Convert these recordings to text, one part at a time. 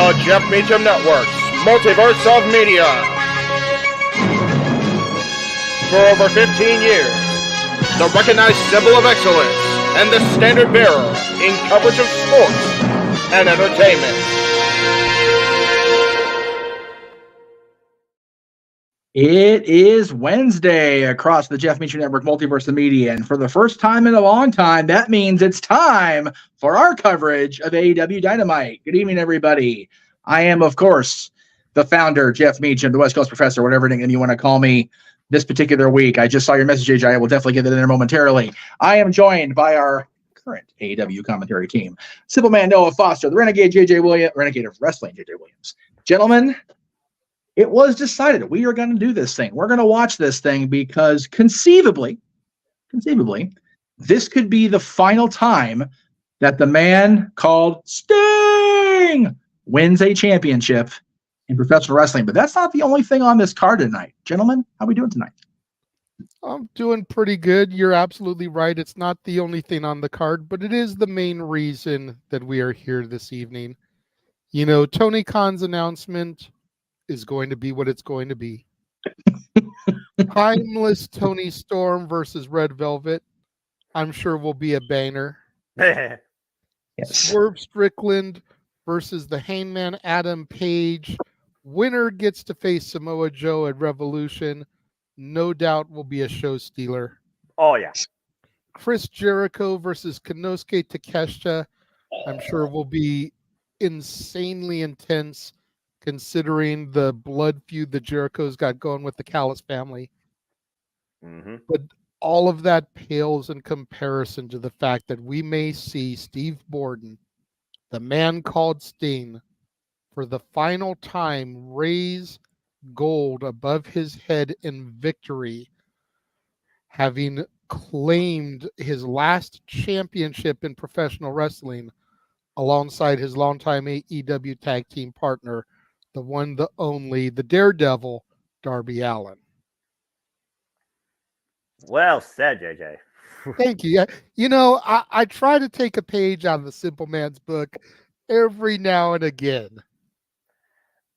the Jeff Meacham Network's Multiverse of Media. For over 15 years, the recognized symbol of excellence and the standard bearer in coverage of sports and entertainment. It is Wednesday across the Jeff Meacham Network Multiverse of Media, and for the first time in a long time, that means it's time for our coverage of AEW DYNAMITE. Good evening, everybody. I am, of course, the founder, Jeff Meacham, the West Coast Professor, whatever you want to call me this particular week. I just saw your message, AJ. I will definitely get that in there momentarily. I am joined by our current AEW commentary team, Simple Man Noah Foster, the Renegade Renegade of Wrestling JJ Williams. Gentlemen, it was decided we are going to do this thing. We're going to watch this thing because conceivably, this could be the final time that the man called Sting wins a championship in professional wrestling. But that's not the only thing on this card tonight. Gentlemen, how are we doing tonight? I'm doing pretty good. You're absolutely right. It's not the only thing on the card, but it is the main reason that we are here this evening. You know, Tony Khan's announcement is going to be what it's going to be. Timeless Tony Storm versus Red Velvet, I'm sure will be a banger. Yes. Swerve Strickland versus the Hangman Adam Page. Winner gets to face Samoa Joe at Revolution. No doubt will be a show stealer. Oh, yeah. Chris Jericho versus Konosuke Takeshita, I'm sure will be insanely intense, considering the blood feud that Jericho's got going with the Callis family. Mm-hmm. But all of that pales in comparison to the fact that we may see Steve Borden, the man called Sting, for the final time raise gold above his head in victory, having claimed his last championship in professional wrestling alongside his longtime AEW tag team partner, the one, the only, the Daredevil, Darby Allin. Well said, JJ. Thank you. You know, I try to take a page out of the Simple Man's book every now and again.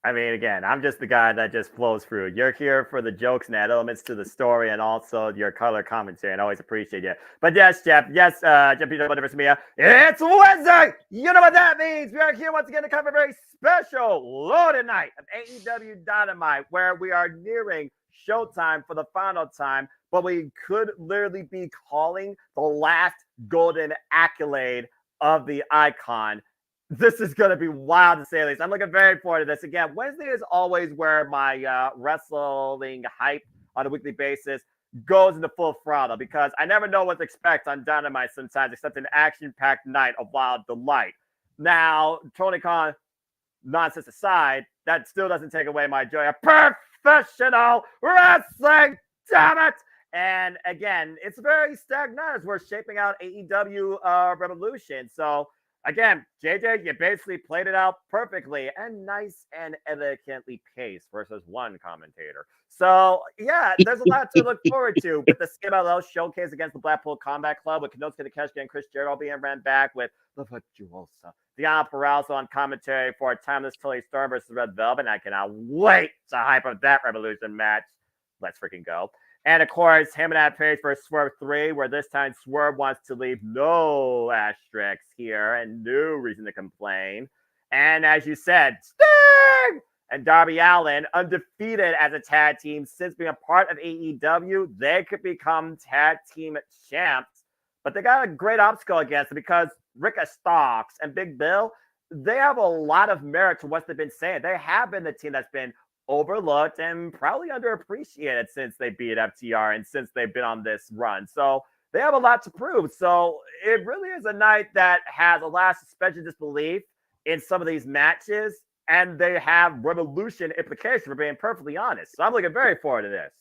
I mean, again, I'm just the guy that just flows through. You're here for the jokes and add elements to the story and also your color commentary, and I always appreciate it. But yes, Jeff, Jeff Multiverse of Media, it's Wednesday! You know what that means! We are here once again to cover a very special loaded night of AEW DYNAMITE, where we are nearing showtime for the final time, but we could literally be calling the last golden accolade of the icon. This is going to be wild to say the least. I'm looking very forward to this. Again, Wednesday is always where my wrestling hype on a weekly basis goes into full throttle because I never know what to expect on Dynamite sometimes except an action-packed night of wild delight. Now, Tony Khan nonsense aside, that still doesn't take away my joy of professional wrestling. Damn it! And again, it's very stagnant as we're shaping out AEW Revolution. So, again, JJ, you basically played it out perfectly and nice and elegantly paced versus one commentator. So, yeah, there's a lot to look forward to with the CMLL showcase against the Blackpool Combat Club with Konosuke Takeshita and Chris Jericho being ran back with La Virtuosa. Deanna Purrazzo on commentary for a Timeless Tony Storm versus Red Velvet. And I cannot wait to hype up that Revolution match. Let's freaking go. And, of course, him and Adam Page versus Swerve 3, where this time Swerve wants to leave no asterisks here and no reason to complain. And as you said, Sting and Darby Allin, undefeated as a tag team since being a part of AEW, they could become tag team champs. But they got a great obstacle against it because Ricka Starks and Big Bill, they have a lot of merit to what they've been saying. They have been the team that's been overlooked and probably underappreciated since they beat FTR and since they've been on this run. So they have a lot to prove. So it really is a night that has a lot of suspension of disbelief in some of these matches, and they have Revolution implications, for being perfectly honest. So I'm looking very forward to this.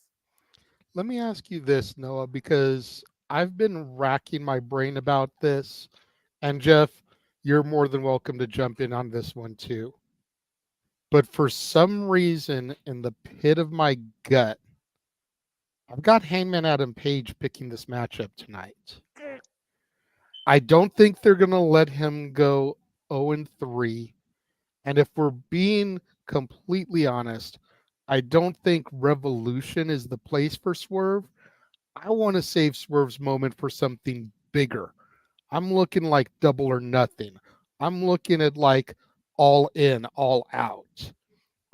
Let me ask you this, Noah, because I've been racking my brain about this, and Jeff, you're more than welcome to jump in on this one too. But for some reason, in the pit of my gut, I've got Hangman Adam Page picking this matchup tonight. I don't think they're going to let him go 0-3. And if we're being completely honest, I don't think Revolution is the place for Swerve. I want to save Swerve's moment for something bigger. I'm looking like Double or Nothing. I'm looking at like All In, All Out.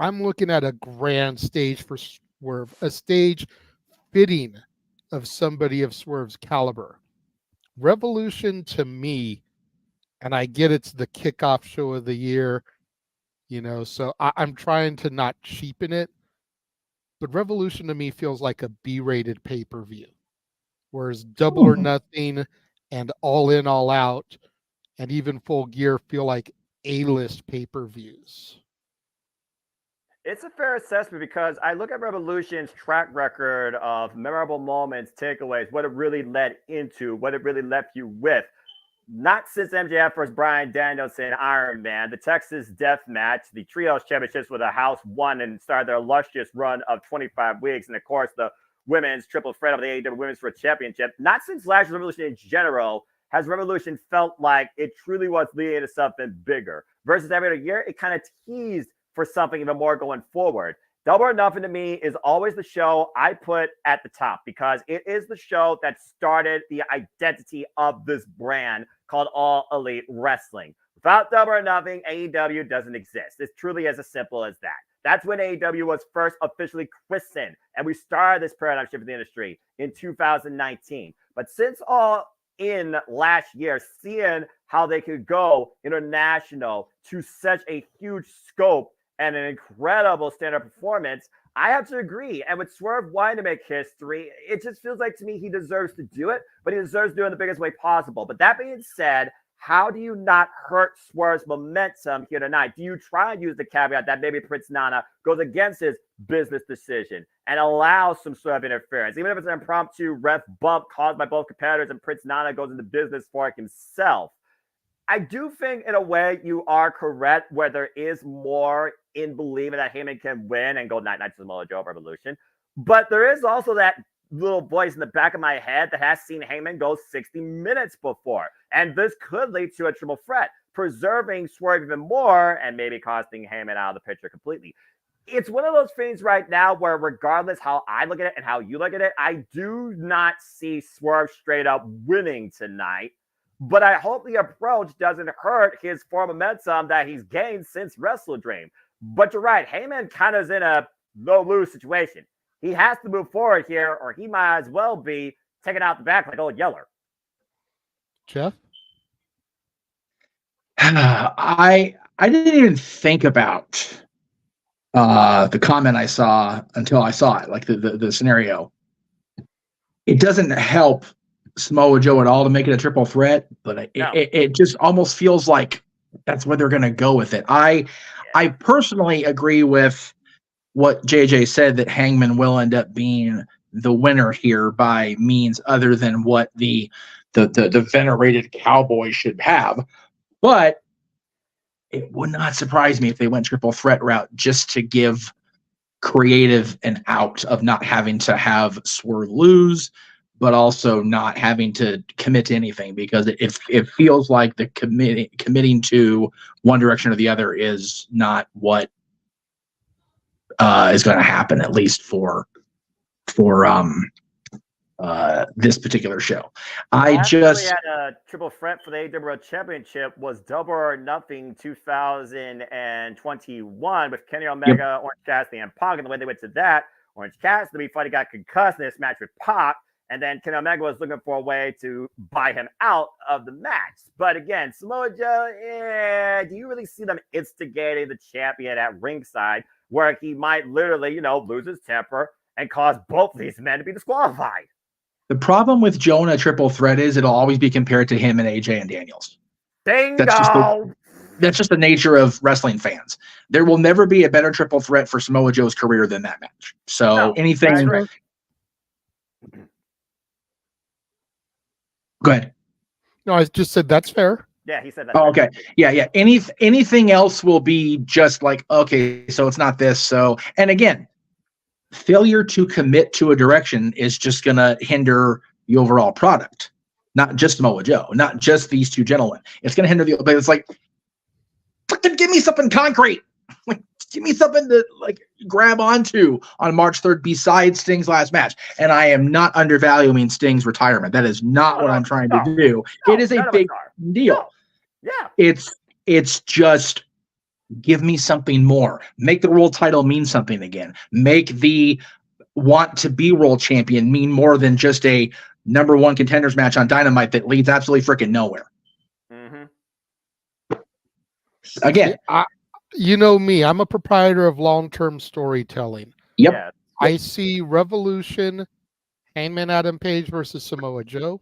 I'm looking at a grand stage for Swerve, a stage fitting of somebody of Swerve's caliber. Revolution to me, and I get it's the kickoff show of the year, so I'm trying to not cheapen it, but Revolution to me feels like a B-rated pay-per-view, whereas Double or Nothing and All In, All Out and even Full Gear feel like A-list pay-per-views. It's a fair assessment because I look at Revolution's track record of memorable moments, takeaways, what it really led into, what it really left you with. Not since MJF versus Bryan Danielson, Iron Man, the Texas Death Match, the Trios Championships where the House won and started their illustrious run of 25 weeks, and of course the women's triple threat of the AEW Women's World Championship. Not since last year's Revolution in general has Revolution felt like it truly was leading to something bigger. Versus every other year, it kind of teased for something even more going forward. Double or Nothing to me is always the show I put at the top because it is the show that started the identity of this brand called All Elite Wrestling. Without Double or Nothing, AEW doesn't exist. It's truly as simple as that. That's when AEW was first officially christened, and we started this paradigm shift in the industry in 2019. But since All In last year, seeing how they could go international to such a huge scope and an incredible stand-up performance, I have to agree. And with Swerve wanting to make history, it just feels like to me he deserves to do it, but he deserves to do it in the biggest way possible. But that being said, how do you not hurt Swerve's momentum here tonight? Do you try and use the caveat that maybe Prince Nana goes against his business decision and allows some sort of interference, even if it's an impromptu ref bump caused by both competitors and Prince Nana goes into business for it himself? I do think in a way you are correct where there is more in believing that Heyman can win and go night-night to Samoa Joe Revolution. But there is also that little voice in the back of my head that has seen Heyman go 60 minutes before. And this could lead to a triple threat, preserving Swerve even more and maybe costing Heyman out of the picture completely. It's one of those things right now where regardless how I look at it and how you look at it, I do not see Swerve straight up winning tonight. But I hope the approach doesn't hurt his form momentum that he's gained since Wrestle Dream. But you're right, Heyman kind of is in a no-lose situation. He has to move forward here, or he might as well be taken out the back like old Yeller. Jeff? I didn't even think about the comment I saw until I saw it, like the scenario. It doesn't help Samoa Joe at all to make it a triple threat, but it just almost feels like that's where they're going to go with it. I personally agree with what JJ said, that Hangman will end up being the winner here by means other than what the venerated Cowboy should have. But it would not surprise me if they went triple threat route just to give creative an out of not having to have Swerve lose, but also not having to commit to anything, because it feels like the committing to one direction or the other is not what is going to happen, at least for this particular show. I just had a triple threat for the AEW World Championship was Double or Nothing 2021 with Kenny Omega, Orange Cassidy, and Pac. And the way they went to that, Orange Cassidy finally got concussed in this match with Pac. And then Kenny Omega was looking for a way to buy him out of the match. But again, Samoa Joe, do you really see them instigating the champion at ringside where he might literally, lose his temper and cause both of these men to be disqualified? The problem with Joe in a triple threat is it'll always be compared to him and AJ and Daniels. Bingo! That's just the nature of wrestling fans. There will never be a better triple threat for Samoa Joe's career than that match. So anything... Right. Go ahead. No, I just said that's fair. Yeah, he said that. Oh, okay. Yeah. Anything else will be just like, okay, so it's not this. So, and again, failure to commit to a direction is just going to hinder the overall product. Not just Samoa Joe, not just these two gentlemen. It's going to hinder but it's like, fucking give me something concrete. Like, give me something to like grab onto on March 3rd besides Sting's last match. And I am not undervaluing Sting's retirement. That is not what I'm trying to do. It is a big deal. Yeah. It's just give me something more. Make the world title mean something again. Make the want to be world champion mean more than just a number one contenders match on Dynamite that leads absolutely freaking nowhere. Mm-hmm. Again, you know me, I'm a proprietor of long-term storytelling. Yep. Yeah. I see Revolution, Hangman Adam Page versus Samoa Joe.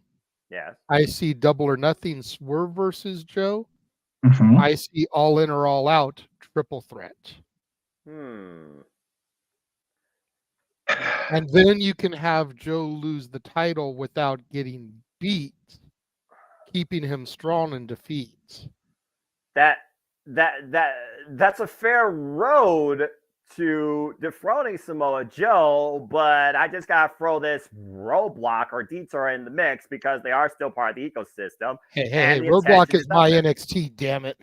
Yes. I see Double or Nothing Swerve versus Joe. Mm-hmm. I see All In or All Out triple threat. And then you can have Joe lose the title without getting beat, keeping him strong in defeats. That's a fair road to defrauding Samoa Joe, but I just gotta throw this roadblock or detour in the mix because they are still part of the ecosystem. Hey, roadblock is my NXT, damn it.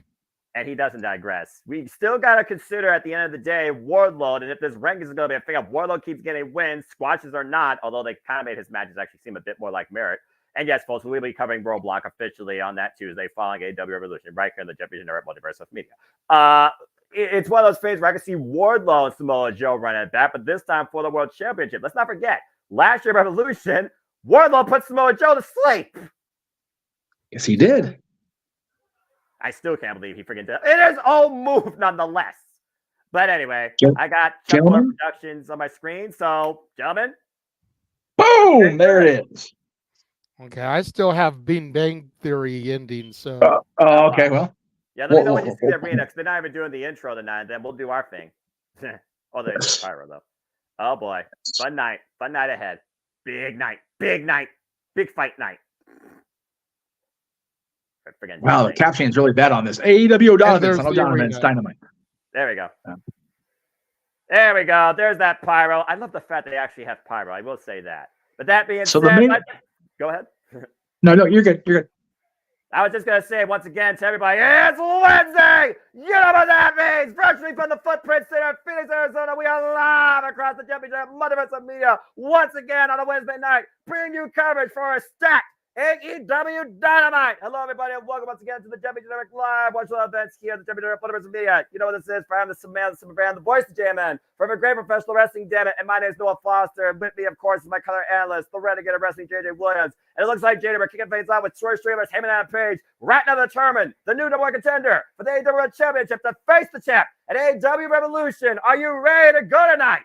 And he doesn't digress. We still gotta consider at the end of the day Wardlow, and if this rank is gonna be a thing, if Wardlow keeps getting wins, squashes or not, although they kind of made his matches actually seem a bit more like merit. And yes, folks, we'll be covering Roadblock officially on that Tuesday following AEW Revolution right here in the JMN Multiverse of Media. It's one of those things where I can see Wardlow and Samoa Joe running it back, but this time for the World Championship. Let's not forget, last year Revolution, Wardlow put Samoa Joe to sleep. Yes, he did. I still can't believe he freaking did it. It is own move nonetheless. But anyway, I got Chuckler Productions on my screen. So, gentlemen. Boom! There it is. Okay, I still have Bing Bang Theory ending, so. Okay, well. Yeah, let me know when you see the arena, because they're not even doing the intro tonight. Then we'll do our thing. Oh, they do Pyro, though. Oh, boy. Fun night ahead. Big night. Big fight night. Wow, the caption's really bad on this. AEW Donovan's Dynamite. There we go. Yeah. There we go. There's that Pyro. I love the fact they actually have Pyro. I will say that. But that being said, go ahead. No, you're good. You're good. I was just going to say once again to everybody, it's Wednesday. You know what that means. Virtually from the Footprint Center in Phoenix, Arizona, we are live across the JMN Multiverse of Media once again on a Wednesday night, bringing you coverage for a stacked AEW Dynamite. Hello, everybody, and welcome once again to the JMN Live Watch Live events here at the JMN Multiverse of Media. You know what this is. For I'm the Super Fan, the voice of JMN, from a great professional wrestling, damn it. And my name is Noah Foster. And with me, of course, is my color analyst, the Renegade of Wrestling, JJ Williams. And it looks like JJ, we're kicking things out with short streamers, Heyman and Page, right now determined the new number one contender for the AEW World Championship to face the champ at AEW Revolution. Are you ready to go tonight?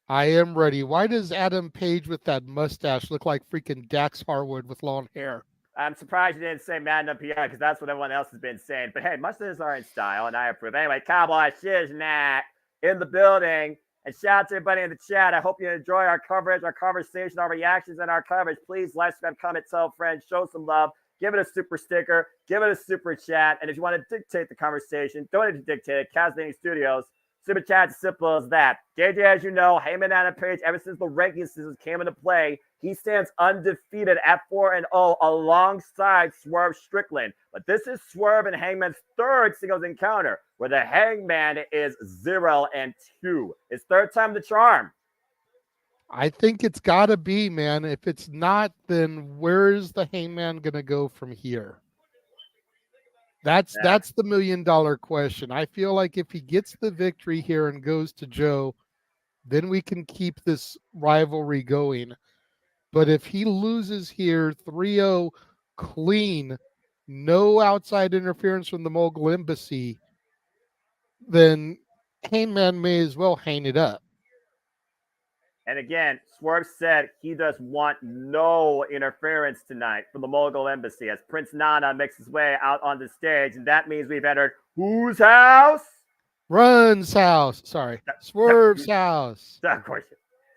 I am ready. Why does Adam Page with that mustache look like freaking Dax Harwood with long hair? I'm surprised you didn't say Madden up here because that's what everyone else has been saying. But hey, mustaches are in style, and I approve. Anyway, Cowboy Shiznak in the building. And shout out to everybody in the chat. I hope you enjoy our coverage, our conversation, our reactions, and our coverage. Please like, subscribe, comment, tell friends, show some love. Give it a super sticker. Give it a super chat. And if you want to dictate the conversation, don't need to dictate it. Casting Studios. Super chat, as simple as that. JJ, as you know, Heyman and Page, ever since the ranking system came into play, he stands undefeated at 4-0 alongside Swerve Strickland. But this is Swerve and Hangman's third singles encounter, where the Hangman is 0-2. It's third time the charm. I think it's got to be, man. If it's not, then where is the Hangman going to go from here? That's the $1 million question. I feel like if he gets the victory here and goes to Joe, then we can keep this rivalry going. But if he loses here 3-0 clean, no outside interference from the Mogul Embassy, then Hangman may as well hang it up. And again, Swerve said he does want no interference tonight from the Mogul Embassy as Prince Nana makes his way out on the stage. And that means we've entered whose house? Run's house. Sorry. Swerve's house. Of course.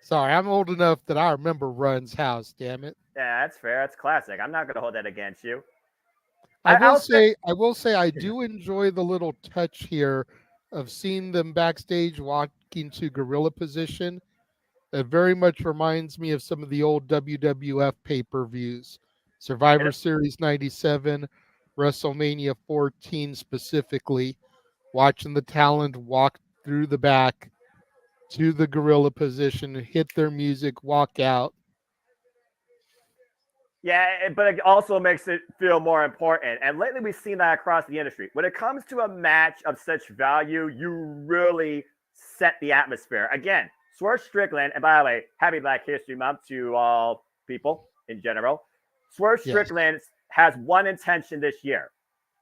Sorry, I'm old enough that I remember Run's house, damn it. Yeah, that's fair. That's classic. I'm not going to hold that against you. I will say I do enjoy the little touch here of seeing them backstage walking to gorilla position. That very much reminds me of some of the old WWF pay-per-views. Survivor Series 97, WrestleMania 14 specifically. watching the talent walk through the back to the gorilla position, hit their music, walk out. Yeah, but it also makes it feel more important. And lately we've seen that across the industry. When it comes to a match of such value, you really set the atmosphere. Again, Swerve Strickland, and by the way, happy Black History Month to all people in general. Swerve Strickland has one intention this year.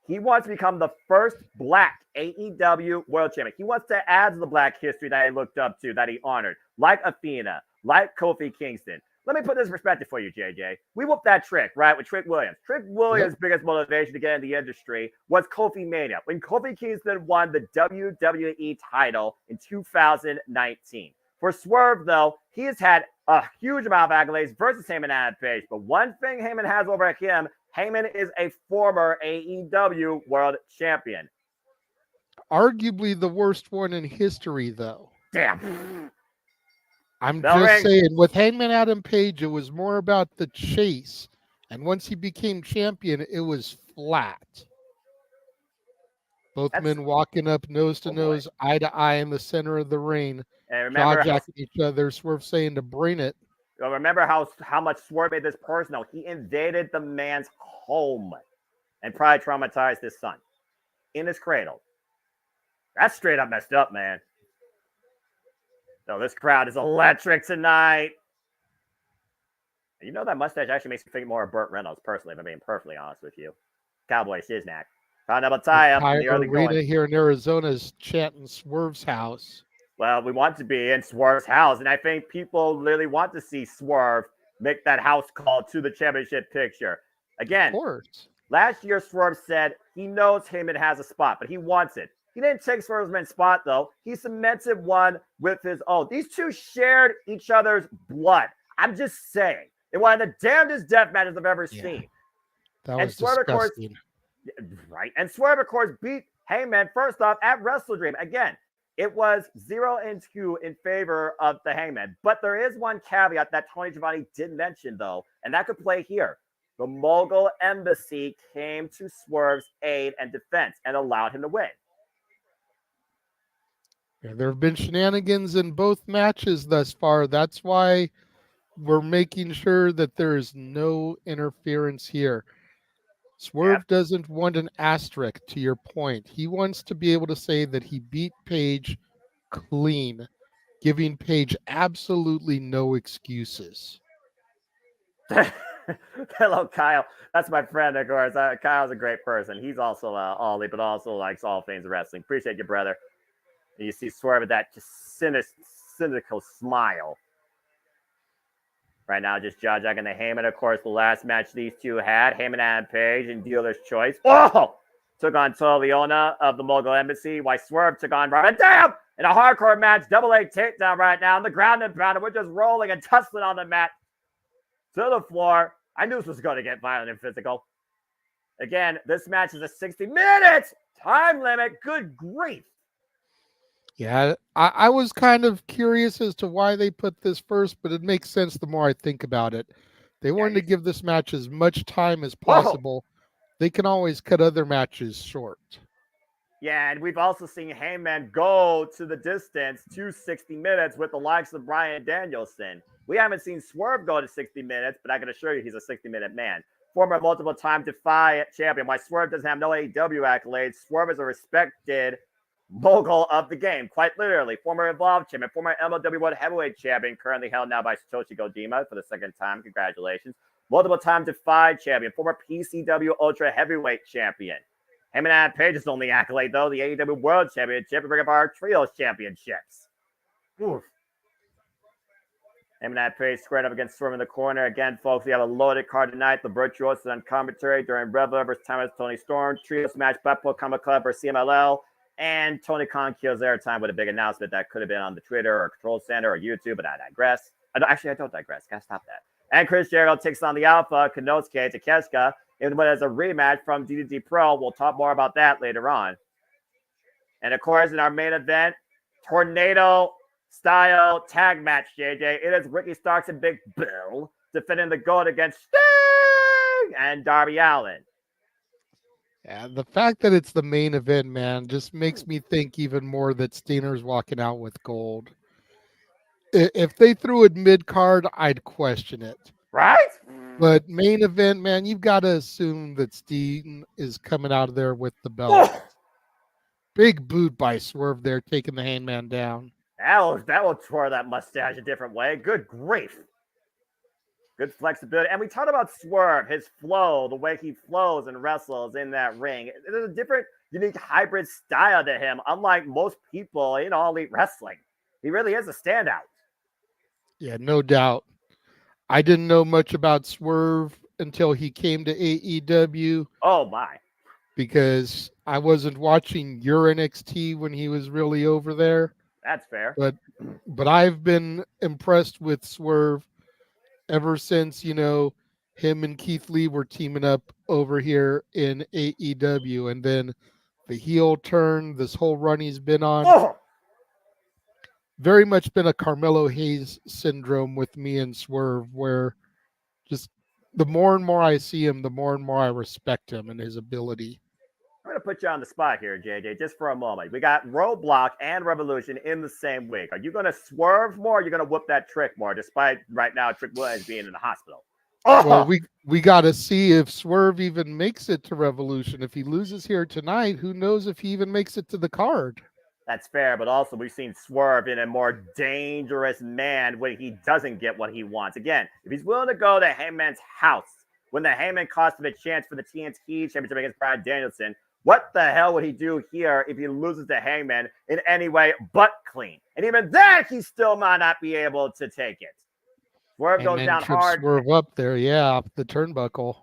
He wants to become the first Black AEW World Champion. He wants to add to the Black history that he looked up to, that he honored, like Athena, like Kofi Kingston. Let me put this in perspective for you, JJ. We whooped that Trick, right, with Trick Williams. Trick Williams' biggest motivation to get in the industry was Kofi Mania, when Kofi Kingston won the WWE title in 2019. For Swerve, though, he has had a huge amount of accolades versus Heyman and Adam Page. But one thing Heyman has over him, Heyman is a former AEW World Champion. Arguably the worst one in history, though. Damn. I'm just saying, with Heyman Adam Page, it was more about the chase. And once he became champion, it was flat. Both men walking up nose to nose, eye to eye in the center of the ring, jaw-jacking each other, Swerve saying to bring it. Remember how much Swerve made this personal. He invaded the man's home and probably traumatized his son in his cradle. That's straight up messed up, man. So this crowd is electric tonight. You know that mustache actually makes me think more of Burt Reynolds, personally, if I'm being perfectly honest with you. Cowboy Shiznak. Found out tie up in the early arena going. Here in Arizona is chanting Swerve's house. Well, we want to be in Swerve's house, and I think people really want to see Swerve make that house call to the championship picture. Again, of course. Last year Swerve said he knows Heyman has a spot, but he wants it. He didn't take Swerve's man's spot, though. He cemented one with his own. These two shared each other's blood. I'm just saying. It was one of the damnedest death matches I've ever seen. That was disgusting. Right. And Swerve, of course, beat Heyman first off at Wrestle Dream. Again, it was 0-2 in favor of the Heyman. But there is one caveat that Tony Giovanni did mention, though, and that could play here. The Mogul Embassy came to Swerve's aid and defense and allowed him to win. Yeah, there have been shenanigans in both matches thus far. That's why we're making sure that there is no interference here. Swerve doesn't want an asterisk, to your point. He wants to be able to say that he beat Page clean, giving Page absolutely no excuses. Hello, Kyle. That's my friend, of course. Kyle's a great person. He's also Ollie, but also likes all things wrestling. Appreciate you, brother. And you see Swerve with that just cynical smile. Right now, just jaw-jacking the Heyman. Of course, the last match these two had, Heyman and Page in Dealer's Choice. Oh! Took on Leona of the Mogul Embassy, while Swerve took on Robin. Damn! In a hardcore match, double A takedown right now on the ground and pound. We're just rolling and tussling on the mat to the floor. I knew this was going to get violent and physical. Again, this match is a 60 minutes time limit. Good grief. Yeah, I was kind of curious as to why they put this first, but it makes sense the more I think about it. They wanted to give this match as much time as possible. They can always cut other matches short. Yeah, and we've also seen Heyman go to the distance to 60 minutes with the likes of Bryan Danielson. We haven't seen Swerve go to 60 minutes, but I can assure you he's a 60-minute man. Former multiple-time Defy champion. While Swerve doesn't have no AEW accolades, Swerve is a respected mogul of the game, quite literally. Former Evolve champion, former MLW World Heavyweight champion, currently held now by Satoshi Kojima for the second time. Congratulations. Multiple-time Defy champion, former PCW Ultra Heavyweight champion. Heyman and Page's only accolade, though, the AEW World Championship and Ring of Honor Trios Championships. Oof. Heyman and Page squared up against Swerve in the corner. Again, folks, we have a loaded card tonight. The Virtuosos on commentary during Rev versus Thomas Tony Storm. Trios match, Blackpool Combat Club versus CMLL. And Tony Khan kills airtime with a big announcement that could have been on the Twitter or Control Center or YouTube, but I digress. I don't digress. Gotta stop that. And Chris Jericho takes on the Alpha, Konosuke Takeshita, in what is a rematch from DDT Pro. We'll talk more about that later on. And of course, in our main event, tornado-style tag match, JJ. It is Ricky Starks and Big Bill defending the gold against Sting and Darby Allin. Yeah, the fact that it's the main event, man, just makes me think even more that Steiner's walking out with gold. If they threw it mid card, I'd question it. Right? But main event, man, you've got to assume that Steen is coming out of there with the belt. Oh, Big boot by Swerve there, taking the Hangman down. that will twirl that mustache a different way. Good grief. Good flexibility. And we talked about Swerve, his flow, the way he flows and wrestles in that ring. There's a different, unique hybrid style to him, unlike most people in All Elite Wrestling. He really is a standout. Yeah, no doubt. I didn't know much about Swerve until he came to AEW. Oh, my. Because I wasn't watching your NXT when he was really over there. That's fair. But I've been impressed with Swerve ever since, him and Keith Lee were teaming up over here in AEW. And then the heel turn, this whole run he's been on, very much been a Carmelo Hayes syndrome with me and Swerve, where just the more and more I see him, the more and more I respect him and his ability. I'm going to put you on the spot here, JJ, just for a moment. We got Roadblock and Revolution in the same week. Are you going to swerve more or are you going to whoop that Trick more, despite right now Trick Williams being in the hospital? Well, we got to see if Swerve even makes it to Revolution. If he loses here tonight, who knows if he even makes it to the card. That's fair, but also we've seen Swerve in a more dangerous man when he doesn't get what he wants. Again, if he's willing to go to Hangman's house, when the Hangman cost him a chance for the TNT Championship against Bryan Danielson, what the hell would he do here if he loses to Hangman in any way but clean? And even then, he still might not be able to take it. Swerve goes down hard. Swerve up there, yeah, up the turnbuckle.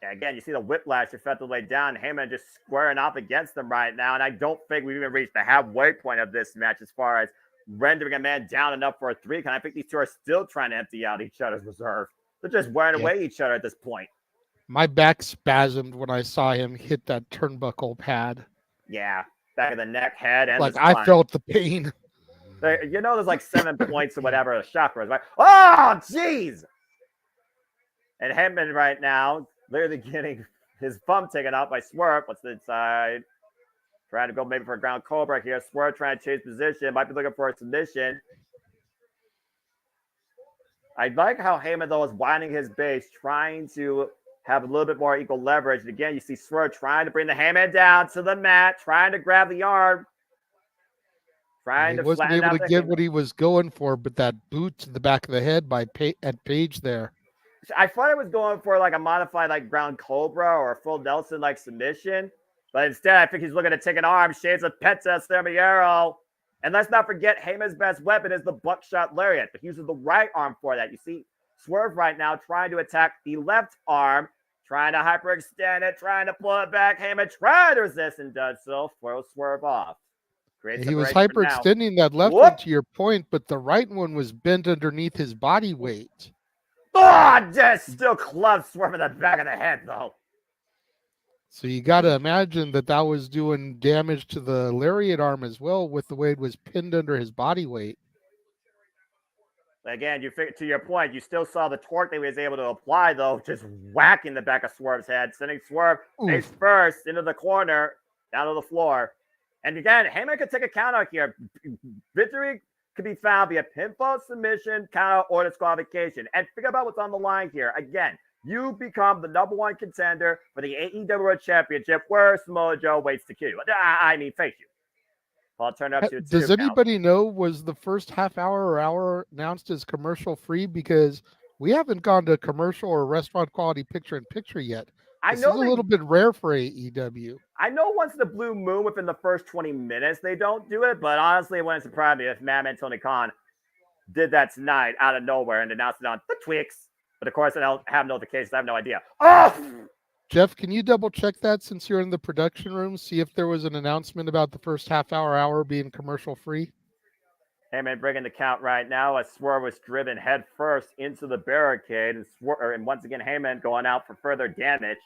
Yeah, again, you see the whiplash effectively down. Heyman just squaring off against them right now. And I don't think we've even reached the halfway point of this match as far as rendering a man down enough for a 3 count. I think these two are still trying to empty out each other's reserve. They're just wearing away each other at this point. My back spasmed when I saw him hit that turnbuckle pad. Yeah, back of the neck, head, and like I felt the pain. There's like 7 points or whatever the chakras, right? Oh, jeez! And Heyman right now, literally getting his bum taken out by Swerve. What's inside? Trying to go maybe for a ground cobra here. Swerve trying to change position. Might be looking for a submission. I like how Heyman, though, is winding his base, trying to have a little bit more equal leverage. And again, you see Swerve trying to bring the Heyman down to the mat, trying to grab the arm. He wasn't able to get what he was going for, but that boot to the back of the head at Page there. I thought I was going for like a modified like ground cobra or a full Nelson like submission, but instead I think he's looking to take an arm, shades of Penta Stemmiero. And let's not forget Heyman's best weapon is the buckshot lariat, but he uses the right arm for that. You see Swerve right now trying to attack the left arm, trying to hyperextend it, trying to pull it back. Heyman trying to resist and does so. Throws Swerve off. He was hyperextending that left one to your point, but the right one was bent underneath his body weight. Oh, just still clubs Swerve in the back of the head, though. So you got to imagine that was doing damage to the lariat arm as well with the way it was pinned under his body weight. Again, to your point, you still saw the torque that he was able to apply, though, just whacking the back of Swerve's head, sending Swerve face first into the corner, down to the floor. And again, Heyman could take a count out here. Victory could be found via pinfall, submission, count, or disqualification. And think about what's on the line here. Again, you become the #1 contender for the AEW World Championship, where Samoa Joe waits to kill you. Thank you. I'll turn up to Does anybody know, was the first half hour or hour announced as commercial free? Because we haven't gone to commercial or restaurant quality picture-in-picture yet. This is a little bit rare for AEW. I know once the Blue Moon within the first 20 minutes, they don't do it, but honestly, it wouldn't surprise me if Madman Tony Khan did that tonight out of nowhere and announced it on the Twix. But of course, I don't have notifications. I have no idea. Oh! Jeff, can you double check that since you're in the production room? See if there was an announcement about the first half hour being commercial free. Heyman bringing the count right now as Swerve was driven head first into the barricade, and once again Heyman going out for further damage.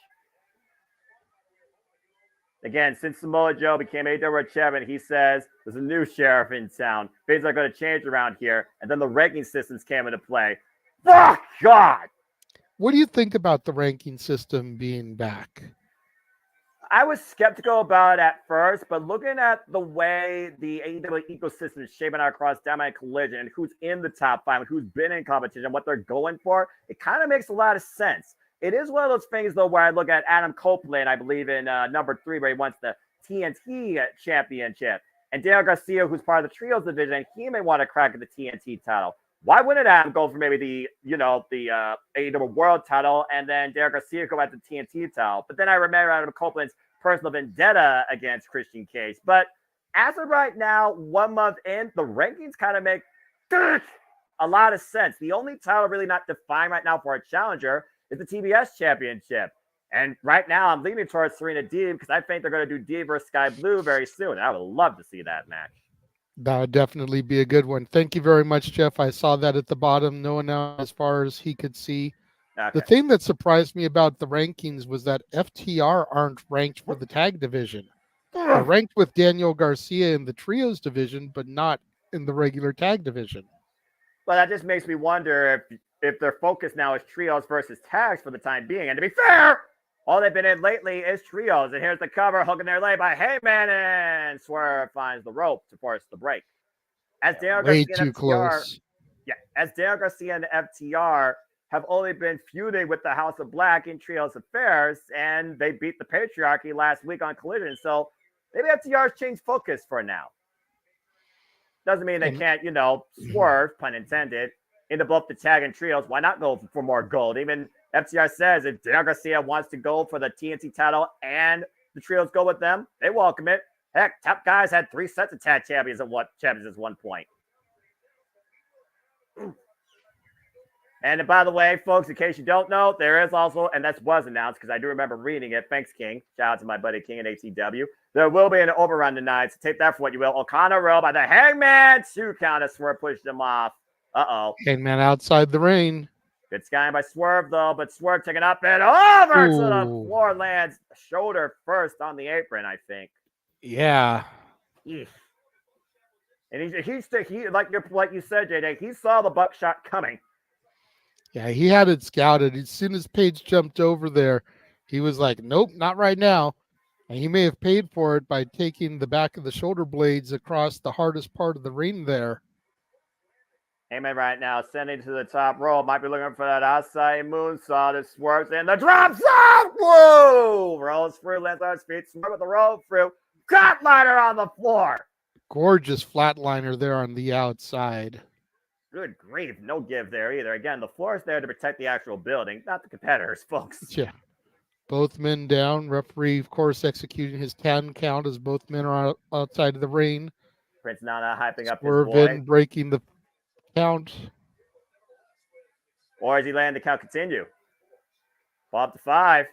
Again, since Samoa Joe became AEW champion, he says there's a new sheriff in town. Things are going to change around here, and then the ranking systems came into play. Oh God! What do you think about the ranking system being back? I was skeptical about it at first, but looking at the way the AEW ecosystem is shaping out across Dynamite Collision, who's in the top 5, who's been in competition, what they're going for, it kind of makes a lot of sense. It is one of those things, though, where I look at Adam Copeland, I believe in number 3, where he wants the TNT championship. And Daniel Garcia, who's part of the Trios division, he may want to crack at the TNT title. Why wouldn't Adam go for maybe the AEW World title and then Daniel Garcia go at the TNT title? But then I remember Adam Copeland's personal vendetta against Christian Cage. But as of right now, 1 month in, the rankings kind of make a lot of sense. The only title really not defined right now for a challenger is the TBS Championship. And right now, I'm leaning towards Serena Deeb because I think they're going to do Deeb versus Sky Blue very soon. I would love to see that match. That would definitely be a good one. Thank you very much, Jeff. I saw that at the bottom. No one else as far as he could see. Okay. The thing that surprised me about the rankings was that FTR aren't ranked for the tag division. They're ranked with Daniel Garcia in the trios division, but not in the regular tag division. Well, that just makes me wonder if their focus now is trios versus tags for the time being. And to be fair, all they've been in lately is trios. And here's the cover, hooking their leg by Heyman, and Swerve finds the rope to force the break. As Daniel Way Garcia too and FTR, close. Yeah, as Daniel Garcia and FTR have only been feuding with the House of Black in trios affairs, and they beat the Patriarchy last week on Collision. So maybe FTR's changed focus for now. Doesn't mean they can't, swerve, pun intended, into both the tag and trios. Why not go for more gold? Even FTR says if Daniel Garcia wants to go for the TNT title and the trios go with them, they welcome it. Heck, top guys had 3 sets of tag champions at one point. And by the way, folks, in case you don't know, there is also, and that was announced because I do remember reading it. Thanks, King. Shout out to my buddy King at ATW. There will be an overrun tonight, so take that for what you will. O'Connor roll by the Hangman. 2 count as Swerve pushed him off. Uh-oh. Hangman outside the ring. Good skying by Swerve, though, but Swerve taking up and over to the Ooh. floor, lands shoulder first on the apron, I think. Yeah. Eesh. And he like you said, JJ, he saw the buckshot coming. Yeah, he had it scouted. As soon as Paige jumped over there, he was like, nope, not right now. And he may have paid for it by taking the back of the shoulder blades across the hardest part of the ring there. Heyman right now sending to the top rope. Might be looking for that outside moonsault. It swerves in the drop shot. Whoa! Rolls through, lands on his feet. Swerve with the roll through. Flatliner on the floor. Gorgeous flatliner there on the outside. Good grief. No give there either. Again, the floor is there to protect the actual building, not the competitors, folks. Yeah. Both men down. Referee, of course, executing his 10 count as both men are outside of the ring. Prince Nana hyping up his Swerve boy. in, breaking the count. Or is he letting the count continue? Fall up to 5.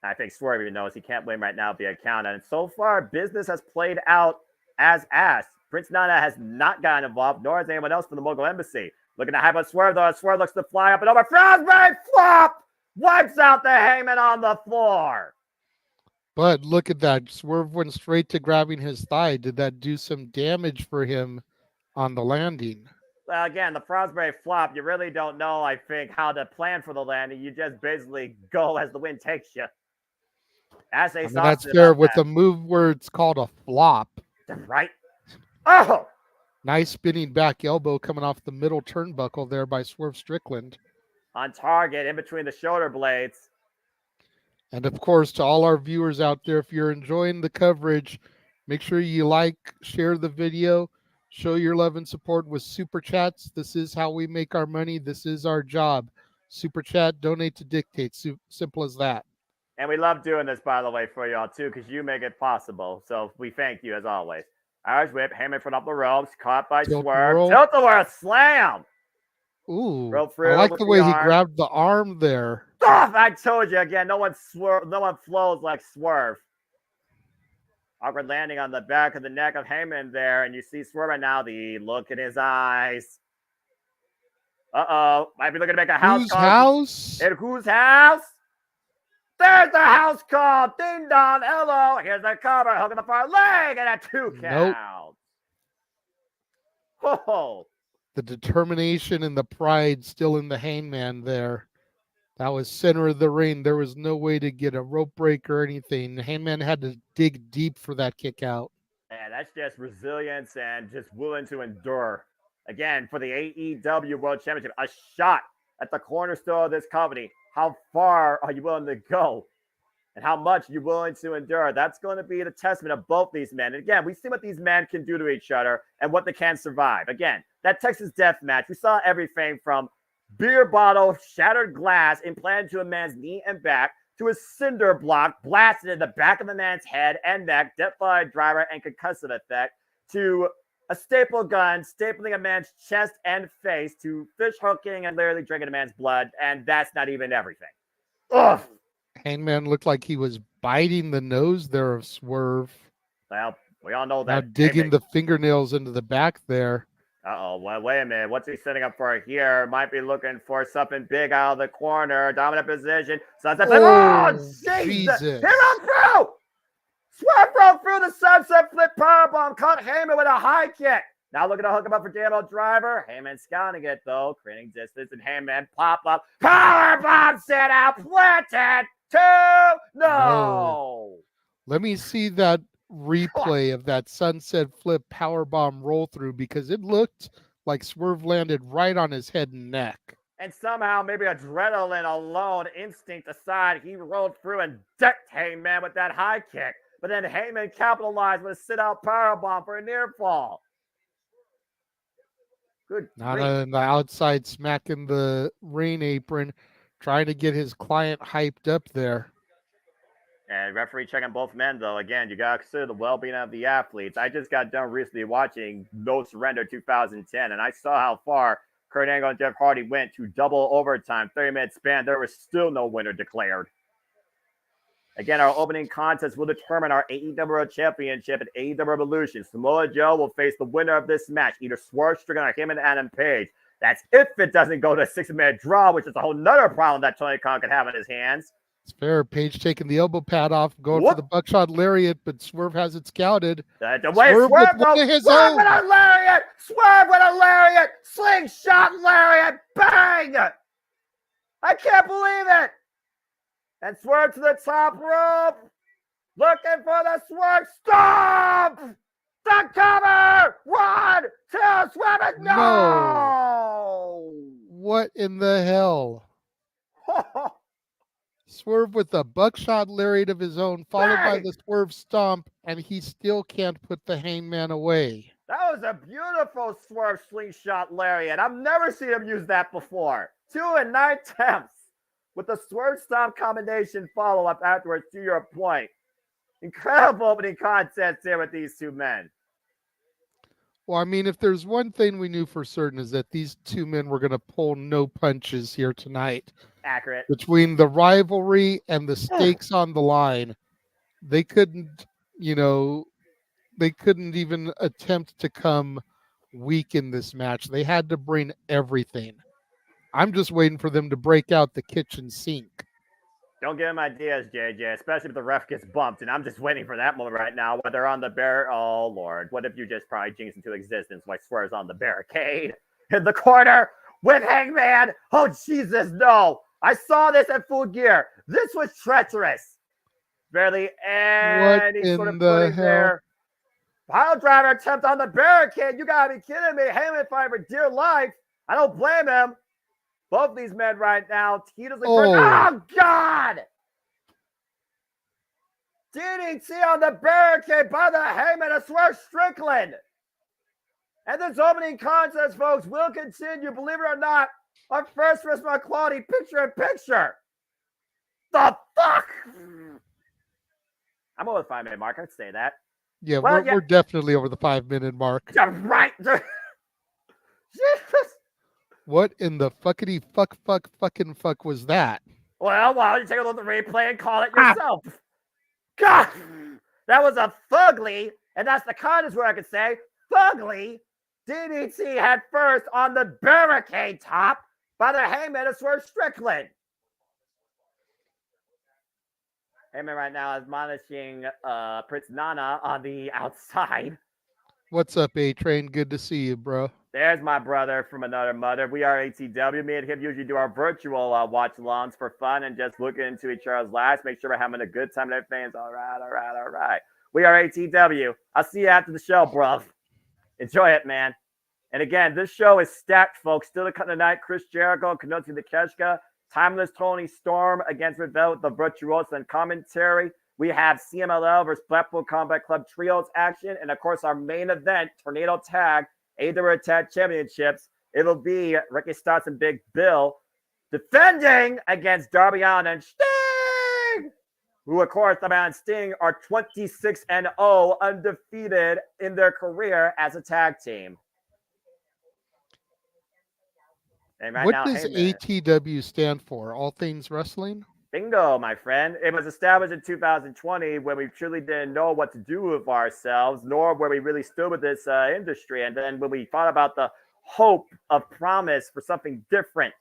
I think Swerve even knows he can't win right now via count. And so far, business has played out as asked. Prince Nana has not gotten involved, nor has anyone else from the Mogul Embassy. Looking to hype up Swerve, though. Swerve looks to fly up and over. Frostbite flop! Wipes out the Heyman on the floor. But look at that. Swerve went straight to grabbing his thigh. Did that do some damage for him on the landing? Well, again, the Frostbite flop, you really don't know, I think, how to plan for the landing. You just basically go as the wind takes you. That's fair with a move where it's called a flop. Right? Oh! Nice spinning back elbow coming off the middle turnbuckle there by Swerve Strickland. On target, in between the shoulder blades. And of course, to all our viewers out there, if you're enjoying the coverage, make sure you like, share the video, show your love and support with Super Chats. This is how we make our money. This is our job. Super Chat, donate to Dictate. Simple as that. And we love doing this, by the way, for y'all, too, because you make it possible. So we thank you, as always. Irish whip, Heyman from up the ropes, caught by Swerve. Tilt-a-whirl, slam! Ooh, through, I like the way he grabbed the arm there. Oh, I told you again, no one flows like Swerve. Awkward landing on the back of the neck of Heyman there, and you see Swerve right now, the look in his eyes. Uh-oh, might be looking to make a house call. House? And whose house? There's the house call. Ding dong. Hello. Here's the cover. Hooking the far leg and a 2 count. Oh. The determination and the pride still in the Hangman there. That was center of the ring. There was no way to get a rope break or anything. Hangman had to dig deep for that kick out. And that's just resilience and just willing to endure. Again, for the AEW World Championship, a shot at the cornerstone of this company. How far are you willing to go? And how much you're willing to endure? That's going to be the testament of both these men. And again, we see what these men can do to each other and what they can survive. Again, that Texas death match, we saw everything from beer bottle, shattered glass implanted to a man's knee and back, to a cinder block blasted in the back of the man's head and neck, death-fire driver and concussive effect, to a staple gun stapling a man's chest and face, to fish hooking and literally drinking a man's blood. And that's not even everything. Ugh. Hangman looked like he was biting the nose there of Swerve. Well, we all know Now that. digging the fingernails into the back there. Uh-oh, well, wait a minute. What's he setting up for here? Might be looking for something big out of the corner. Dominant position. Sunset flip. Oh, Jesus. He run through. Swerve broke through the sunset flip powerbomb. Caught Heyman with a high kick. Now looking to hook him up for JML driver. Heyman scouting it, though. Creating distance, and Heyman pop up. Powerbomb set out. Planted. No. Let me see that replay of that sunset flip powerbomb roll through, because it looked like Swerve landed right on his head and neck. And somehow, maybe adrenaline alone, instinct aside, he rolled through and decked Heyman with that high kick. But then Heyman capitalized with a sit-out powerbomb for a near fall. Good. Not on the outside, smacking the ring apron, trying to get his client hyped up there. And referee checking both men, though. Again, you got to consider the well-being of the athletes. I just got done recently watching No Surrender 2010, and I saw how far Kurt Angle and Jeff Hardy went to double overtime, 30-minute span. There was still no winner declared. Again, our opening contest will determine our AEW World Championship at AEW Revolution. Samoa Joe will face the winner of this match, either Swerve Strickland or him and Adam Page. That's if it doesn't go to a 6-minute draw, which is a whole nother problem that Tony Khan could have in his hands. It's fair. Page taking the elbow pad off, going for the buckshot lariat, but Swerve has it scouted. Swerve with a lariat! Swerve with a lariat! Slingshot lariat! Bang! I can't believe it! And Swerve to the top rope. Looking for the Swerve stomp! The cover! 1, 2, Swerve! No! What in the hell? Swerve with a buckshot lariat of his own, followed by the Swerve stomp, and he still can't put the Hangman away. That was a beautiful Swerve slingshot lariat. I've never seen him use that before. 2 and 9 attempts with the Swerve stomp combination follow-up afterwards, to your point. Incredible opening contest here with these two men. Well, I mean, if there's one thing we knew for certain is that these two men were going to pull no punches here tonight. Accurate. Between the rivalry and the stakes on the line, they couldn't, they couldn't even attempt to come weak in this match. They had to bring everything. I'm just waiting for them to break out the kitchen sink. Don't give him ideas, JJ, especially if the ref gets bumped. And I'm just waiting for that moment right now, whether on the oh, Lord. What if you just probably jinxed into existence like Swerve's on the barricade in the corner with Hangman? Oh, Jesus, no. I saw this at Full Gear. This was treacherous. Barely any sort of footing there. Pile driver attempt on the barricade. You got to be kidding me. Hangman fighting for dear life. I don't blame him. Both these men right now, oh, God! DDT on the barricade by the Heyman of Swerve Strickland. And this opening contest, folks, will continue, believe it or not, our first wrestling quality picture-in-picture. The fuck? I'm over the 5-minute mark. I'd say that. Yeah, well, we're definitely over the 5-minute mark. Yeah, right. Jesus. What in the fuckity fuck was that? Well, why don't you take a look at the replay and call it yourself? God, that was a fugly, and that's the kindest word I could say, fugly DDT head first on the barricade top by the Heyman of Swerve Strickland. Heyman right now is admonishing Prince Nana on the outside. What's up, A-Train? Good to see you, bro. There's my brother from another mother. We are ATW. Me and him usually do our virtual watch-alongs for fun and just looking into each other's lives, make sure we're having a good time and everything's all right. We are ATW. I'll see you after the show, bro. Enjoy it, man. And again, this show is stacked, folks. Still to cut tonight, Chris Jericho, Kanuti Takeshka, Timeless Tony Storm against Revel with the Virtuoso and commentary. We have CMLL versus Blackpool Combat Club Trios action. And of course, our main event, Tornado Tag, AEW Tag Championships. It'll be Ricky Starks and Big Bill defending against Darby Allin and Sting, who, of course, Darby Allin and Sting are 26-0, undefeated in their career as a tag team. And right What now, does ATW stand for? All Things Wrestling? Bingo, my friend. It was established in 2020 when we truly didn't know what to do with ourselves, nor where we really stood with this industry. And then when we thought about the hope of promise for something different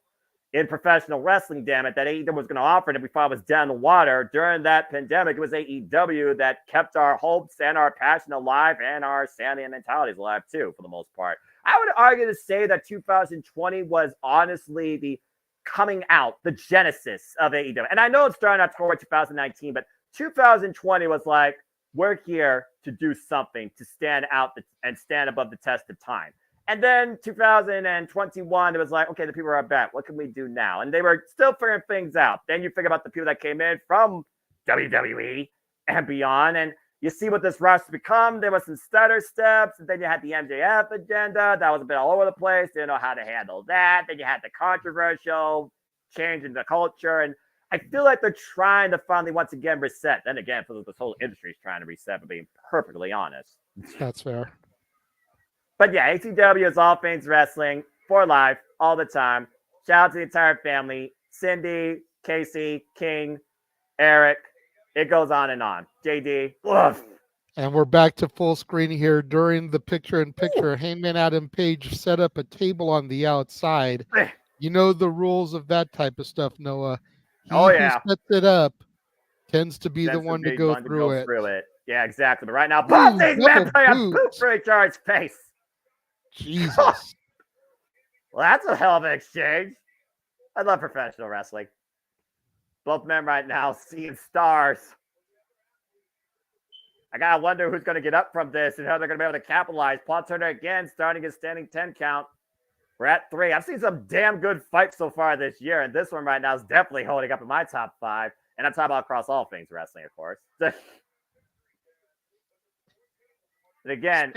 in professional wrestling, damn it, that AEW was going to offer, and we thought it was down the water. During that pandemic, it was AEW that kept our hopes and our passion alive and our sanity and mentalities alive, too, for the most part. I would argue to say that 2020 was honestly the coming out, the genesis of AEW. And I know it's starting October 2019, but 2020 was like, we're here to do something, to stand out and stand above the test of time. And then 2021, it was like, okay, the people are back. What can we do now? And they were still figuring things out. Then you figure about the people that came in from WWE and beyond, and you see what this roster become. There was some stutter steps, and then you had the MJF agenda. That was a bit all over the place. Didn't know how to handle that. Then you had the controversial change in the culture, and I feel like they're trying to finally once again reset. Then again, for this whole industry is trying to reset, but being perfectly honest. That's fair. But yeah, ATW is All Things Wrestling for life, all the time. Shout out to the entire family. Cindy, Casey, King, Eric. It goes on and on. JD. Ugh. And we're back to full screen here. During the picture-in-picture, Hangman Adam Page set up a table on the outside. You know the rules of that type of stuff, Noah. He who sets it up tends to be the one to go through it. Yeah, exactly. But right now, both these men play a boot for each other's face. Jesus. Well, that's a hell of an exchange. I love professional wrestling. Both men right now seeing stars. I gotta wonder who's gonna get up from this and how they're gonna be able to capitalize. Paul Turner again starting his standing 10 count. We're at 3. I've seen some damn good fights so far this year, and this one right now is definitely holding up in my top 5. And I'm talking about across all things wrestling, of course. And again,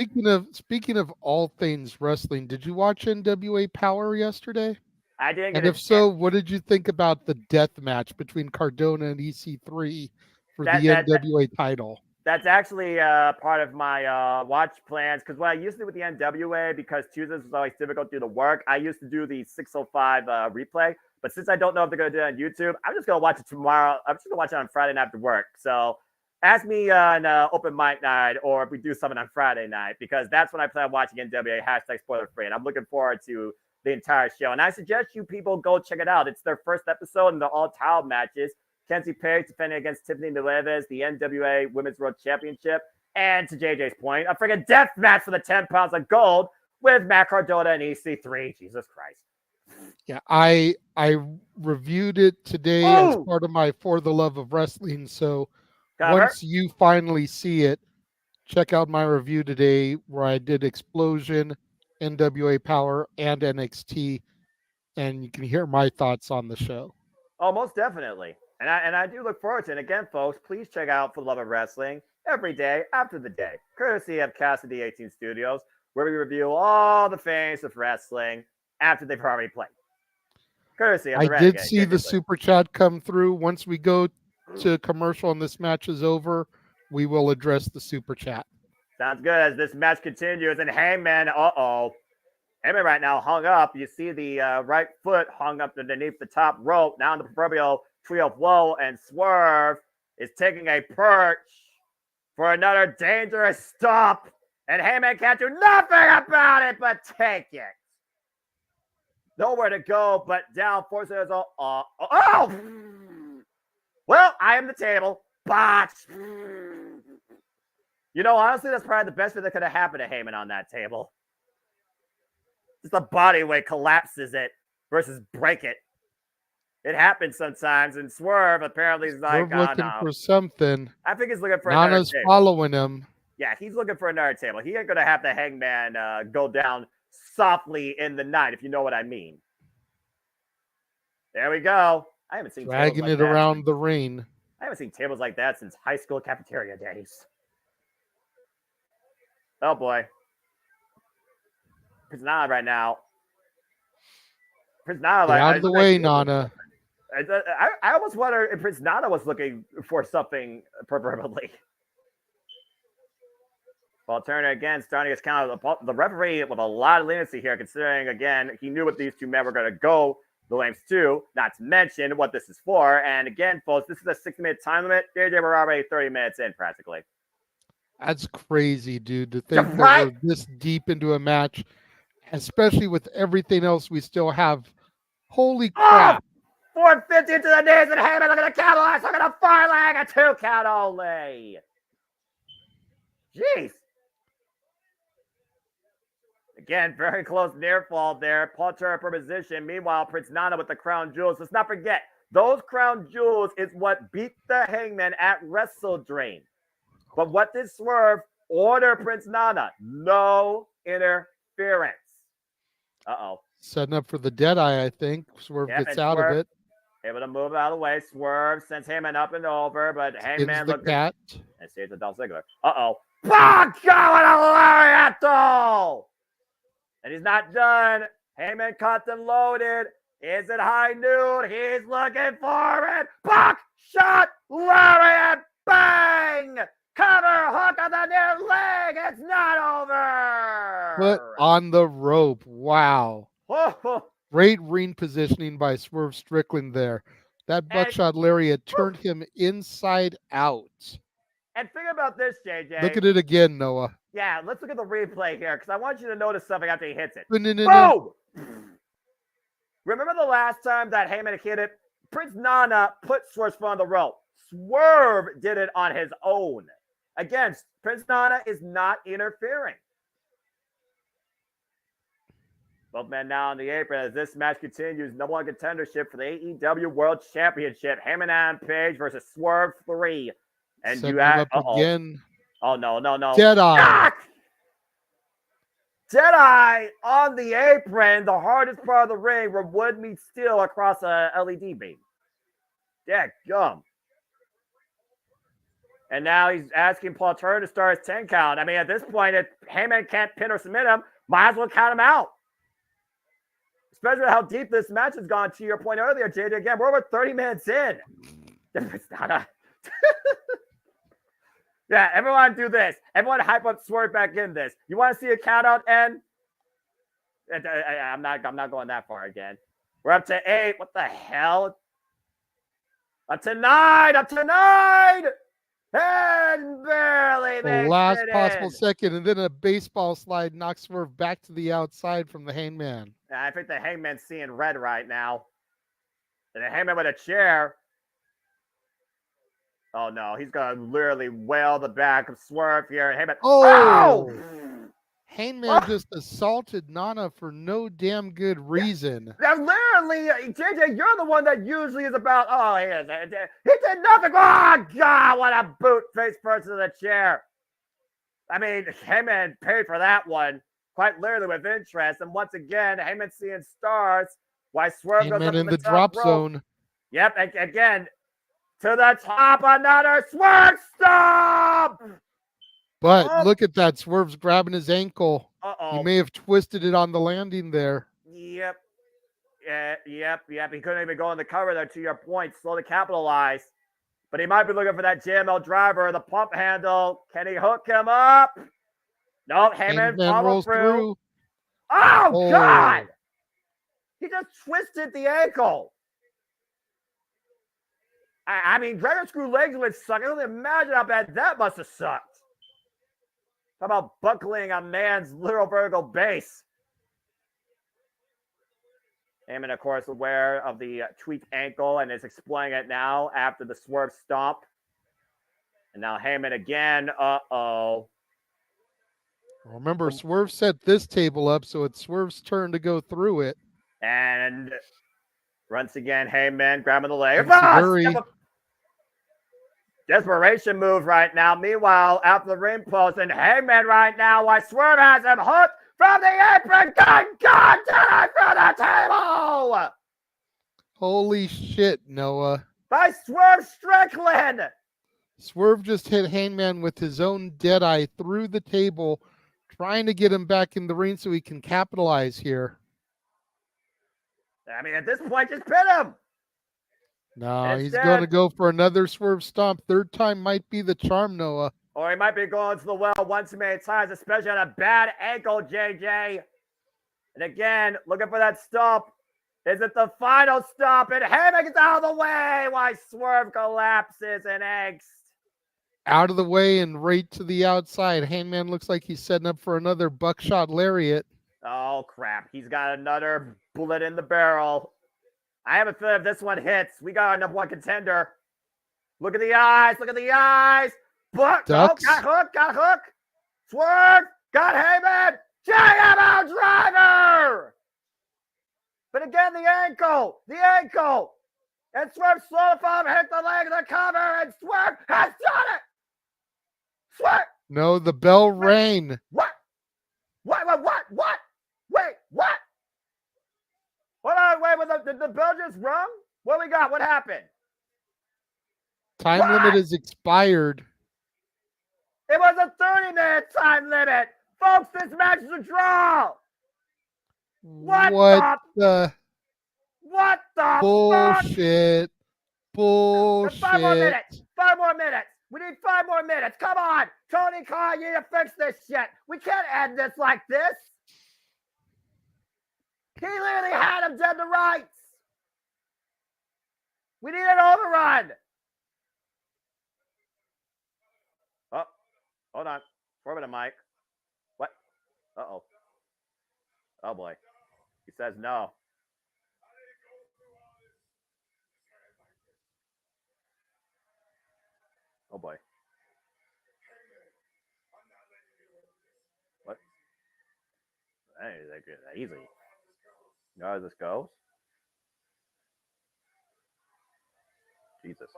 speaking of all things wrestling, did you watch NWA Power yesterday? I didn't. And if so, what did you think about the death match between Cardona and EC3 for the NWA title? That's actually part of my watch plans, because what I used to do with the NWA, because Tuesdays was always difficult due to work, I used to do the 605 replay. But since I don't know if they're going to do it on YouTube, I'm just going to watch it tomorrow. I'm just going to watch it on Friday night after work. So ask me on open mic night, or if we do something on Friday night, because that's when I plan on watching NWA #spoiler free. And I'm looking forward to the entire show. And I suggest you people go check it out. It's their first episode in the all-title matches. Kenzie Page defending against Tiffany Neves, the NWA Women's World Championship. And to JJ's point, a freaking death match for the 10 pounds of gold with Matt Cardona and EC3. Jesus Christ. Yeah, I reviewed it today as part of my For the Love of Wrestling. So once you finally see it, check out my review today where I did Explosion, NWA Power, and NXT, and you can hear my thoughts on the show. Oh, most definitely. And I do look forward to it. And again, folks, please check out For the Love of Wrestling every day after the day, courtesy of Cassidy 18 Studios, where we review all the things of wrestling after they've already played. Courtesy of the Renegade. I did see the super chat come through. Once we go to commercial and this match is over, we will address the super chat. Sounds good. As this match continues, and Hangman, Hangman right now hung up. You see the right foot hung up underneath the top rope. Now in the proverbial tree of woe, and Swerve is taking a perch for another dangerous stop. And Hangman can't do nothing about it but take it. Nowhere to go but down. Forces well, I am the table. Botch. You know, honestly, that's probably the best thing that could have happened to Heyman on that table. Just the body weight collapses it versus break it. It happens sometimes, and Swerve apparently is like, We're looking no. for something. I think he's looking for another Nana's table. following him. Yeah, he's looking for another table. He ain't going to have the Hangman go down softly in the night, if you know what I mean. There we go. I haven't seen Dragging tables like it that around since, the ring. I haven't seen tables like that since high school cafeteria days. Oh, boy. Prince Nana right now. Prince Nana, Get out of the way, Nana. I almost wonder if Prince Nana was looking for something proverbially. Paul Turner again starting his count. The referee with a lot of leniency here, considering again he knew what these two men were going to go the lengths to, not to mention what this is for. And again, folks, this is a 6-minute time limit. JJ, we're already 30 minutes in practically. That's crazy, dude. To think that we're this deep into a match, especially with everything else we still have. Holy crap. 450 to the knees, and Heyman looking at capitalize, looking at a far leg, a 2 count only. Jeez. Again, very close near fall there. Paul Turner for position. Meanwhile, Prince Nana with the crown jewels. Let's not forget, those crown jewels is what beat the Hangman at Wrestle Dream. But what did Swerve order Prince Nana? No interference. Uh-oh. Setting up for the Deadeye, I think. Swerve gets out of it. Able to move out of the way. Swerve sends Heyman up and over, but Hangman looks cat. And sees the Dolph Ziggler. Uh-oh. Fuck! What a lariat, though! And he's not done. Heyman caught them loaded. Is it high noon? He's looking for it. Buck shot, lariat, bang! Cover hook on the near leg. It's not over. Put on the rope. Wow. Oh. Great ring positioning by Swerve Strickland there. That buckshot lariat turned him inside out. And think about this, JJ. Look at it again, Noah. Yeah, let's look at the replay here because I want you to notice something after he hits it. Boom! Remember the last time that Heyman hit it? Prince Nana put Swerve's foot on the rope. Swerve did it on his own. Again, Prince Nana is not interfering. Both men now on the apron as this match continues. Number 1 contendership for the AEW World Championship. Heyman and Page versus Swerve 3. And Setting you have again. Oh, no. Deadeye. Deadeye on the apron, the hardest part of the ring where wood meets steel across a LED beam. Gum. And now he's asking Paul Turner to start his 10 count. I mean, at this point, if Heyman can't pin or submit him, might as well count him out. Especially how deep this match has gone, to your point earlier, JJ. Again, we're over 30 minutes in. It's not a... Yeah, everyone do this. Everyone hype up Swerve back in this. You want to see a count out end? I'm not going that far again. We're up to 8. What the hell? Up to 9. And barely the last possible second, and then a baseball slide knocks Swerve back to the outside from the Hangman. I think the Hangman's seeing red right now. And the Hangman with a chair. Oh, no. He's going to literally wail the back of Swerve here. Heyman. Oh! Hangman just assaulted Nana for no damn good reason. Yeah, literally, JJ, you're the one that usually is about, he did nothing. Oh, God, what a boot face first to the chair. I mean, Heyman paid for that one quite literally with interest. And once again, Heyman seeing stars. Why Swerve goes up in the top drop rope. zone. Yep, again, to the top, another Swerve stomp. But look at that. Swerve's grabbing his ankle. Uh-oh. He may have twisted it on the landing there. Yep. He couldn't even go on the cover there, to your point. Slow to capitalize. But he might be looking for that JML driver, the pump handle. Can he hook him up? Nope. Heyman follows through. Oh, God! He just twisted the ankle. I mean, Dragon Screw legs would suck. I don't imagine how bad that must have sucked. How about buckling a man's literal vertical base? Heyman, of course, aware of the tweaked ankle and is explaining it now after the Swerve stomp. And now Heyman again. Uh-oh. Remember, Swerve set this table up, so it's Swerve's turn to go through it. And once again, Heyman grabbing the leg. Hurry. Desperation move right now. Meanwhile, out the ring post, and Heyman right now, while Swerve has him hooked from the apron. God, from the table! Holy shit, Noah. By Swerve Strickland! Swerve just hit Heyman with his own deadeye through the table, trying to get him back in the ring so he can capitalize here. I mean, at this point, just pin him. No, he's going to go for another Swerve stomp. Third time might be the charm, Noah. Or he might be going to the well one too many times, especially on a bad ankle, JJ. And again, looking for that stomp. Is it the final stomp? And Heyman gets out of the way while Swerve collapses and eggs. Out of the way and right to the outside. Heyman looks like he's setting up for another buckshot lariat. Oh, crap. He's got another bullet in the barrel. I have a feeling if this one hits, we got our number one contender. Look at the eyes. Look at the eyes. But, oh, got hook. Swerve. Got Heyman. JMN driver. But again, the ankle. And Swerve solidified him, hit the leg of the cover, and Swerve has done it. Swerve. No, the bell rang. What? Wait, what? Hold on, wait, did the bell just rung? What we got? What happened? Time limit is expired. It was a 30-minute time limit. Folks, this match is a draw. What the bullshit? fuck? Bullshit. 5 more minutes. We need 5 more minutes. Come on. Tony Khan, you need to fix this shit. We can't end this like this. He literally had him dead to rights. We need an overrun. Oh, hold on. 4 minute, Mike. What? Uh-oh. Oh, boy. He says no. Oh, boy. What? That ain't that easy. You know how this goes? Jesus.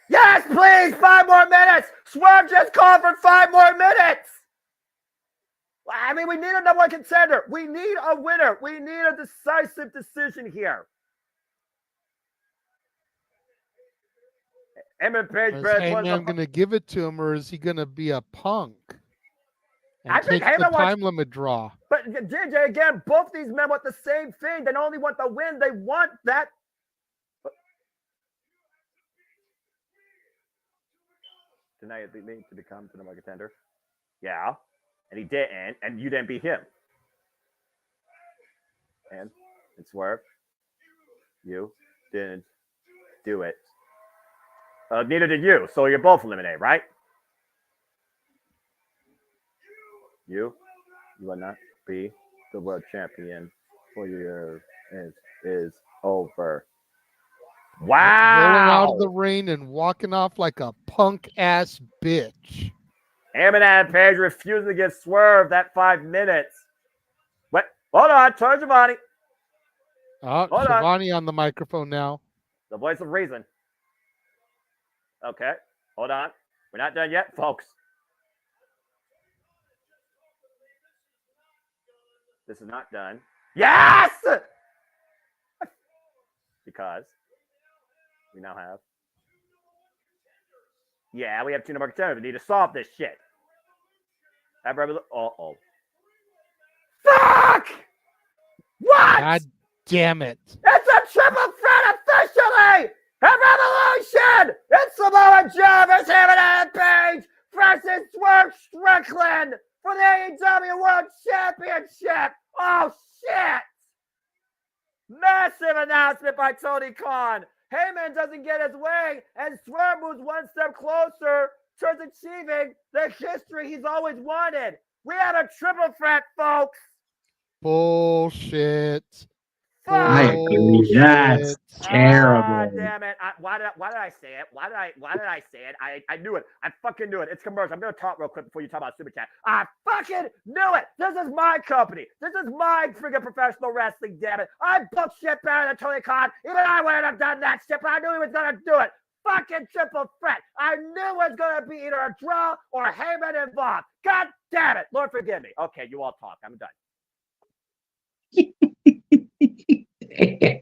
Yes, please! 5 more minutes! Swerve just called for 5 more minutes! I mean, we need a number one contender. We need a winner. We need a decisive decision here. Emmett Page, Is Heyman going to give it to him, or is he going to be a punk? And I think take the Heyman time limit draw. But JJ, again, both these men want the same thing. They don't only want the win, they want that. Tonight it beat me to become the number one contender. Yeah. And he didn't, and you didn't beat him. And Swerve, you didn't do it. Neither did you, so you're both eliminated, right? You will not be the world champion for your is over. Wow! Rolling out of the ring and walking off like a punk ass bitch. Heyman Page refusing to give Swerve that 5 minutes. What? Hold on, turn Giovanni. Giovanni on the microphone now. The voice of reason. Okay, hold on. We're not done yet, folks. This is not done. Yes! Because we now have. Yeah, we have 2 number contenders. We need to solve this shit. Uh-oh. Fuck! What? God damn it. It's a triple threat officially! A revolution! It's Samoa Joe versus Heyman Page versus Swerve Strickland for the AEW World Championship! Oh, shit! Massive announcement by Tony Khan. Heyman doesn't get his way, and Swerve moves 1 step closer towards achieving the history he's always wanted. We have a triple threat, folks. Bullshit. I agree. That's terrible. Damn it! Why did I say it? Why did I say it? I knew it. I fucking knew it. It's commercial. I'm gonna talk real quick before you talk about Super Chat. I fucking knew it. This is my company. This is my freaking professional wrestling. Damn it! I booked shit better than Tony Khan. Even I wouldn't have done that shit, but I knew he was gonna do it. Fucking triple threat. I knew it was gonna be either a draw or a Heyman involved. God damn it! Lord forgive me. Okay, you all talk. I'm done.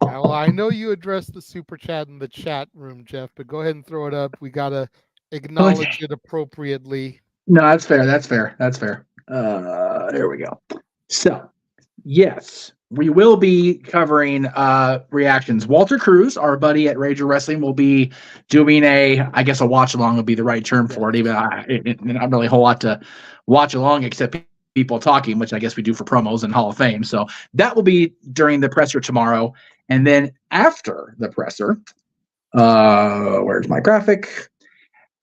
Well, I know you addressed the super chat in the chat room, Jeff, but go ahead and throw it up. We gotta acknowledge it appropriately. No, that's fair. That's fair. That's fair. There we go. So, yes, we will be covering reactions. Walter Cruz, our buddy at Rager Wrestling, will be doing I guess a watch along would be the right term for it. Even not really a whole lot to watch along except people talking, which I guess we do for promos and Hall of Fame. So that will be during the presser tomorrow. And then after the presser, where's my graphic?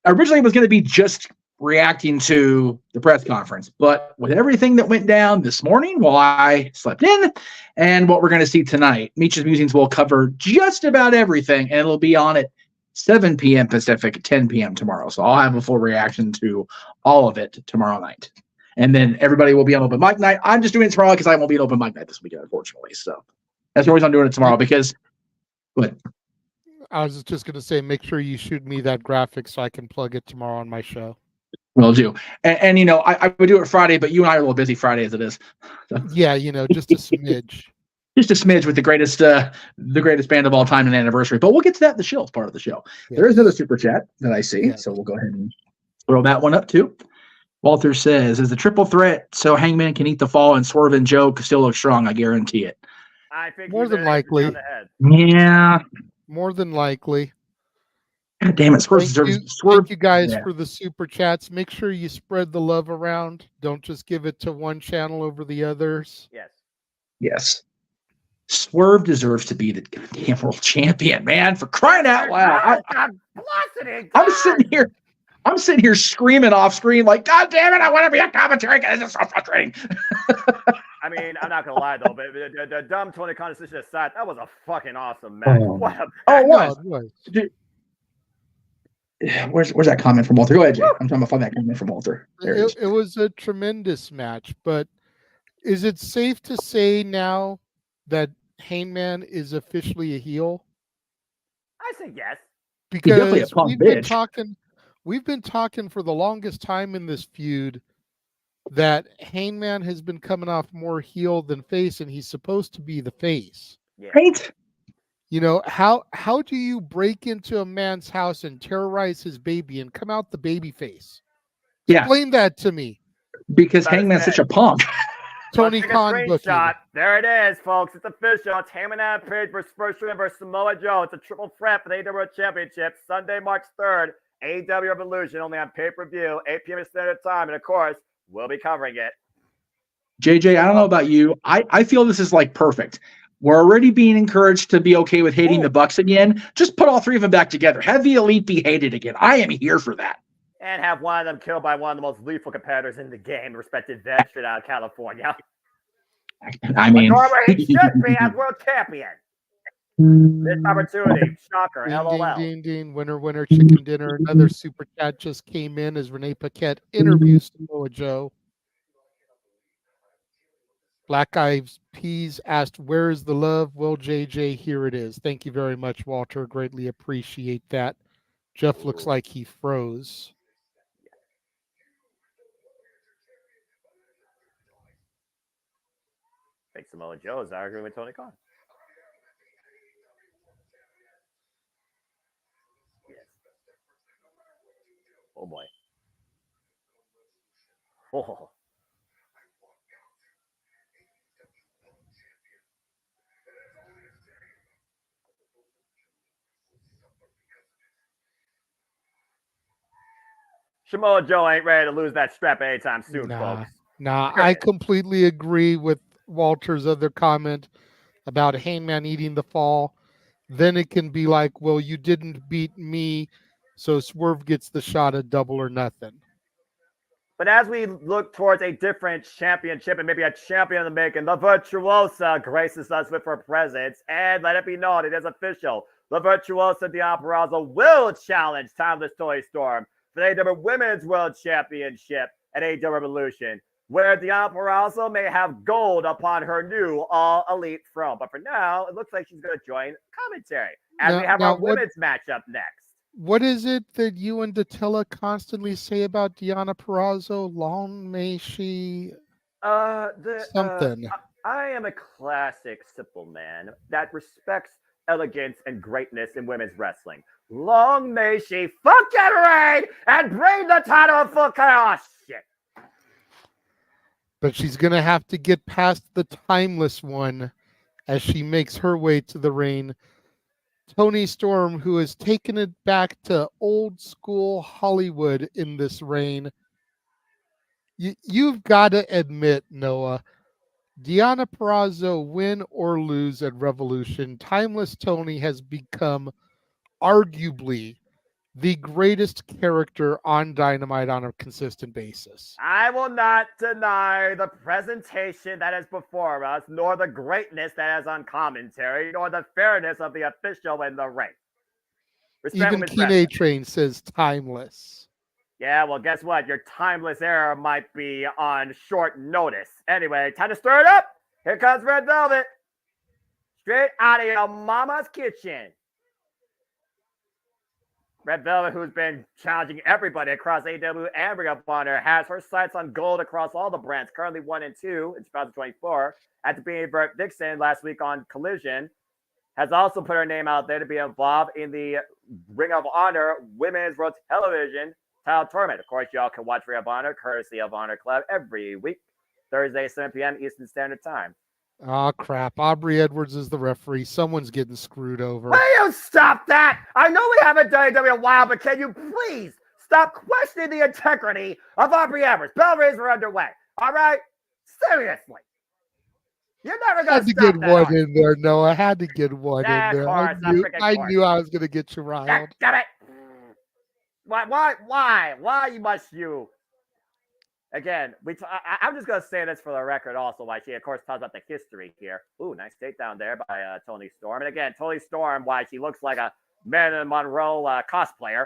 Originally, it was going to be just reacting to the press conference, but with everything that went down this morning while I slept in and what we're going to see tonight, Meech's Musings will cover just about everything, and it'll be on at 7 p.m. Pacific, 10 p.m. tomorrow. So I'll have a full reaction to all of it tomorrow night. And then everybody will be on open mic night. I'm just doing it tomorrow because I won't be an open mic night this weekend, unfortunately. So that's the reason I'm doing it tomorrow because what? I was just going to say, make sure you shoot me that graphic so I can plug it tomorrow on my show. Will do. And you know, I would do it Friday, but you and I are a little busy Friday as it is. So. Yeah, you know, just a smidge. Just a smidge with the greatest band of all time and anniversary. But we'll get to that in the show as part of the show. Yes. There is another super chat that I see, so we'll go ahead and throw that one up too. Walter says, is the triple threat so Hangman can eat the fall and Swerve and Joe still look strong? I guarantee it. I think more than likely. Yeah. More than likely. God damn it. Thank you guys for the super chats. Make sure you spread the love around. Don't just give it to one channel over the others. Yes. Yes. Swerve deserves to be the goddamn world champion, man, for crying out loud. I'm sitting here screaming off screen like, God damn it, I want to be a commentary because this is so frustrating. I mean, I'm not going to lie, though, but the dumb Tony Khan decision aside, that was a fucking awesome match. It was. Dude, where's that comment from Walter? Go ahead, Jay. I'm trying to find that comment from Walter. It was a tremendous match, but is it safe to say now that Hangman is officially a heel? I say yes. Because we've been talking for the longest time in this feud that Hangman has been coming off more heel than face, and he's supposed to be the face. Yeah. Right? You know, how do you break into a man's house and terrorize his baby and come out the baby face? Explain that to me. Because Hangman's such a punk. Tony Khan booking. There it is, folks. It's official. It's Hangman Adam Page versus First Ring versus Samoa Joe. It's a triple threat for the AEW World Championship. Sunday, March 3rd. AEW Revolution, only on pay-per-view, 8 p.m. Standard Time. And, of course, we'll be covering it. JJ, I don't know about you. I feel this is, like, perfect. We're already being encouraged to be okay with hating the Bucks again. Just put all three of them back together. Have the Elite be hated again. I am here for that. And have one of them killed by one of the most lethal competitors in the game, the respected veteran out of California. I mean, he should be as world champion. This opportunity, shocker, LOL. Ding, ding, ding, winner, chicken dinner. Another super chat just came in as Renee Paquette interviews Samoa Joe. Black Eyes Peas asked, where is the love? Well, JJ, here it is. Thank you very much, Walter. Greatly appreciate that. Jeff looks like he froze. I think Samoa Joe is arguing with Tony Khan. Yes. Oh boy. Oh. Samoa Joe ain't ready to lose that strap anytime soon, folks. Nah, I completely agree with Walter's other comment about Hangman eating the fall. Then it can be like, well, you didn't beat me, so Swerve gets the shot at Double or Nothing. But as we look towards a different championship and maybe a champion in the making, the Virtuosa graces us with her presence. And let it be known, it is official. The Virtuosa Deonna Purrazzo will challenge Timeless Toni Storm for the AEW Women's World Championship at AEW Revolution, where Deonna Purrazzo may have gold upon her new All Elite throne. But for now, it looks like she's going to join commentary as we have our women's matchup next. What is it that you and Dattila constantly say about Deonna Purrazzo? Long may she... something. I am a classic simple man that respects elegance and greatness in women's wrestling. Long may she fucking reign and bring the title of full chaos. Shit. But she's going to have to get past the Timeless One as she makes her way to the ring. Toni Storm, who has taken it back to old school Hollywood in this reign. You've got to admit, Noah, Deonna Purrazzo, win or lose at Revolution, Timeless Toni has become arguably the greatest character on Dynamite on a consistent basis. I will not deny the presentation that is before us, nor the greatness that is on commentary, nor the fairness of the official in the ring. Even Kine Train says timeless. Yeah, well, guess what? Your timeless era might be on short notice. Anyway, time to stir it up. Here comes Red Velvet. Straight out of your mama's kitchen. Red Velvet, who's been challenging everybody across AEW and Ring of Honor, has her sights on gold across all the brands, currently 1 and 2 in 2024. After being Bert Dixon last week on Collision, has also put her name out there to be involved in the Ring of Honor Women's World Television Title Tournament. Of course, y'all can watch Ring of Honor, courtesy of Honor Club, every week, Thursday, 7 p.m. Eastern Standard Time. Oh, crap. Aubrey Edwards is the referee. Someone's getting screwed over. Will you stop that? I know we haven't done AEW in a while, but can you please stop questioning the integrity of Aubrey Edwards? Bell rays are underway. All right? Seriously. You're never going to stop that. I had to get one in there, Noah. I had to get one in there. Of course, I knew I was going to get you riled. Damn it. Why must you? Again, I'm just going to say this for the record also, why she, of course, talks about the history here. Ooh, nice takedown there by Toni Storm. And again, Toni Storm, why she looks like a Marilyn Monroe cosplayer.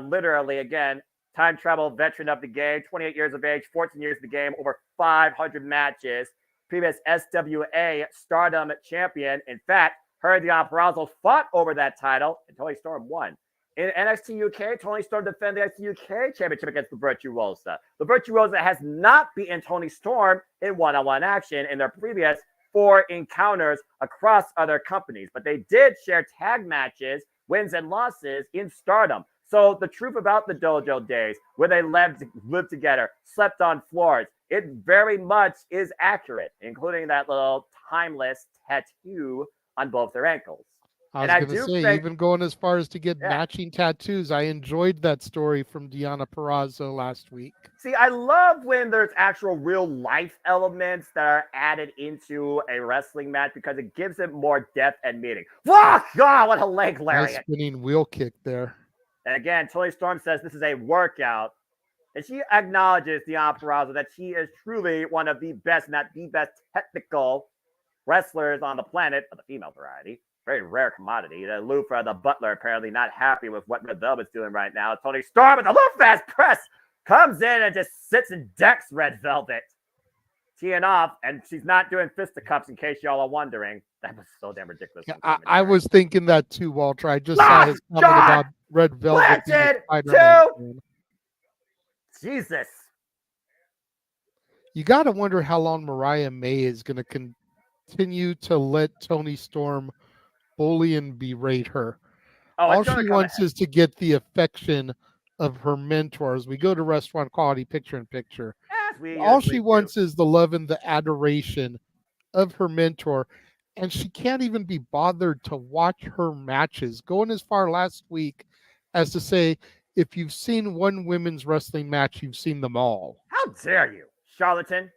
Literally, again, time travel veteran of the game, 28 years of age, 14 years of the game, over 500 matches. Previous SWA Stardom champion. In fact, her and Deonna Purrazzo fought over that title, and Toni Storm won. In NXT UK, Toni Storm defended the NXT UK championship against the Virtuosa. The Virtuosa has not beaten Toni Storm in one-on-one action in their previous 4 encounters across other companies, but they did share tag matches, wins and losses in Stardom. So the truth about the dojo days, where they lived together, slept on floors, it very much is accurate, including that little timeless tattoo on both their ankles. I was going to say, even going as far as to get matching tattoos. I enjoyed that story from Deonna Purrazzo last week. See, I love when there's actual real life elements that are added into a wrestling match because it gives it more depth and meaning. Oh, God, what a leg lariat. Nice spinning wheel kick there. And again, Toni Storm says this is a workout. And she acknowledges Deonna Purrazzo that she is truly one of the best, not the best technical wrestlers on the planet of the female variety. Very rare commodity. The Lufa, the Butler, apparently not happy with what Red Velvet's doing right now. Toni Storm with a little fast press comes in and just sits and decks Red Velvet. Teeing off, and she's not doing fisticuffs in case y'all are wondering. That was so damn ridiculous. Yeah, I was thinking that too, Walter. I just saw his comment about Red Velvet. Jesus. You got to wonder how long Mariah May is going to continue to let Toni Storm bully and berate her. All she wants is to get the affection of her mentors. We go to Restaurant Quality Picture in Picture. All she wants is the love and the adoration of her mentor, and she can't even be bothered to watch her matches. Going as far last week as to say, if you've seen one women's wrestling match, you've seen them all. How dare you, charlatan?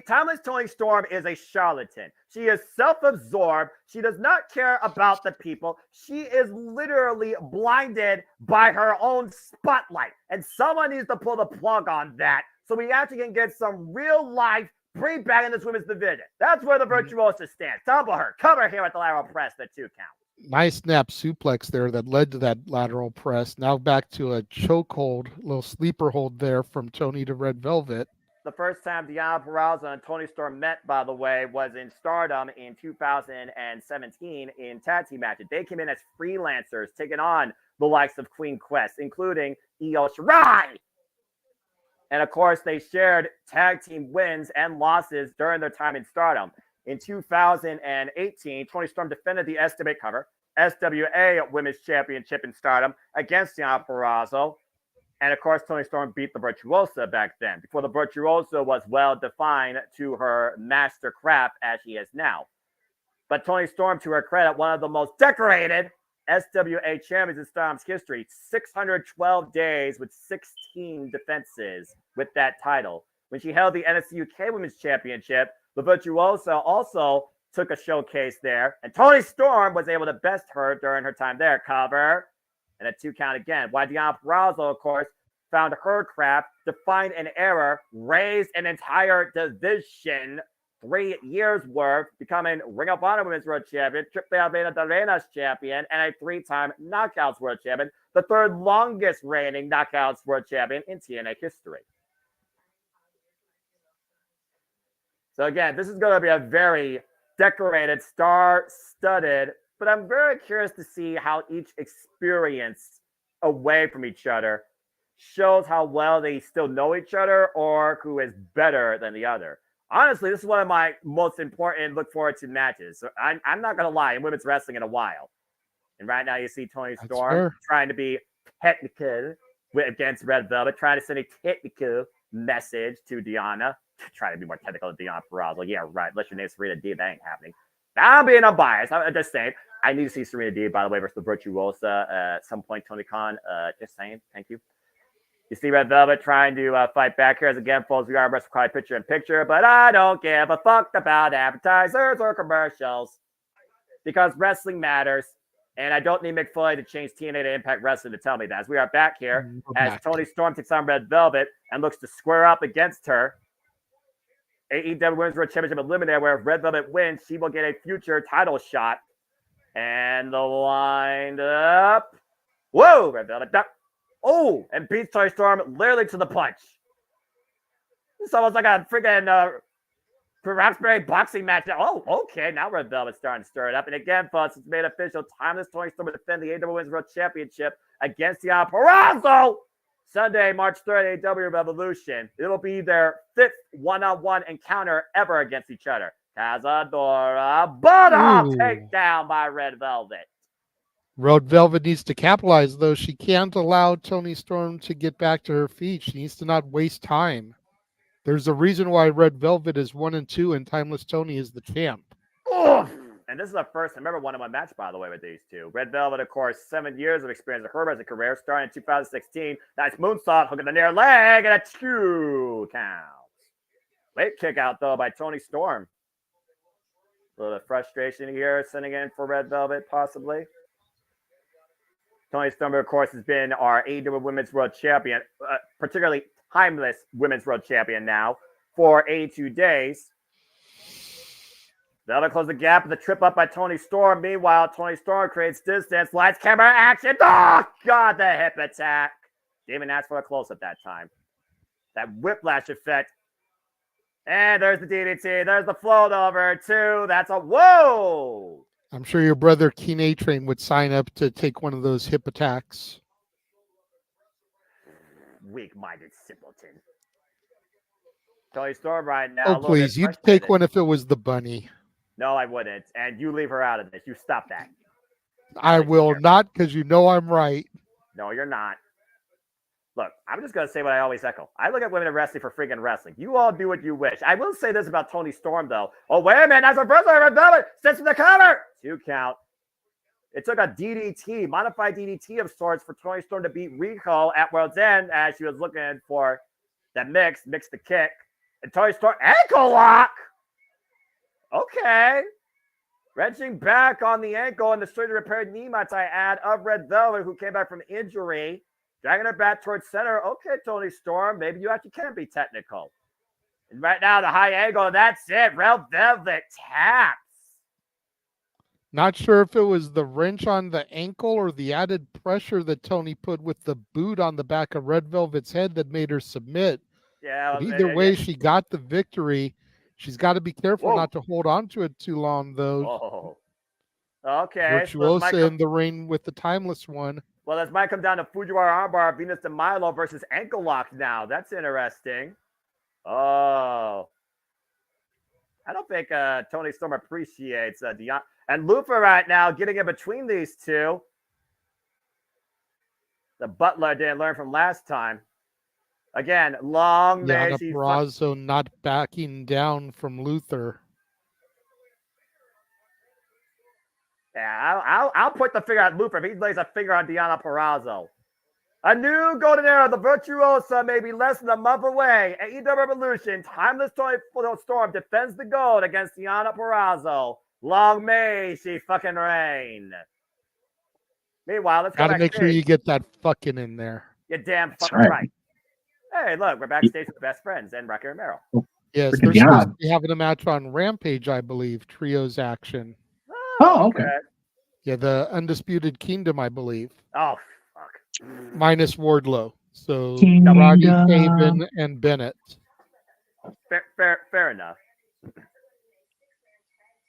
Timeless Toni Storm is a charlatan. She is self-absorbed. She does not care about the people. She is literally blinded by her own spotlight. And someone needs to pull the plug on that so we actually can get some real life pre-back in this women's division. That's where the Virtuosa stands. Tumble her. Cover here at the lateral press, the 2 count. Nice snap suplex there that led to that lateral press. Now back to a chokehold, little sleeper hold there from Toni to Red Velvet. The first time Deonna Purrazzo and Toni Storm met, by the way, was in Stardom in 2017 in tag team matches. They came in as freelancers, taking on the likes of Queen Quest, including Io Shirai. And of course, they shared tag team wins and losses during their time in Stardom. In 2018, Toni Storm defended the Estimate cover, SWA Women's Championship in Stardom against Deonna Purrazzo. And of course, Toni Storm beat the Virtuosa back then, before the Virtuosa was well defined to her master craft as she is now. But Toni Storm, to her credit, one of the most decorated SWA champions in Stardom's history, 612 days with 16 defenses with that title. When she held the NXT UK Women's Championship, the Virtuosa also took a showcase there, and Toni Storm was able to best her during her time there. Cover, and a 2 count again. While Deonna Purrazzo, of course, found her craft, defined an era, raised an entire division, 3 years worth, becoming Ring of Honor Women's World Champion, Triple Avena de Reinas Champion, and a 3-time Knockouts World Champion, the 3rd longest reigning Knockouts World Champion in TNA history. So again, this is going to be a very decorated, star-studded, but I'm very curious to see how each experience away from each other shows how well they still know each other or who is better than the other. Honestly, this is one of my most important look forward to matches. So I'm not going to lie, in women's wrestling in a while. And right now you see Toni Storm trying to be technical against Red Velvet, trying to send a technical message to Deonna. Try to be more technical than Deonna Purrazzo. Yeah, right. Unless your name's Serena Deeb, that ain't happening. I'm being unbiased. I'm just saying. I need to see Serena Deeb, by the way, versus the Virtuosa at some point. Tony Khan, just saying. Thank you. You see Red Velvet trying to fight back here. As again, folks, we are wrestling quite picture-in-picture, but I don't give a fuck about advertisers or commercials because wrestling matters, and I don't need Mick Foley to change TNA to Impact Wrestling to tell me that. As we are back here, as Toni Storm takes on Red Velvet and looks to square up against her. AEW Women's World Championship Eliminator, where if Red Velvet wins, she will get a future title shot. And the wind up. Whoa, Red Velvet duck. Oh, and beats Toni Storm literally to the punch. It's almost like a freaking Raspberry boxing match. Oh, okay. Now Red Velvet's starting to stir it up. And again, folks, it's made official. Timeless Toni Storm will defend the AEW Women's World Championship against Deonna Purrazzo Sunday, March 3rd, AEW Revolution. It'll be their 5th one-on-one encounter ever against each other. Cazadora, bottom takedown by Red Velvet. Red Velvet needs to capitalize, though. She can't allow Toni Storm to get back to her feet. She needs to not waste time. There's a reason why Red Velvet is 1-2 and Timeless Toni is the champ. Oof. And this is the first, remember, one-on-one match, by the way, with these two. Red Velvet, of course, 7 years of experience in her wrestling career, starting in 2016. Nice moonsault, hooking the near leg, and a 2 count. Late kick out, though, by Toni Storm. A little bit of frustration here, sending in for Red Velvet, possibly. Toni Storm, of course, has been our AEW Women's World Champion, particularly Timeless Women's World Champion now, for 82 days. Velvet closed the gap with a trip up by Toni Storm. Meanwhile, Toni Storm creates distance. Lights, camera, action. Oh, God, the hip attack. Damon asked for a close-up that time. That whiplash effect. And there's the DDT. There's the float over, too. That's a whoa. I'm sure your brother, Keen A-Train, would sign up to take one of those hip attacks. Weak-minded simpleton. Toni Storm right now. Oh, please. You'd take one if it was the bunny. No, I wouldn't. And you leave her out of this. You stop that. I will not, because you know I'm right. No, you're not. Look, I'm just going to say what I always echo. I look at women in wrestling for freaking wrestling. You all do what you wish. I will say this about Toni Storm, though. Oh, wait a minute. That's a reversal. Red Velvet sits in the cover. 2 count. It took a DDT, modified DDT of sorts, for Toni Storm to beat Rico at World's End as she was looking for that mix the kick. And Tony Storm, ankle lock. Okay. Wrenching back on the ankle and the surgery repaired knee, might I add, of Red Velvet, who came back from injury. Dragging her back towards center. Okay, Tony Storm, maybe you actually can be technical. And right now, the high angle, and that's it. Red Velvet taps. Not sure if it was the wrench on the ankle or the added pressure that Tony put with the boot on the back of Red Velvet's head that made her submit. Yeah. But either way, she got the victory. She's got to be careful not to hold on to it too long, though. Whoa. Okay. Virtuosa in the ring with the timeless one. Well, this might come down to Fujiwara armbar, Venus de Milo versus ankle lock now. That's interesting. Oh. I don't think Tony Storm appreciates Dion. And Lufa right now getting in between these two. The Butler didn't learn from last time. Again, long Diana Purrazzo not backing down from Luther. Yeah, I'll put the finger at Luther if he lays a finger on Diana Purrazzo. A new golden era, the Virtuosa, may be less than a month away. AEW Revolution, Timeless Tony Storm defends the gold against Diana Purrazzo. Long may she fucking reign. Meanwhile, let's gotta make sure you get that fucking in there. You're damn fucking right. Hey, look, we're backstage with best friends and Rocky Romero. Yes, they're supposed to be having a match on Rampage, I believe. Trios action. Oh, okay. Yeah, the Undisputed Kingdom, I believe. Oh, fuck. Minus Wardlow. So Roddy, Taven, and Bennett. Fair enough. Of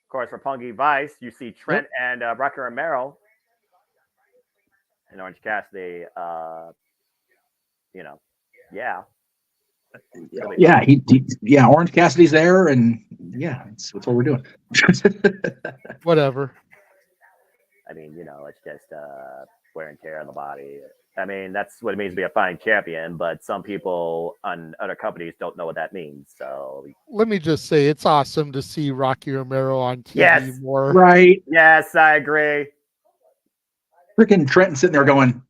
course, for Pungy Vice, you see Trent and Rocky Romero. And Orange Cassidy, yeah. Yeah, Orange Cassidy's there, and yeah, that's what we're doing. Whatever. I mean, it's just wear and tear on the body. I mean, that's what it means to be a fine champion, but some people on other companies don't know what that means. So let me just say, it's awesome to see Rocky Romero on TV more. Right. Yes, I agree. Freaking Trenton sitting there going,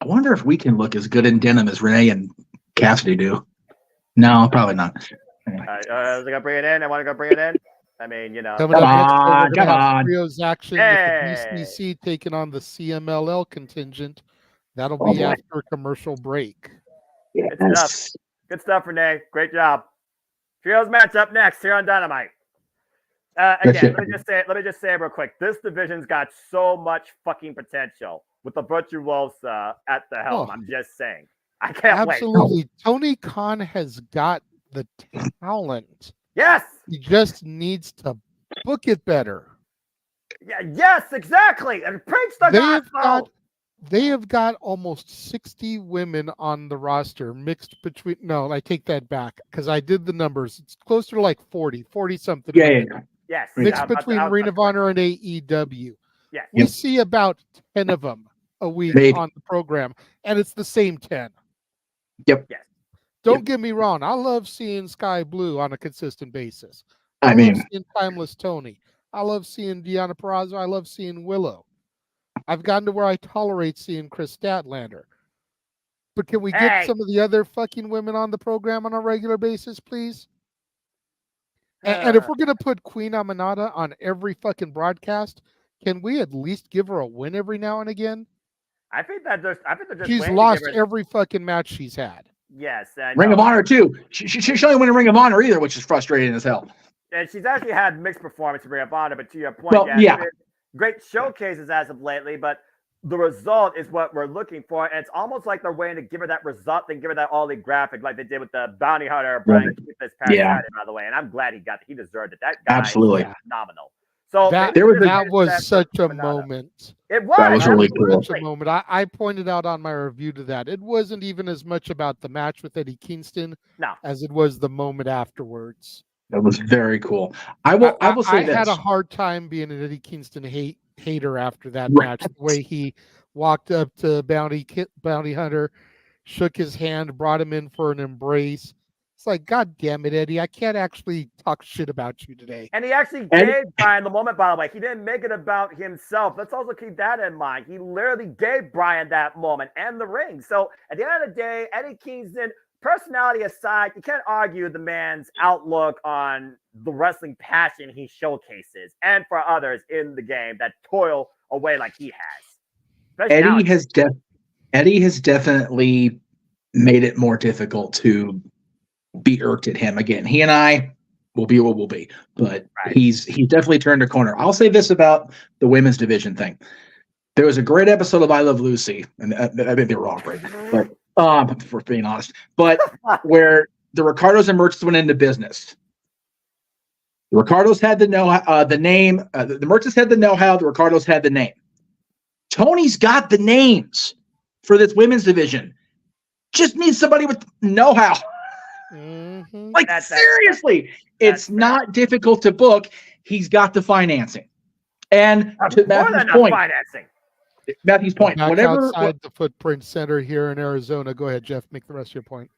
I wonder if we can look as good in denim as Renee and Cassidy do. No, probably not. Anyway. I was going to bring it in. I want to go bring it in. I mean, Coming up next, come on. Trios action with the BCC taking on the CMLL contingent. That'll be after a commercial break. Yes. Good stuff. Good stuff, Renee. Great job. Trios match up next here on Dynamite. Again, let me just say real quick. This division's got so much fucking potential with the Virtuosa at the helm. I'm just saying. I can't wait. Absolutely. Tony Khan has got the talent. Yes. He just needs to book it better. Yeah. Yes, exactly. And preach the gospel. They have got almost 60 women on the roster mixed between. No, I take that back because I did the numbers. It's closer to like 40 something. Yeah. Yes. Mixed between Ring of Honor and AEW. Yes. We see about 10 of them a week on the program, and it's the same 10. Yep. Yes. Don't get me wrong. I love seeing Sky Blue on a consistent basis. I mean, love seeing Timeless Tony. I love seeing Deonna Purrazzo. I love seeing Willow. I've gotten to where I tolerate seeing Chris Statlander. But can we get some of the other fucking women on the program on a regular basis, please? And if we're going to put Queen Aminata on every fucking broadcast, can we at least give her a win every now and again? I think they're just she's lost every fucking match she's had. Yes. Ring of Honor, too. She only win a Ring of Honor either, which is frustrating as hell. And she's actually had mixed performance in Ring of Honor, but to your point, great showcases as of lately, but the result is what we're looking for. And it's almost like they're waiting to give her that result, then give her that all-in graphic like they did with the Bounty Hunter Brian Keith this past Friday, by the way. And I'm glad he deserved it. That guy is phenomenal. So that was such a moment. It was. That was really cool. Such a moment. I pointed out on my review to that. It wasn't even as much about the match with Eddie Kingston as it was the moment afterwards. That was very cool. I will say this. I had a hard time being an Eddie Kingston hater after that match. The way he walked up to Bounty Hunter, shook his hand, brought him in for an embrace. It's like, God damn it, Eddie. I can't actually talk shit about you today. And he actually gave Brian the moment, by the way. He didn't make it about himself. Let's also keep that in mind. He literally gave Brian that moment and the ring. So at the end of the day, Eddie Kingston personality aside, you can't argue the man's outlook on the wrestling passion he showcases, and for others in the game that toil away like he has. Eddie has definitely made it more difficult to be irked at him. Again, he and I will be what we'll be, but he's definitely turned a corner. I'll say this about the women's division thing. There was a great episode of I Love Lucy, and I think they were all great, but for being honest, but where the Ricardos and Merchants went into business. The Ricardos had the name. The Merchants had the know-how. The Ricardos had the name. Tony's got the names for this women's division. Just needs somebody with know-how. Mm-hmm. Like, seriously, it's not difficult to book. He's got the financing. And to Matthew's point, whatever outside the Footprint Center here in Arizona. Go ahead, Jeff. Make the rest of your point.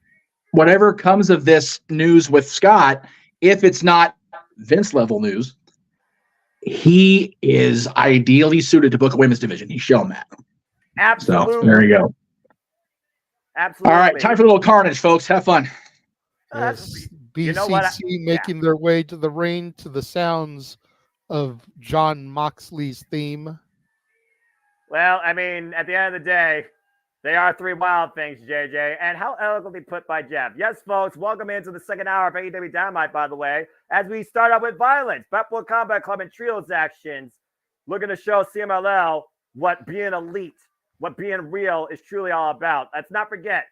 Whatever comes of this news with Scott, if it's not Vince level news, he is ideally suited to book a women's division. He's shown that. Absolutely. So there you go. Absolutely. All right, time for a little carnage, folks. Have fun. Yes. BCC You know what? making their way to the ring to the sounds of John Moxley's theme. Well, I mean, at the end of the day, they are three wild things, JJ, and how eloquently put by Jeff. Yes, folks, welcome into the second hour of AEW Dynamite, by the way, as we start out with violence, Blackpool Combat Club and Trios actions, looking to show CMLL what being elite, what being real is truly all about. Let's not forget,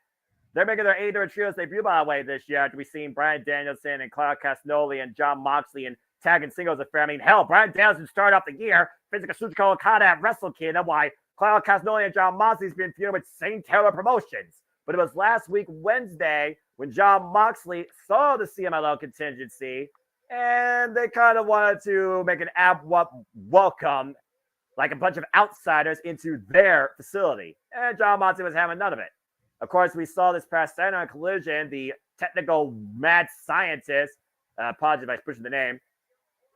they're making their AEW Trios debut, by the way, this year, after we've seen Bryan Danielson and Claudio Castagnoli and John Moxley and tag and singles affair. I mean, hell, Bryan Danielson started off the year, Physical Tsuchika Okada at Wrestle Kingdom, why Claudio Castagnoli and John Moxley's been feuding with St. Taylor Promotions. But it was last week, Wednesday, when John Moxley saw the CMLL contingency, and they kind of wanted to make an welcome, like a bunch of outsiders, into their facility. And John Moxley was having none of it. Of course, we saw this past Saturday on Collision, the technical mad scientist, apologize if I push the name,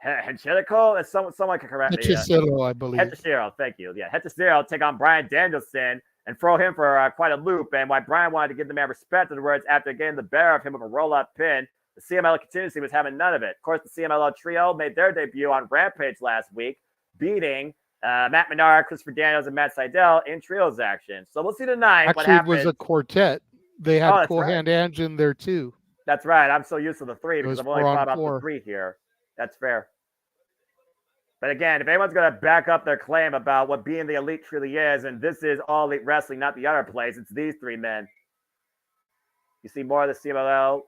Hencherico, as someone can correct me. Hechicero, I believe. Hechicero, thank you. Yeah, Hechicero take on Bryan Danielson and throw him for quite a loop. And why Bryan wanted to give the man respect, in other words, after getting the better of him with a roll-up pin, the CMLL contingency was having none of it. Of course, the CMLL trio made their debut on Rampage last week, beating Matt Menard, Christopher Daniels, and Matt Sydal in trios action. So we'll see tonight what happens. Actually, it was a quartet. They had Cool Hand Ange in there, too. That's right. I'm so used to the three because I've only thought about the three here. That's fair. But again, if anyone's going to back up their claim about what being the elite truly is, and this is all elite wrestling, not the other place, it's these three men. You see more of the CMLL.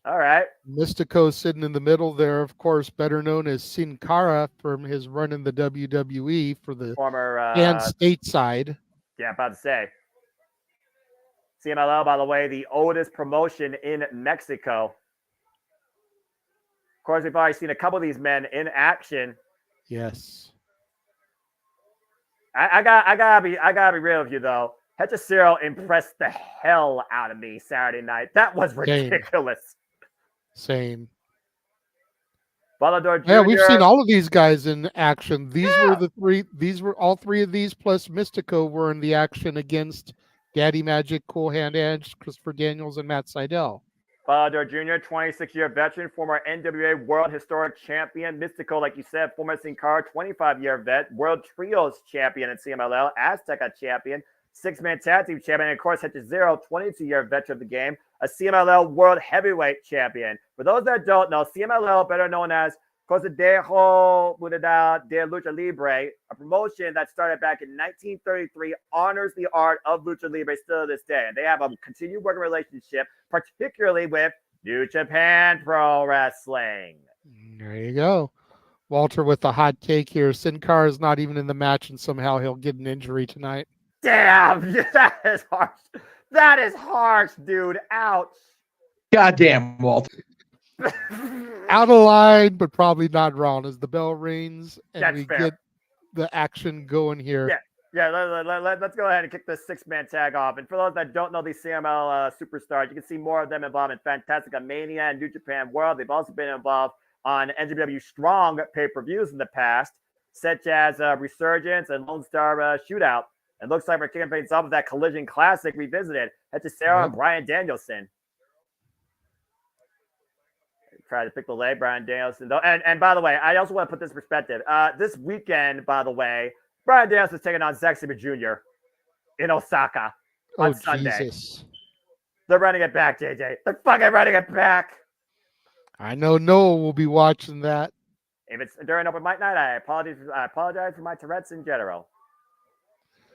All right. Mystico sitting in the middle there, of course, better known as Sin Cara from his run in the WWE for the former and stateside. Yeah, about to say. CMLL, by the way, the oldest promotion in Mexico. Of course, we've already seen a couple of these men in action. Yes. I gotta be real with you though. Hechicero impressed the hell out of me Saturday night. That was ridiculous. Same. Balador Jr. Yeah, we've seen all of these guys in action. These were the three. These were all three of these plus Mystico were in the action against Daddy Magic, Cool Hand Ange, Christopher Daniels, and Matt Sydal. Balador Jr., 26-year veteran, former NWA World Historic Champion. Mystico, like you said, former Sin Cara, 25-year vet, World Trios Champion at CMLL, Azteca Champion, six-man tag team champion, and of course, Hechicero, 22-year veteran of the game, a CMLL World Heavyweight Champion. For those that don't know, CMLL, better known as Consejo de Lucha Libre, a promotion that started back in 1933, honors the art of Lucha Libre still to this day. And they have a continued working relationship, particularly with New Japan Pro Wrestling. There you go. Walter with the hot take here. Sin Cara is not even in the match, and somehow he'll get an injury tonight. Damn, that is harsh. That is harsh, dude. Ouch. Goddamn, Walter. Out of line, but probably not wrong as the bell rings and That's we fair. get the action going here. Yeah. Let's go ahead and kick this six-man tag off. And for those that don't know these CML superstars, you can see more of them involved in Fantastica Mania and New Japan World. They've also been involved on NJPW Strong pay-per-views in the past, such as Resurgence and Lone Star Shootout. It looks like we're kicking things off with that Collision Classic revisited. That's Sarah and Bryan Danielson. Try to pick the leg, Bryan Danielson. Though. And by the way, I also want to put this in perspective. This weekend, by the way, Bryan Danielson is taking on Zack Sabre Jr. in Osaka on Sunday. Jesus. They're running it back, JJ. They're fucking running it back. I know Noah will be watching that. If it's during open mic night, I apologize for my Tourette's in general.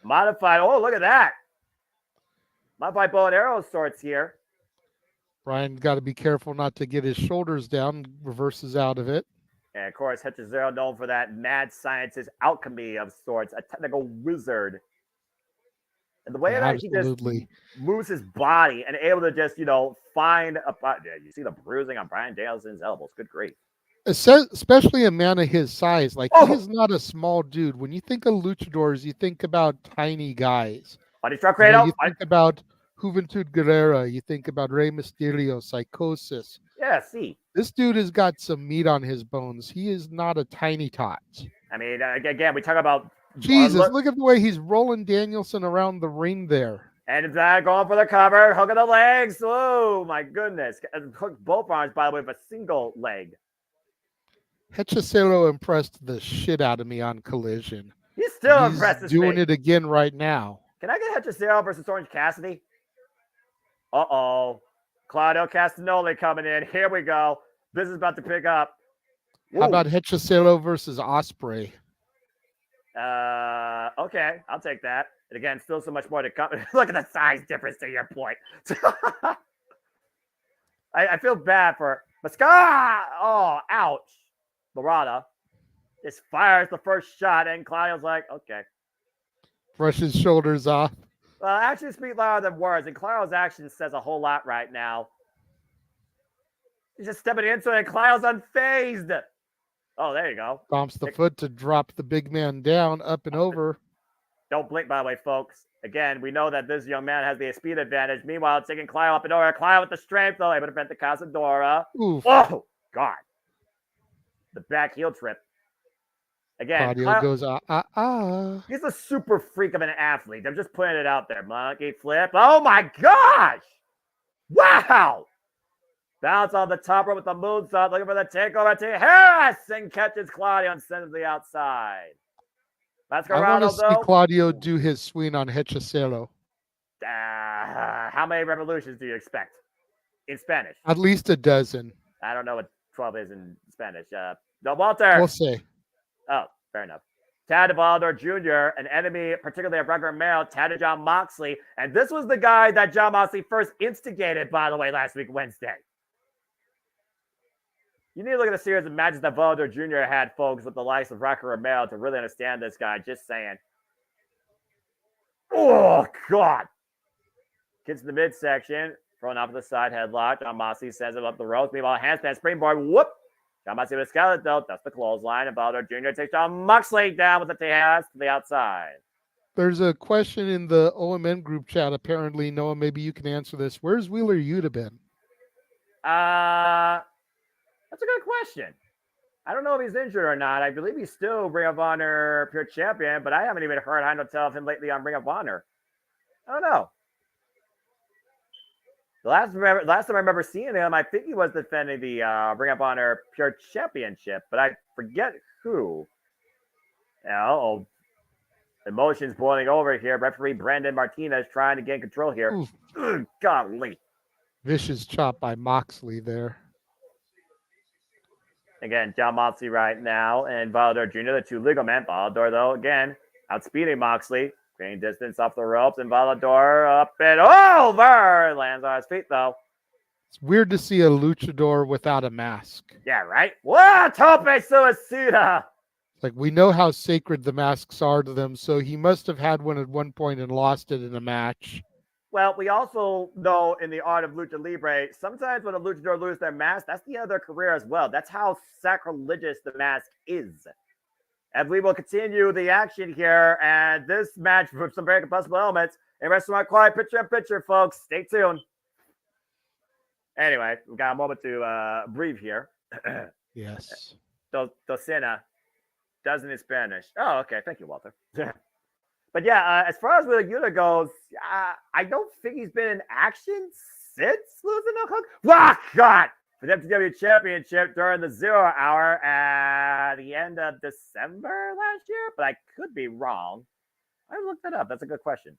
Modified. Oh, look at that. Modified bow and arrow sorts here. Brian got to be careful not to get his shoulders down. Reverses out of it. And, of course, Hechizero known for that mad scientist alchemy of sorts. A technical wizard. And the way that he just moves his body and able to just, find a... You see the bruising on Bryan Danielson's elbows. Good grief. Especially a man of his size. Like, he is not a small dude. When you think of luchadors, you think about tiny guys. Body struck Credo. You think about Juventud Guerrera. You think about Rey Mysterio, Psychosis. Yeah, see. This dude has got some meat on his bones. He is not a tiny tot. I mean, again, we talk about... Jesus, look at the way he's rolling Danielson around the ring there. And going for the cover, hooking the legs. Oh, my goodness. Hooked both arms, by the way, with a single leg. Hechicero impressed the shit out of me on Collision. He's still impressed. Doing it again right now. Can I get Hechicero versus Orange Cassidy? Uh-oh. Claudio Castagnoli coming in. Here we go. This is about to pick up. Ooh. How about Hechicero versus Ospreay? Okay. I'll take that. And again, still so much more to come. Look at the size difference to your point. I feel bad for Mascara. Oh, ouch. Murata just fires the first shot, and Claudio's like, okay. Brush his shoulders off. Well, actions speak louder than words, and Claudio's action says a whole lot right now. He's just stepping into it, and Claudio's unfazed. Oh, there you go. Bumps the foot to drop the big man down, up and over. Don't blink, by the way, folks. Again, we know that this young man has the speed advantage. Meanwhile, taking Claudio up and over. Claudio with the strength, though, able to prevent the Casadora. Oof. Oh, God. The back heel trip. Again, Claudio goes, He's a super freak of an athlete. I'm just putting it out there. Monkey flip. Oh, my gosh. Wow. Bounce on the top rope with the moonsault. Looking for the takeover to Harris. And catches Claudio and sends him to the outside. I want to see Claudio do his swing on Hechicero. How many revolutions do you expect in Spanish? At least a dozen. I don't know what 12 is in Spanish. No, Walter. We'll see. Oh, fair enough. Tad Evaldo Jr., an enemy, particularly of regular male, Tad John Moxley. And this was the guy that John Moxley first instigated, by the way, last week, Wednesday. You need to look at the series of matches that Evaldo Jr. had, folks, with the likes of Rocky Romero to really understand this guy. Just saying. Oh, God. Gets in the midsection. Thrown off to the side headlock. John Moxley sends him up the ropes. Meanwhile, handstand springboard. Whoop. John Moxley with a skeleton, though. That's the clothesline. And Evaldo Jr. takes John Moxley down with the Tejas to the outside. There's a question in the OMN group chat. Apparently, Noah, maybe you can answer this. Where's Wheeler Yuta been? That's a good question. I don't know if he's injured or not. I believe he's still Ring of Honor Pure Champion, but I haven't even heard Heino tell of him lately on Ring of Honor. I don't know. The last time I remember seeing him, I think he was defending the Ring of Honor Pure Championship, but I forget who. Oh, emotions boiling over here. Referee Brandon Martinez trying to gain control here. Golly. Vicious chop by Moxley there. Again, John Moxley right now and Volador Jr., the two legal men. Volador, though, again, outspeeding Moxley. Gaining distance off the ropes, and Volador up and over. Lands on his feet, though. It's weird to see a luchador without a mask. Yeah, right? Whoa, Tope Suicida! Like, we know how sacred the masks are to them, so he must have had one at one point and lost it in a match. Well, we also know in the art of Lucha Libre, sometimes when a luchador loses their mask, that's the end of their career as well. That's how sacrilegious the mask is. And we will continue the action here, and this match with some very combustible elements. And Restaurant Quiet, picture, folks. Stay tuned. Anyway, we've got a moment to breathe here. Yes. Docena doesn't in Spanish. Oh, okay. Thank you, Walter. But yeah, as far as Wheeler Yuta goes, I don't think he's been in action since losing the hook. Oh, God! For the FTW Championship during the 0 hour at the end of December last year, but I could be wrong. I looked that up. That's a good question.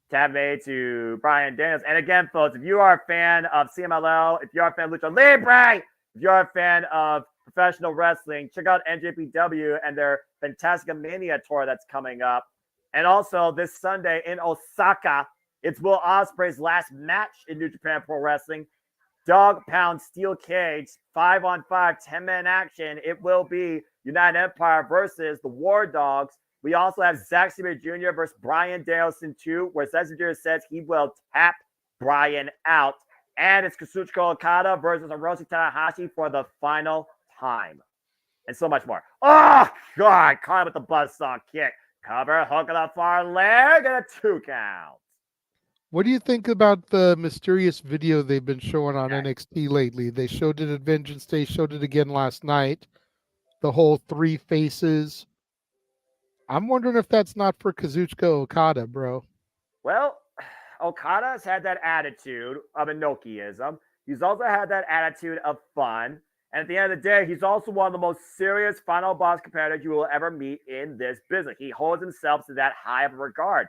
Tab made to Brian Daniels. And again, folks, if you are a fan of CMLL, if you are a fan of Lucha Libre, if you're a fan of professional wrestling, check out NJPW and their Fantastica Mania tour that's coming up. And also this Sunday in Osaka, it's Will Ospreay's last match in New Japan Pro Wrestling. Dog Pound Steel Cage, 5-on-5, 10-man action. It will be United Empire versus the War Dogs. We also have Zack Sabre Jr. versus Brian Danielson 2, where Zack Sabre Jr. says he will tap Brian out. And it's Kazuchika Okada versus Hiroshi Tanahashi for the final time. And so much more. Oh, God. Caught him with the buzzsaw kick. Cover, hook of the far leg, and a 2 count. What do you think about the mysterious video they've been showing on NXT lately? They showed it at Vengeance Day, showed it again last night. The whole 3 faces. I'm wondering if that's not for Kazuchika Okada, bro. Well, Okada's had that attitude of Inokiism. He's also had that attitude of fun. And at the end of the day, he's also one of the most serious final boss competitors you will ever meet in this business. He holds himself to that high of a regard.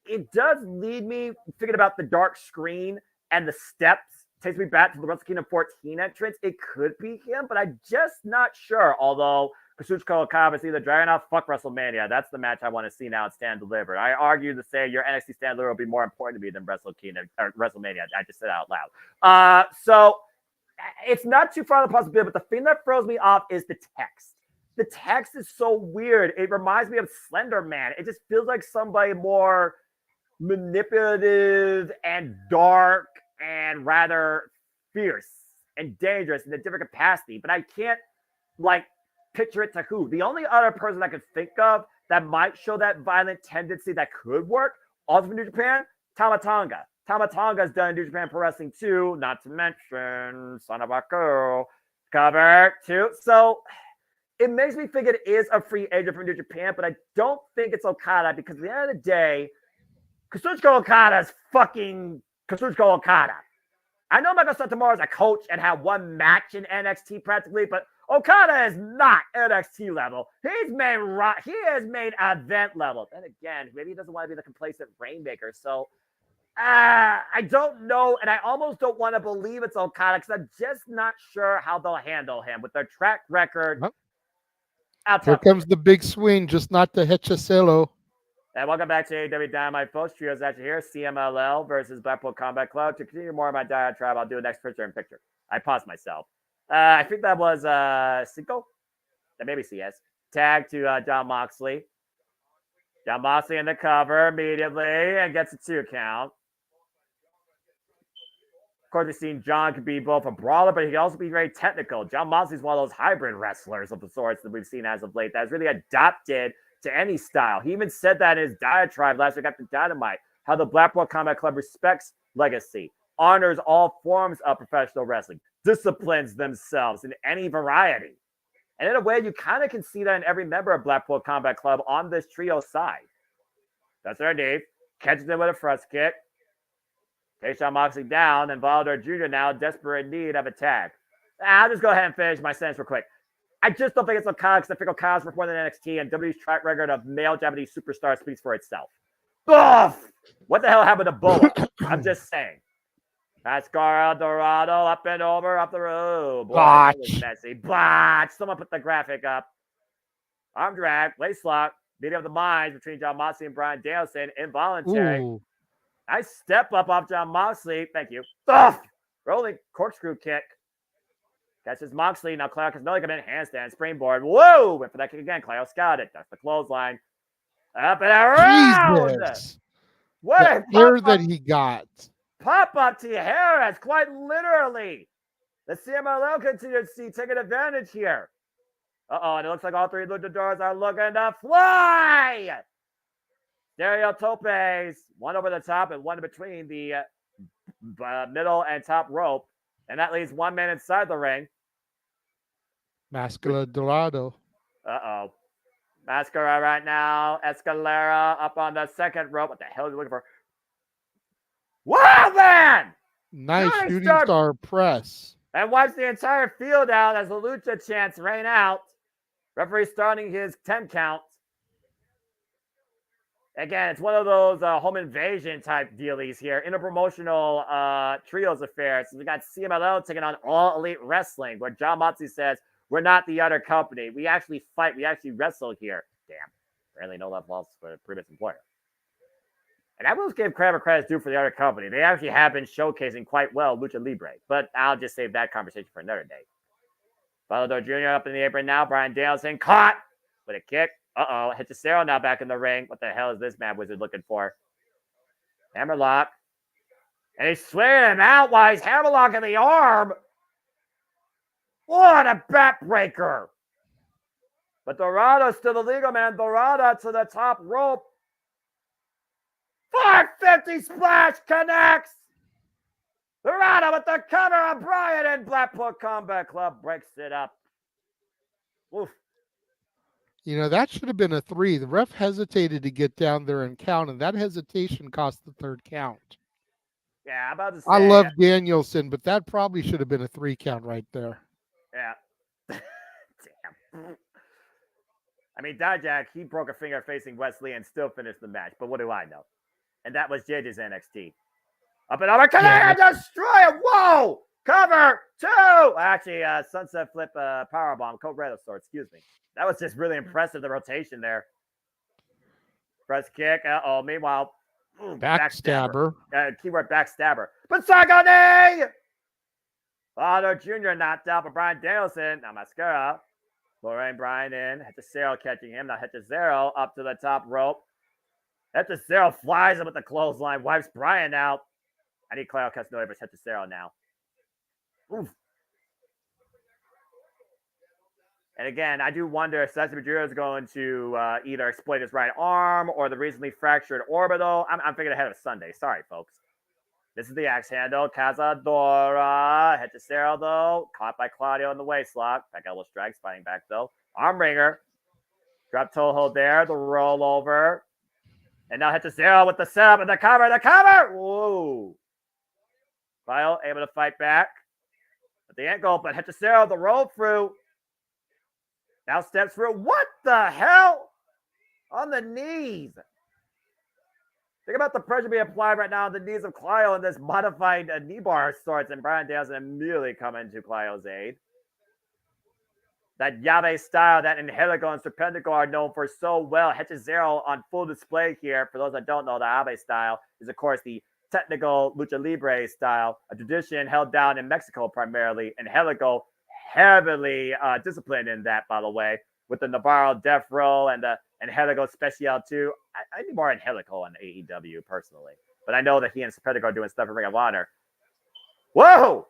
It does lead me thinking about the dark screen and the steps. Takes me back to the Wrestle Kingdom 14 entrance. It could be him, but I'm just not sure. Although Kazuchika Okada is either dragging out fuck WrestleMania. That's the match I want to see now at Stand Delivered. I argue to say your NXT Stand Delivered will be more important to me than Wrestle Kingdom or WrestleMania. I just said it out loud. So it's not too far of the possibility, but the thing that throws me off is the text. The text is so weird. It reminds me of Slender Man. It just feels like somebody more manipulative and dark and rather fierce and dangerous in a different capacity. But I can't picture it to who. The only other person I could think of that might show that violent tendency that could work, also from New Japan, Tama Tonga. Tama Tonga's done New Japan Pro Wrestling too, not to mention Son of a Girl cover too. So it makes me think it is a free agent from New Japan, but I don't think it's Okada because at the end of the day, Kazuchika Okada is fucking Kazuchika Okada. I know Michael Satomura is a coach and had one match in NXT practically, but Okada is not NXT level. He has made event level. Then again, maybe he doesn't want to be the complacent Rainmaker. So I don't know, and I almost don't want to believe it's Okada because I'm just not sure how they'll handle him with their track record. Here comes the big swing, just not the Hechicelo. And welcome back to AEW Dynamite Post. Trios actually here. CMLL versus Blackpool Combat Club. To continue more of my diatribe, I'll do a next picture-in-picture. I paused myself. I think that was Cinco. That maybe CS. Tag to Jon Moxley. Jon Moxley in the cover immediately and gets a 2 count. Of course, we've seen Jon can be both a brawler, but he can also be very technical. Jon Moxley's one of those hybrid wrestlers of the sorts that we've seen as of late that's really adapted to any style. He even said that in his diatribe last week after Dynamite, how the Blackpool Combat Club respects legacy, honors all forms of professional wrestling, disciplines themselves in any variety. And in a way, you kind of can see that in every member of Blackpool Combat Club on this trio side. That's our Dave. Catches him with a thrust kick. Takes Jon Moxley down, and Volador Jr. now desperate in need of a tag. I'll just go ahead and finish my sentence real quick. I just don't think it's Okada because I think Okada's worth more than NXT, and WWE's track record of male Japanese superstars speaks for itself. Ugh! What the hell happened to Boa? I'm just saying. Mascara Dorado up and over, up the road. Boy, that was messy. Botch. Someone put the graphic up. Arm drag, lace lock, meeting of the minds between Jon Moxley and Brian Danielson. Involuntary. Ooh. Nice step up off Jon Moxley. Thank you. Ugh! Rolling corkscrew kick. Catches Moxley. Now Claudio Castagnoli come in. Handstand, springboard. Whoa! Went for that kick again. Claudio got it. That's the clothesline. Up and around. Jesus. What the hair that he got. Pop up to your hair as quite literally. The CMLL contingency taking advantage here. Uh-oh, and it looks like all three luchadors are looking to fly. Stereo topes. One over the top and one in between the middle and top rope. And that leaves one man inside the ring. Mascara Dorado. Uh-oh. Mascara right now. Escalera up on the second rope. What the hell are you looking for? Wow, man! Nice shooting star- star press. And wipes the entire field out as the Lucha chants rain out. Referee starting his 10 count. Again, it's one of those home invasion type dealies here. Interpromotional trios affairs. So we got CMLL taking on All Elite Wrestling, where John Moxley says, we're not the other company. We actually fight. We actually wrestle here. Damn. Apparently no love lost for the previous employer. And I will give credit where credit's due for the other company. They actually have been showcasing quite well Lucha Libre. But I'll just save that conversation for another day. Volador Jr. up in the apron now. Bryan Danielson caught with a kick. Uh-oh. Hechicero now back in the ring. What the hell is this Mad Wizard looking for? Hammerlock. And he's swinging him out while he's hammerlocking the arm. What a backbreaker. But Dorado still the legal man. Dorado to the top rope. 550 splash connects. Dorado with the cover of Bryan, and Blackpool Combat Club breaks it up. Oof. You know, that should have been a 3. The ref hesitated to get down there and count, and that hesitation cost the 3rd count. Yeah, I'm about to say. I love Danielson, but that probably should have been a 3 count right there. Yeah. Damn. I mean, Dijak, he broke a finger facing Wesley and still finished the match, but what do I know? And that was JJ's NXT. Up and over, can destroy him? Whoa! Cover 2! Actually, Sunset Flip Powerbomb, Code Red of sorts, excuse me. That was just really impressive, the rotation there. Press kick. Uh-oh. Meanwhile, backstabber. Keyword backstabber. But Sagone! Father Jr. knocked out by Bryan Danielson. Now Mascara. Lorraine Bryan in. Hechicero catching him. Now Hechicero up to the top rope. Hechicero flies him with the clothesline. Wipes Bryan out. I need Claudio Castagnoli versus Hechicero now. Oof. And again, I do wonder if Cesar Maduro is going to either exploit his right arm or the recently fractured orbital. I'm thinking ahead of Sunday. Sorry, folks. This is the axe handle. Cazadora. Hechicero, though. Caught by Claudio in the waist lock. Back elbow strikes. Fighting back, though. Arm wringer. Drop toe hold there. The rollover. And now Hechicero with the setup and the cover. The cover! Whoa. Kyle able to fight back. At the ankle, but Hechicero, the roll through. Now steps through. What the hell? On the knees. Think about the pressure being applied right now on the knees of Clio in this modified knee bar of sorts, and Bryan Danielson immediately coming to Clio's aid. That Yave style, that Angelico and Serpentico are known for so well. Hechicero on full display here. For those that don't know, the Yave style is, of course, the technical lucha libre style, a tradition held down in Mexico primarily. Angelico heavily disciplined in that, by the way, with the Navarro Death Row and the Angelico Special too. I need more Angelico on AEW personally, but I know that he and Serpentico are doing stuff in Ring of Honor. Whoa!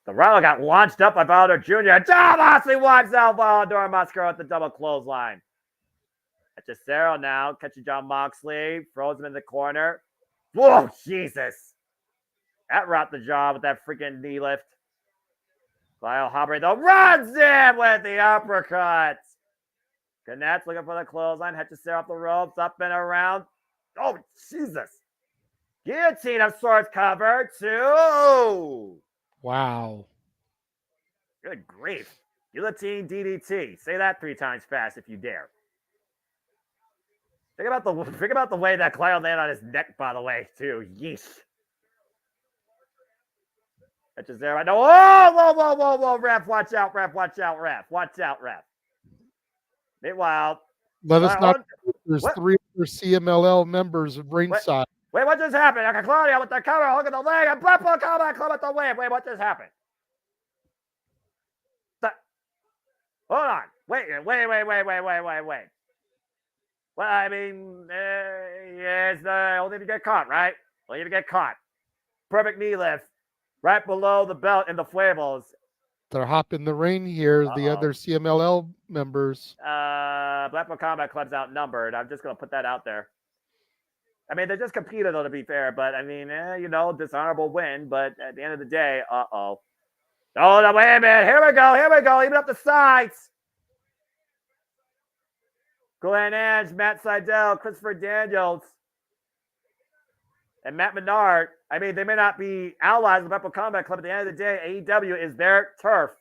The Rallo got launched up by Volador Jr. John Moxley wipes out Volador Mascara with the double clothesline. Hechicero now catching John Moxley, throws him in the corner. Whoa, Jesus! That wrapped the jaw with that freaking knee lift. Lyle Hopper, though, runs in with the uppercut. Connects looking for the clothesline. Hechicero off the ropes, up and around. Oh, Jesus. Guillotine of sorts cover. 2. Wow. Good grief. Guillotine DDT. Say that 3 times fast if you dare. Think about the way that Clio landed on his neck, by the way, too. Yeesh. Hechicero right now. Whoa, ref. Watch out, ref. Meanwhile, let us not. There's 3 other CMLL members of ringside. Wait, what just happened? I got Claudio with the cover, look at the leg, and Blackpool Combat Club at the win. Wait, what just happened? Hold on. Wait. Well, I mean, yes, only if you get caught, right? Only if you get caught. Perfect knee lift right below the belt in the Fuevos. They're hopping the ring here. The other CMLL members. Blackpool Combat Club's outnumbered. I'm just going to put that out there. I mean, they just competed, though, to be fair. But, I mean, dishonorable win. But at the end of the day, Oh, no, wait a minute. Here we go. Even up the sides. Glenn Ange, Matt Seidel, Christopher Daniels, and Matt Menard. I mean, they may not be allies of the Blackpool Combat Club. At the end of the day, AEW is their turf.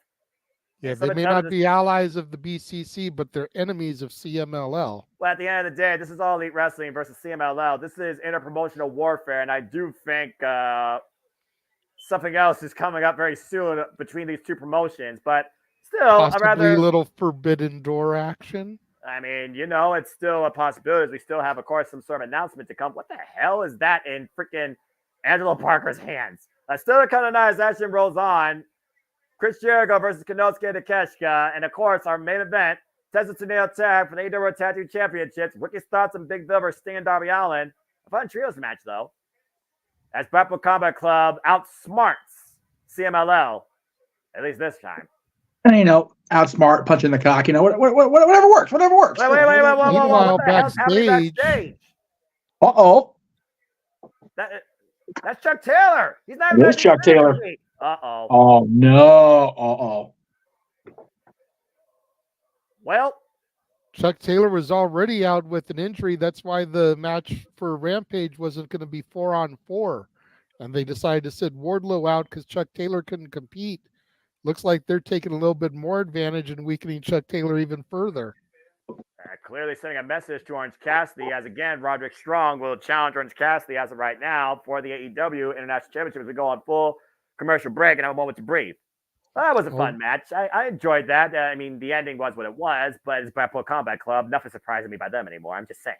Yeah, they may not be allies of the BCC, but they're enemies of CMLL. Well, at the end of the day, this is All Elite Wrestling versus CMLL. This is interpromotional warfare, and I do think something else is coming up very soon between these two promotions. But still, possibly a little forbidden door action. I mean, you know, it's still a possibility. We still have, of course, some sort of announcement to come. What the hell is that in freaking Angelo Parker's hands? Still kind of nice. Action rolls on. Chris Jericho versus Konosuke Takeshita. And, of course, our main event, Texas Tornado Tag for the AEW Tattoo Championships. Wicked's Thoughts and Big Bill versus Sting and Darby Allin. A fun trios match, though. As Blackpool Combat Club outsmarts CMLL, at least this time. And, you know, outsmart, punching the cock, you know, whatever works, whatever works. Wait, whoa. Meanwhile, What the hell's happening backstage? Uh-oh. That's Chuck Taylor. He's not even Chuck Taylor. Uh-oh. Oh, no. Uh-oh. Well, Chuck Taylor was already out with an injury. That's why the match for Rampage wasn't going to be 4-on-4. And they decided to send Wardlow out because Chuck Taylor couldn't compete. Looks like they're taking a little bit more advantage and weakening Chuck Taylor even further. Clearly sending a message to Orange Cassidy as, again, Roderick Strong will challenge Orange Cassidy as of right now for the AEW International Championship as we go on full commercial break and have a moment to breathe. That was a fun match. I enjoyed that. I mean, the ending was what it was, but it's Blackpool Combat Club. Nothing surprising me by them anymore. I'm just saying.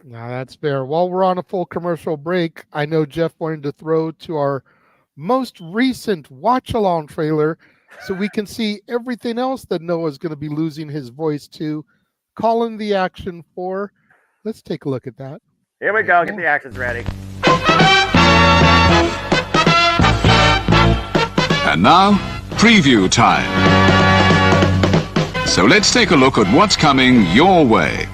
No, that's fair. While we're on a full commercial break, I know Jeff wanted to throw to our most recent watch-along trailer so we can see everything else that Noah's going to be losing his voice to, calling the action for. Let's take a look at that. Here we go. Get the actions ready. And now, preview time. So let's take a look at what's coming your way.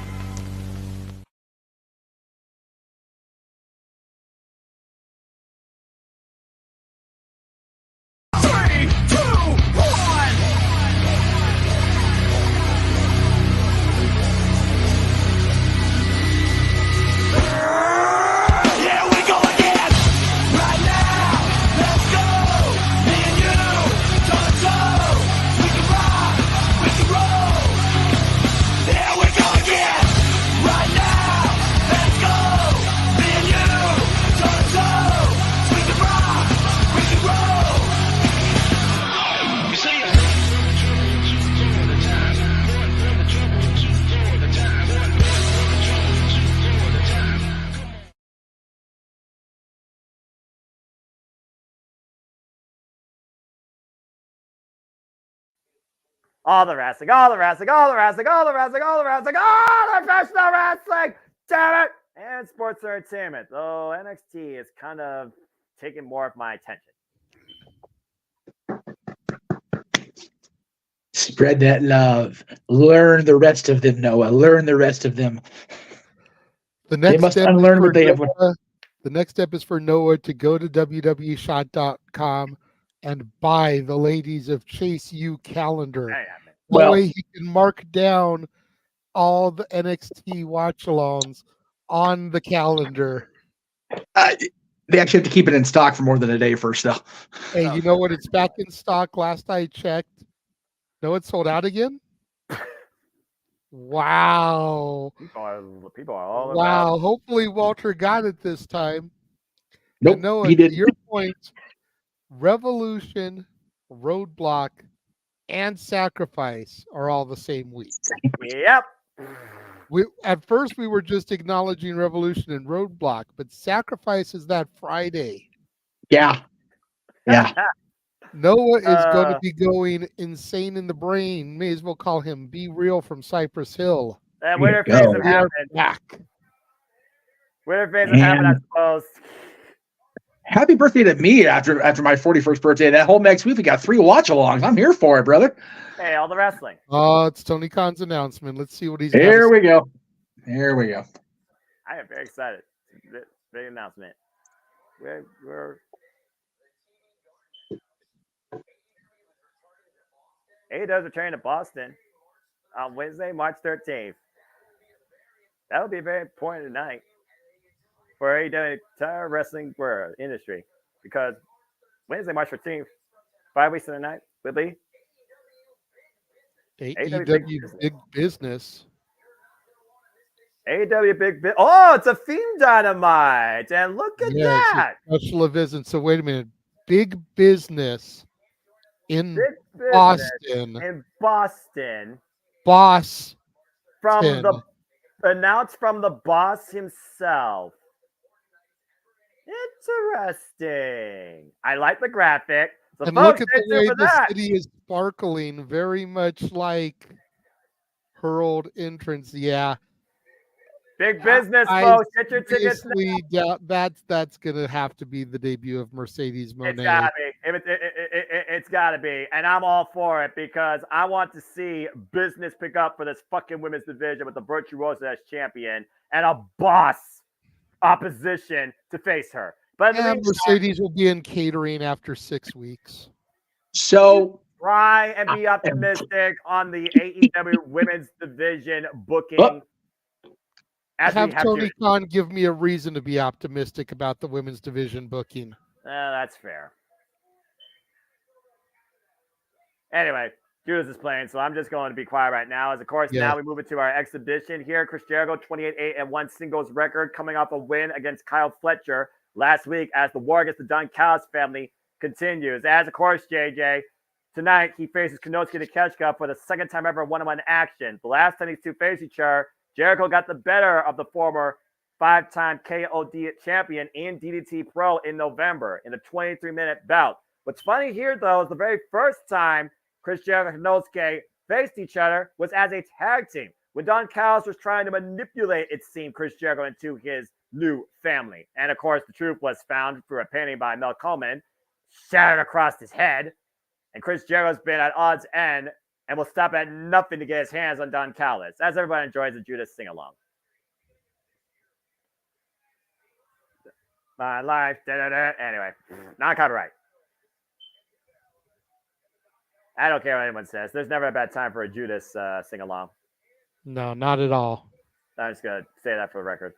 All the professional wrestling, damn it, and sports entertainment. Though NXT is kind of taking more of my attention. Spread that love. Learn the rest of them, Noah. Learn the rest of them. They must unlearn what they have. The next step is for Noah to go to www.shot.com and buy the Ladies of Chase U calendar. That way he can mark down all the NXT watch-alongs on the calendar. They actually have to keep it in stock for more than a day first, though. Hey, you know what? It's back in stock. Last I checked. No, it's sold out again? Wow. People are all about. Wow. Hopefully Walter got it this time. Nope, Noah, he didn't. to your point, Revolution, Roadblock, and Sacrifice are all the same week. Yep. At first we were just acknowledging Revolution and Roadblock, but Sacrifice is that Friday. Yeah. Noah is going to be going insane in the brain. May as well call him Be Real from Cypress Hill. Winter phase of happened. Winter phase of happened, I suppose. Happy birthday to me after my 41st birthday. That whole next week we got 3 watch-alongs. I'm here for it, brother. Hey, all the wrestling. It's Tony Khan's announcement. Let's see what he's Here we go. I am very excited. Big announcement. We're AEW's returning to Boston on Wednesday, March 13th. That would be a very important night for AEW entire wrestling world industry because Wednesday, March 15th, 5 weeks in the night, will be AEW Big Big Business. AEW Big Business. Oh, it's a theme Dynamite, and look at Yeah, it's a that. special event. So wait a minute. Big Business in Big Business Boston. in Boston Boston. from the announced from the boss himself. Interesting. I like the graphic. So And folks, look at stay the tuned way for the that. city is sparkling, very much like her old entrance. Yeah. Big business, I folks. Get your tickets now. seriously doubt that's gonna have to be the debut of Mercedes It's Moné. gotta be. It's gotta be. And I'm all for it because I want to see business pick up for this fucking women's division with the Virtuosa as champion and a boss opposition to face her. But in the Yeah, meantime, Mercedes will be in catering after 6 weeks. So try and be optimistic on the AEW women's division booking. As we Have have Tony Judas. Khan give me a reason to be optimistic about the women's division booking. That's fair. Anyway, Judas is playing, so I'm just going to be quiet right now. As of course, now we move into our exhibition here. Chris Jericho, 28-8-1 singles record, coming off a win against Kyle Fletcher last week as the war against the Don Callis family continues. As of course, JJ, tonight he faces Konosuke Takeshita for the second time ever one-on-one action. The last time these two faced each other, Jericho got the better of the former 5-time KOD champion in DDT Pro in November in a 23-minute bout. What's funny here, though, is the very first time Chris Jericho and Konosuke faced each other was as a tag team, when Don Callis was trying to manipulate, it seemed, Chris Jericho into his new family. And, of course, the truth was found through a painting by Mel Coleman, shattered across his head. And Chris Jericho's been at odds end and will stop at nothing to get his hands on Don Callis, as everybody enjoys the Judas sing-along. My life, da-da-da. Anyway, non-copyright. I don't care what anyone says. There's never a bad time for a Judas sing-along. No, not at all. I'm just going to say that for the record.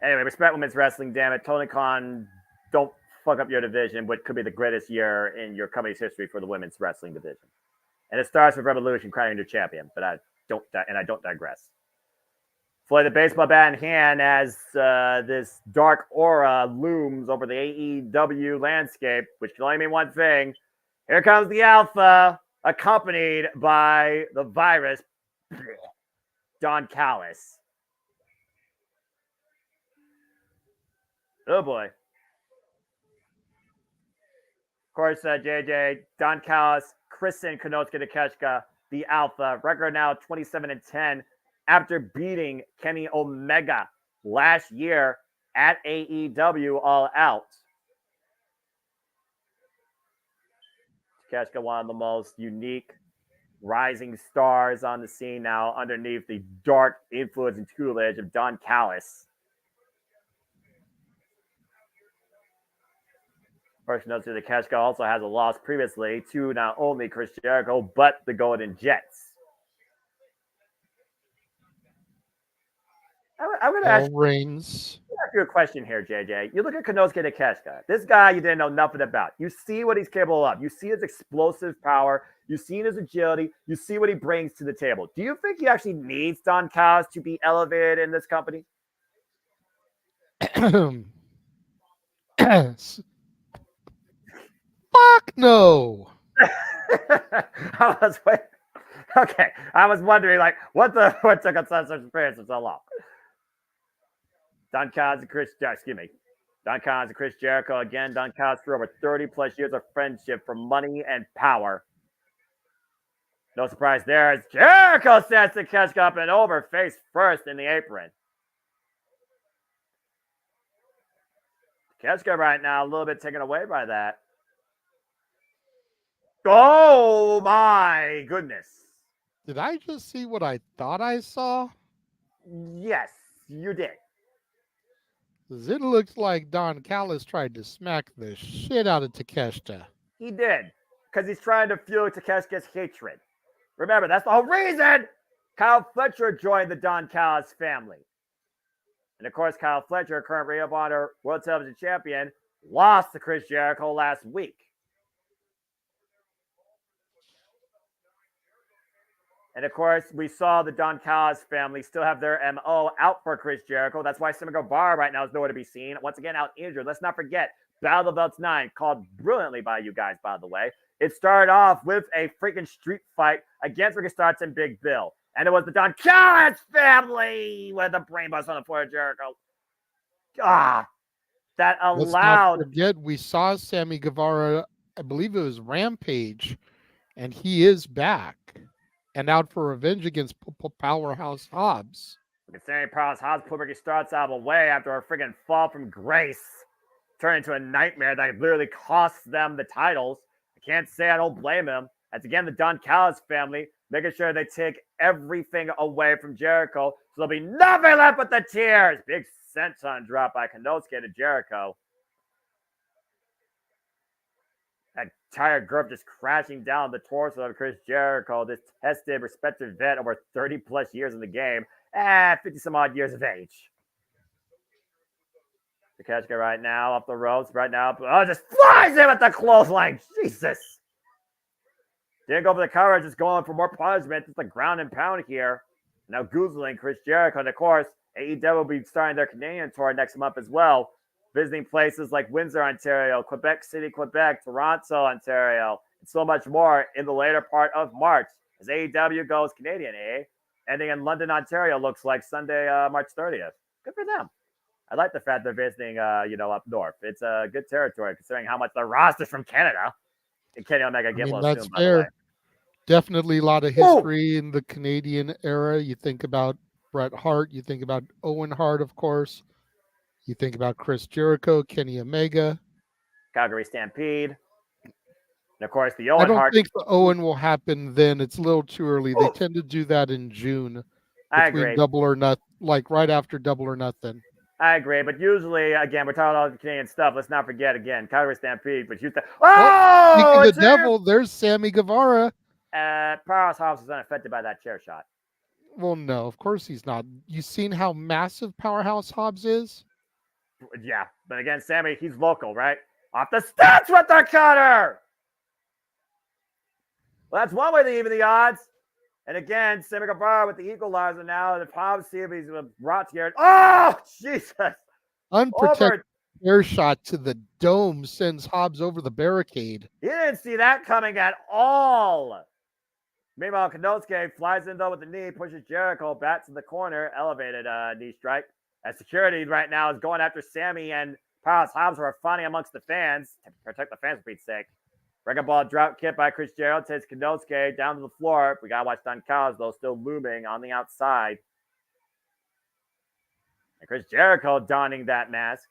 Anyway, respect women's wrestling, damn it. Tony Khan, don't fuck up your division, what could be the greatest year in your company's history for the women's wrestling division. And it starts with Revolution crowning your champion, but I don't digress. Floyd the baseball bat in hand as this dark aura looms over the AEW landscape, which can only mean one thing. Here comes the Alpha, accompanied by the virus, Don Callis. Oh boy. Of course, JJ, Don Callis, christened Konosuke Takeshita the Alpha. Record now 27-10 after beating Kenny Omega last year at AEW All Out. Takeshita, one of the most unique rising stars on the scene now underneath the dark influence and tutelage of Don Callis. First note to the Takeshita also has a loss previously to not only Chris Jericho, but the Golden Jets. I'm going to ask you a question here, JJ. You look at Konosuke Takeshita. This guy you didn't know nothing about. You see what he's capable of. You see his explosive power. You see his agility. You see what he brings to the table. Do you think he actually needs Don Callis to be elevated in this company? Fuck no. I was wondering, like, what took us such experience for so long? Don Callis and Chris Jericho again. Don Callis for over 30 plus years of friendship for money and power. No surprise there as Jericho sets the catch up and over face first in the apron. Takeshita right now a little bit taken away by that. Oh my goodness. Did I just see what I thought I saw? Yes, you did. It looks like Don Callis tried to smack the shit out of Takeshita. He did, because he's trying to fuel Takeshita's hatred. Remember, that's the whole reason Kyle Fletcher joined the Don Callis family. And of course, Kyle Fletcher, current Ring of Honor World Television Champion, lost to Chris Jericho last week. And of course, we saw the Don Callis family still have their MO out for Chris Jericho. That's why Sammy Guevara right now is nowhere to be seen. Once again, out injured. Let's not forget, Battle of the Belts 9, called brilliantly by you guys, by the way. It started off with a freaking street fight against Ricky Starks and Big Bill. And it was the Don Callis family with the brainbust on the floor of Jericho. Ah, that allowed. Let's not forget, we saw Sammy Guevara, I believe it was Rampage, and he is back and out for revenge against Powerhouse Hobbs. Considering Powerhouse Hobbs put Ricky Starks out of the way after a freaking fall from grace, turned into a nightmare that literally cost them the titles. I can't say I don't blame him. That's again the Don Callis family making sure they take everything away from Jericho, so there'll be nothing left but the tears. Big senton drop by Konosuke to Jericho. That entire group just crashing down the torso of Chris Jericho, this tested, respected vet over 30 plus years in the game, 50 some odd years of age. Takeshita right now up the ropes, right now. Oh, just flies in with the clothesline. Jesus. Didn't go for the cover, just going for more punishment. Just a ground and pound here. Now goozling Chris Jericho. And of course, AEW will be starting their Canadian tour next month as well, visiting places like Windsor, Ontario, Quebec City, Quebec, Toronto, Ontario, and so much more in the later part of March as AEW goes Canadian, ending in London, Ontario, looks like Sunday, March 30th. Good for them. I like the fact they're visiting, up north. It's a good territory considering how much the roster's from Canada. And Kenny Omega get well that's soon, fair. by the way. Definitely a lot of history in the Canadian era. You think about Bret Hart, you think about Owen Hart, of course. You think about Chris Jericho, Kenny Omega. Calgary Stampede. And of course, the Owen I don't Hart. think the Owen will happen then. It's a little too early. They tend to do that in June. I Between agree. Double or Nothing, like right after Double or Nothing. I agree, but usually, again, we're talking about all the Canadian stuff. Let's not forget, again, Calgary Stampede, but Houston. Speaking of the devil, there's Sammy Guevara. Powerhouse Hobbs is unaffected by that chair shot. Well, no, of course he's not. You seen how massive Powerhouse Hobbs is? Yeah, but again, Sammy, he's local, right? Off the steps with the cutter! Well, that's one way to even the odds. And again, Sammy Guevara with the equalizer now. The Hobbs see if he's brought here. Oh, Jesus! Unprotected air shot to the dome sends Hobbs over the barricade. He didn't see that coming at all. Meanwhile, Konosuke flies in though with the knee, pushes Jericho back to the corner, elevated knee strike. As security right now is going after Sammy and Powerhouse Hobbs, who are fighting amongst the fans to protect the fans for Pete's sake. Wrecking ball drop kick by Chris Jericho takes Konosuke down to the floor. We gotta watch Don Callis though, still looming on the outside. And Chris Jericho donning that mask.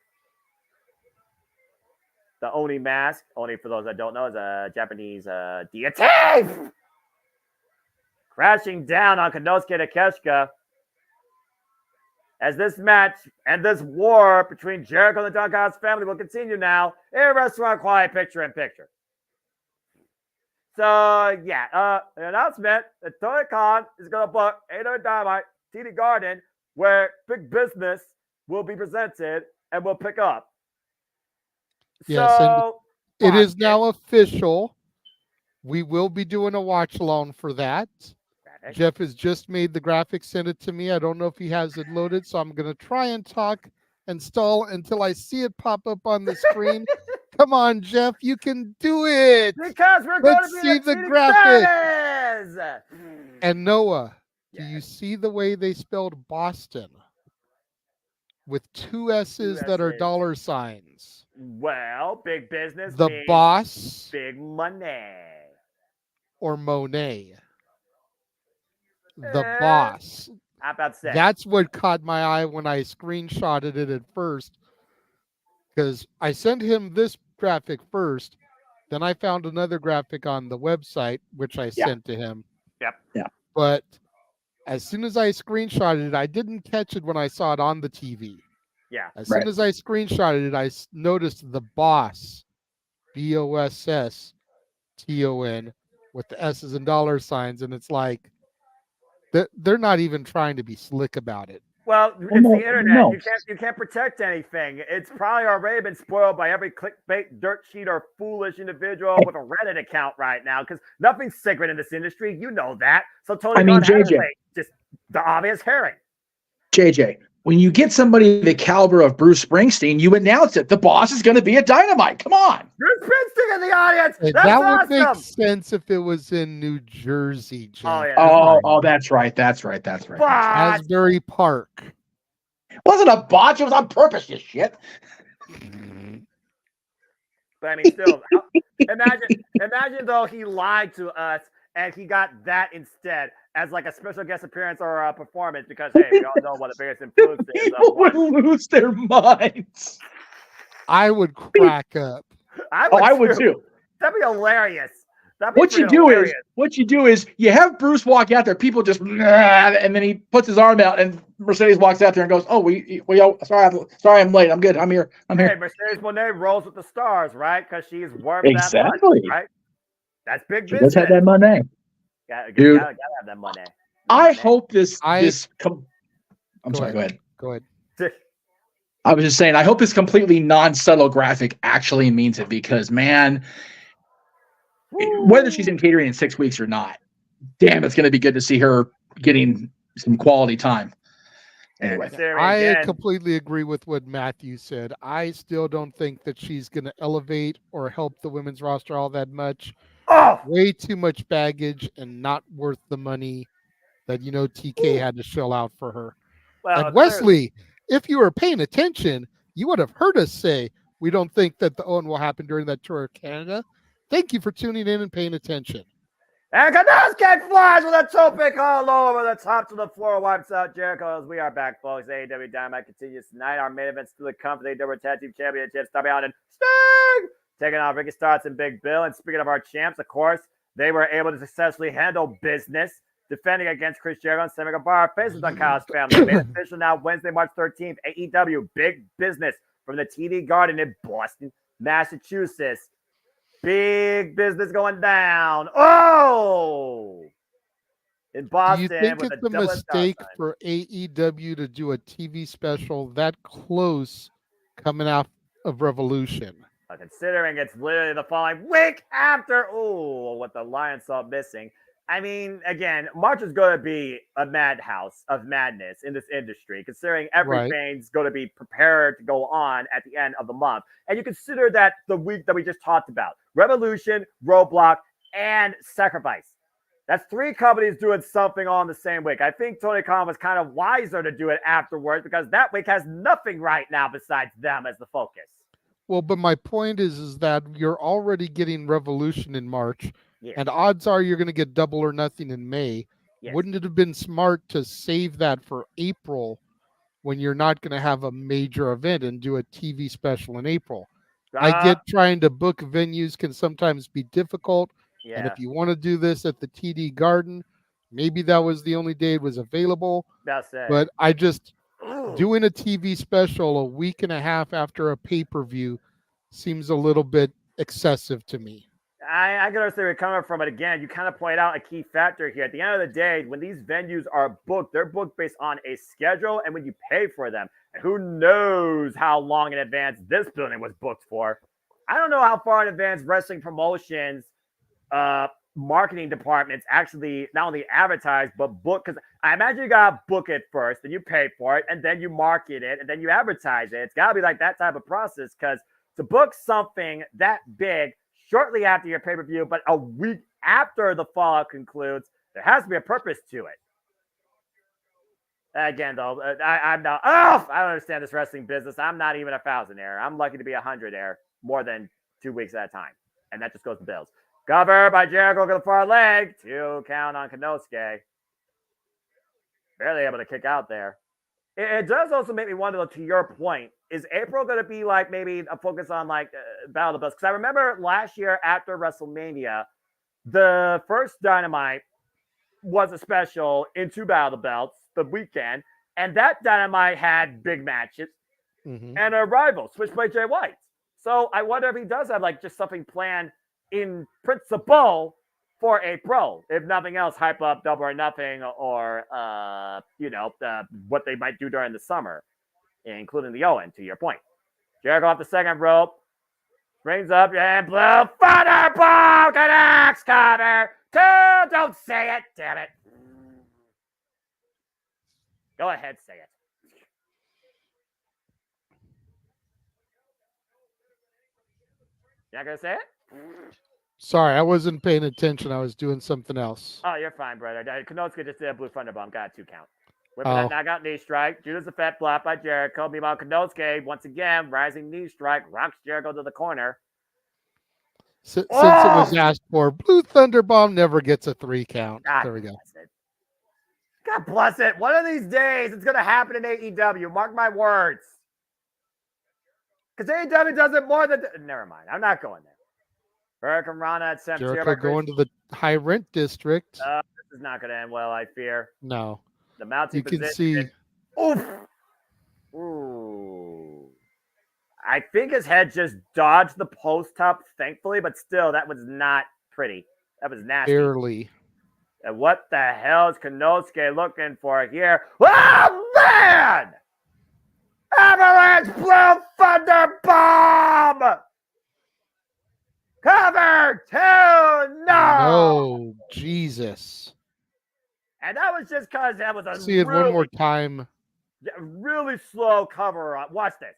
The Oni mask, Oni for those that don't know, is a Japanese deity. Crashing down on Konosuke Takeshita. As this match and this war between Jericho and the Don Callis family will continue now in Restaurant Quiet Picture-in-Picture. So, yeah, an announcement that Tony Khan is going to book AEW Dynamite, TD Garden, where big business will be presented and will pick up. Yes, so, and it is now official. We will be doing a watch along for that. Jeff has just made the graphic, sent it to me. I don't know if he has it loaded, so I'm going to try and talk and stall until I see it pop up on the screen. Come on, Jeff, you can do it. Because we're Let's going to be see the graphic. graphic. And Noah, do you see the way they spelled Boston with two S's that are dollar signs? Well, big business. The means boss big money. or Monet? The boss. How about that? That's what caught my eye when I screenshotted it at first, because I sent him this graphic first, then I found another graphic on the website which I sent to him. Yep. Yeah. But as soon as I screenshotted it, I didn't catch it when I saw it on the TV. Yeah. As soon as I screenshotted it, I noticed the boss, BOSSTON, with the S's and dollar signs, and it's like they're not even trying to be slick about it. Well, it's no, the internet. no. You can't protect anything. It's probably already been spoiled by every clickbait, dirt sheet, or foolish individual with a Reddit account right now. Because nothing's sacred in this industry. You know that. So Tony Khan has to play just the obvious herring. JJ, when you get somebody the caliber of Bruce Springsteen, you announce it. The boss is going to be a Dynamite. Come on. Bruce Springsteen in the audience. Hey, That's that awesome. would make sense if it was in New Jersey, Jake. Oh, yeah. Oh, that's right. Asbury Park. It wasn't a botch. It was on purpose, you shit. But I mean, still, imagine though he lied to us and he got that instead as like a special guest appearance or a performance because, hey, we all know what the biggest influence is. People would lose their minds. I would crack up. I would too. That'd be hilarious. What you do is you have Bruce walk out there, people just, and then he puts his arm out, and Mercedes walks out there and goes, "Oh, sorry, I'm late. I'm good. I'm here. Hey, Mercedes Moné rolls with the stars, right? Because she's worth that money, right? That's big business. Let's have that money, dude. Gotta have that money. I hope this. I'm sorry. Go ahead. I was just saying, I hope this completely non-subtle graphic actually means it because, man, whether she's in catering in 6 weeks or not, damn, it's going to be good to see her getting some quality time. Anyway, I completely agree with what Matthew said. I still don't think that she's going to elevate or help the women's roster all that much. Way too much baggage and not worth the money that, TK had to shell out for her. Well, and Wesley, if you were paying attention, you would have heard us say we don't think that the Owen will happen during that tour of Canada. Thank you for tuning in and paying attention. And Kanosuke flies with a toe pick all over the top to the floor, wipes out Jericho as we are back, folks. AEW Dynamite continues tonight. Our main events to the company AEW Tag Team Championships. Darby Allin and Sting taking on Ricky Starks and Big Bill. And speaking of our champs, of course, they were able to successfully handle business, defending against Chris Jericho and Sammy Guevara, faces the Kyle's family. Made official now Wednesday, March 13th. AEW Big Business from the TD Garden in Boston, Massachusetts. Big business going down. Oh! In Boston. Do you think it's a mistake for AEW to do a TV special that close coming out of Revolution? Considering it's literally the following week after, what the Lions saw missing. I mean, again, March is going to be a madhouse of madness in this industry, considering everything's going to be prepared to go on at the end of the month. And you consider that the week that we just talked about, Revolution, Roadblock, and Sacrifice. That's 3 companies doing something on the same week. I think Tony Khan was kind of wiser to do it afterwards because that week has nothing right now besides them as the focus. Well, but my point is that you're already getting Revolution in March. Yes. And odds are you're going to get Double or Nothing in May. Yes. Wouldn't it have been smart to save that for April when you're not going to have a major event and do a TV special in April? I get trying to book venues can sometimes be difficult. Yeah. And if you want to do this at the TD Garden, maybe that was the only day it was available. That's it. But I just, doing a TV special a week and a half after a pay-per-view seems a little bit excessive to me. I can understand where you're coming from, but again, you kind of point out a key factor here. At the end of the day, when these venues are booked, they're booked based on a schedule and when you pay for them. And who knows how long in advance this building was booked for. I don't know how far in advance wrestling promotions, marketing departments actually not only advertise, but book. Because I imagine you got to book it first, then you pay for it, and then you market it, and then you advertise it. It's got to be like that type of process because to book something that big shortly after your pay-per-view, but a week after the Fallout concludes, there has to be a purpose to it. Again, though, I don't understand this wrestling business. I'm not even 1,000-air. I'm lucky to be 100-air more than 2 weeks at a time. And that just goes to Bills. Cover by Jericho to the far leg. 2 count on Kanosuke. Barely able to kick out there. It does also make me wonder, though, to your point, is April going to be like maybe a focus on like Battle of the Belts? Because I remember last year after WrestleMania, the first Dynamite was a special into Battle of the Belts the weekend, and that Dynamite had big matches and a rival, Switchblade Jay White. So I wonder if he does have like just something planned in principle for April. If nothing else, hype up Double or Nothing or, what they might do during the summer, including the Owen, to your point. Jericho off the second rope. Brings up and Blue Thunderbomb connects cover. Two, don't say it, damn it. Go ahead, say it. You not gonna say it? Sorry, I wasn't paying attention. I was doing something else. Oh, you're fine, brother. Konosuke just did a Blue Thunderbomb. Got a 2 count. Whipping that knockout knee strike. Judas Effect blocked by Jericho. Meanwhile, Konosuke, once again, rising knee strike, rocks Jericho to the corner. Since it was asked for, Blue Thunderbomb never gets a 3 count. God there we go. God bless it. One of these days, it's going to happen in AEW. Mark my words. Because AEW does it more than... Never mind. I'm not going there. Hurricane Rana at Sem Jericho going to the high rent district. This is not going to end well, I fear. No. The mounting you can position. see. Oof. Ooh. I think his head just dodged the post up, thankfully, but still, that was not pretty. That was nasty. Barely. And what the hell is Konosuke looking for here? Oh, man! Avalanche Blue Thunder Bomb! Cover 2! No, Jesus. And that was just because that was a See it one more time. Really slow cover up. Watch this.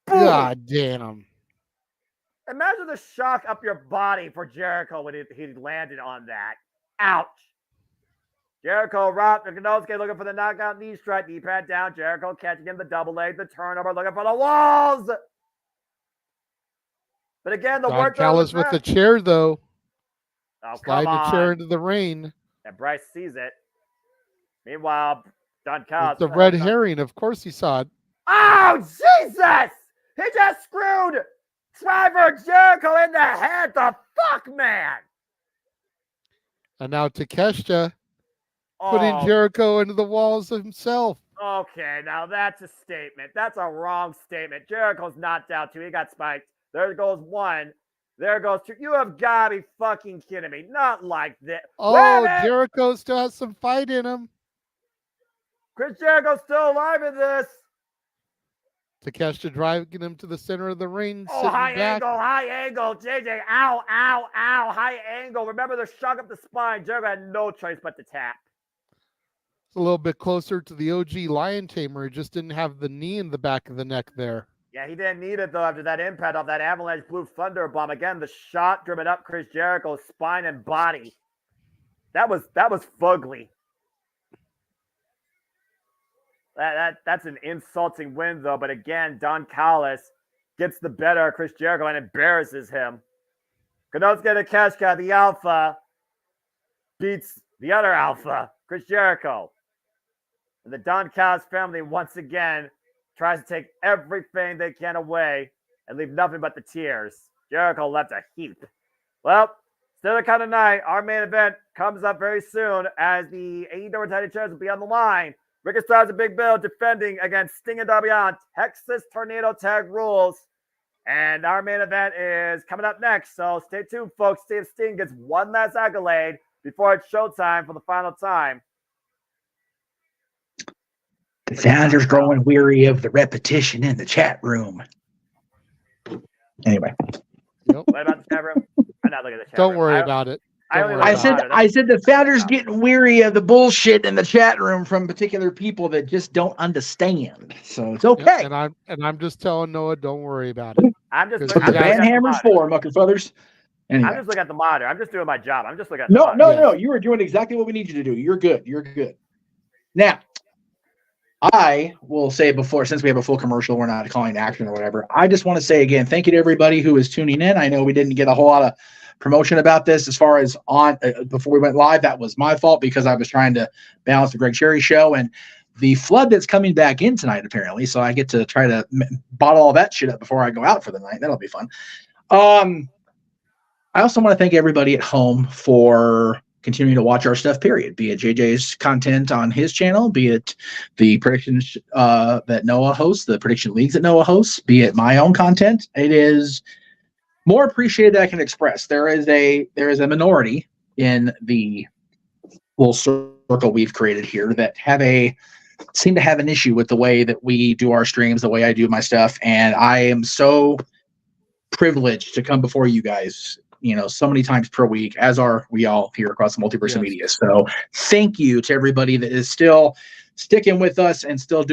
Boom. God damn. Imagine the shock up your body for Jericho when he landed on that. Ouch. Jericho rocked. Konosuke looking for the knockout knee strike. Knee pad down. Jericho catching him the double leg. The turnover. Looking for the walls. But again, the work. Callis with the chair, though. Oh, slide the chair into the rain. And Bryce sees it. Meanwhile, Don Callis. The red herring. Of course he saw it. Oh, Jesus! He just screwed Driver Jericho in the head. The fuck, man! And now Takeshita putting Jericho into the walls himself. Okay, now that's a statement. That's a wrong statement. Jericho's knocked out 2. He got spiked. There goes 1. There goes 2. You have got to be fucking kidding me. Not like this. Oh, Jericho still has some fight in him. Chris Jericho's still alive in this. Takeshita driving him to the center of the ring. Oh, high angle. JJ, ow. High angle. Remember the shock up the spine. Jericho had no choice but to tap. It's a little bit closer to the OG Lion Tamer. He just didn't have the knee in the back of the neck there. Yeah, he didn't need it, though, after that impact off that Avalanche Blue Thunder Bomb. Again, the shot driven up Chris Jericho's spine and body. That was fugly. That's an insulting win, though. But again, Don Callis gets the better of Chris Jericho and embarrasses him. Konosuke Takeshita, the alpha, beats the other alpha, Chris Jericho. And the Don Callis family, once again, tries to take everything they can away and leave nothing but the tears. Jericho left a heap. Well, still a kind of night. Our main event comes up very soon as the AEW title chairs will be on the line. Ricky Starks and Big Bill defending against Sting and Darby Allin, Texas Tornado Tag Rules. And our main event is coming up next. So stay tuned, folks. See if Sting gets one last accolade before it's showtime for the final time. The Founder's growing weary of the repetition in the chat room. Anyway. What about the chat room? I'm not looking at the chat room. Don't worry about it. I said the Founder's getting weary of the bullshit in the chat room from particular people that just don't understand. So it's okay. Yep, and I'm just telling Noah, don't worry about it. I'm just looking at the Banhammer's for Muckerfuthers. Anyway. I'm just looking at the monitor. I'm just doing my job. I'm just looking at the monitor. No. You are doing exactly what we need you to do. You're good. Now, I will say before, since we have a full commercial, we're not calling action or whatever. I just want to say again, thank you to everybody who is tuning in. I know we didn't get a whole lot of promotion about this as far as on before we went live. That was my fault because I was trying to balance the Greg Cherry show and the flood that's coming back in tonight, apparently. So I get to try to bottle all that shit up before I go out for the night. That'll be fun. I also want to thank everybody at home for continuing to watch our stuff, period. Be it JJ's content on his channel, be it the predictions that Noah hosts, the prediction leagues that Noah hosts, be it my own content. It is more appreciated than I can express. There is a minority in the little circle we've created here that seem to have an issue with the way that we do our streams, the way I do my stuff. And I am so privileged to come before you guys, so many times per week, as are we all here across the Multiverse of Media. So thank you to everybody that is still sticking with us and still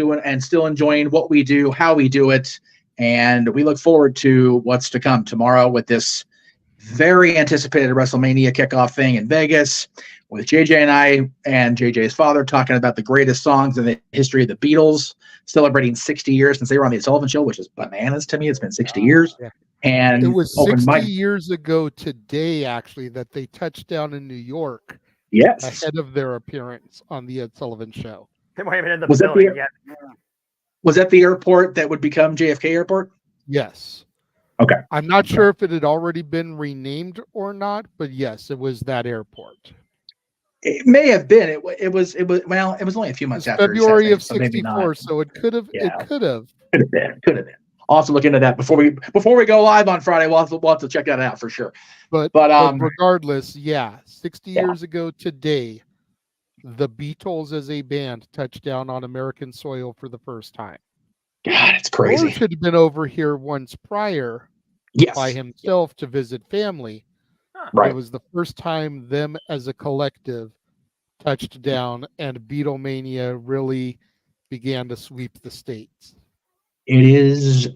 enjoying what we do, how we do it. And we look forward to what's to come tomorrow with this very anticipated WrestleMania kickoff thing in Vegas, with JJ and I and JJ's father talking about the greatest songs in the history of the Beatles, celebrating 60 years since they were on the Ed Sullivan Show, which is bananas to me. It's been 60 years. Yeah. And it was 60 years ago today, actually, that they touched down in New York. Yes. Ahead of their appearance on the Ed Sullivan Show. They weren't even in the building yet. Was that the airport that would become JFK Airport? Yes. Okay. I'm not sure if it had already been renamed or not, but yes, it was that airport. It may have been. It was only a few months after February of '64, so it could have. Yeah. It could have been. I'll have to look into that before we go live on Friday. We'll have to check that out for sure. But regardless, 60 years ago today, the Beatles as a band touched down on American soil for the first time. God, it's crazy. George had been over here once prior by himself to visit family. Right. It was the first time them as a collective touched down and Beatlemania really began to sweep the states. It is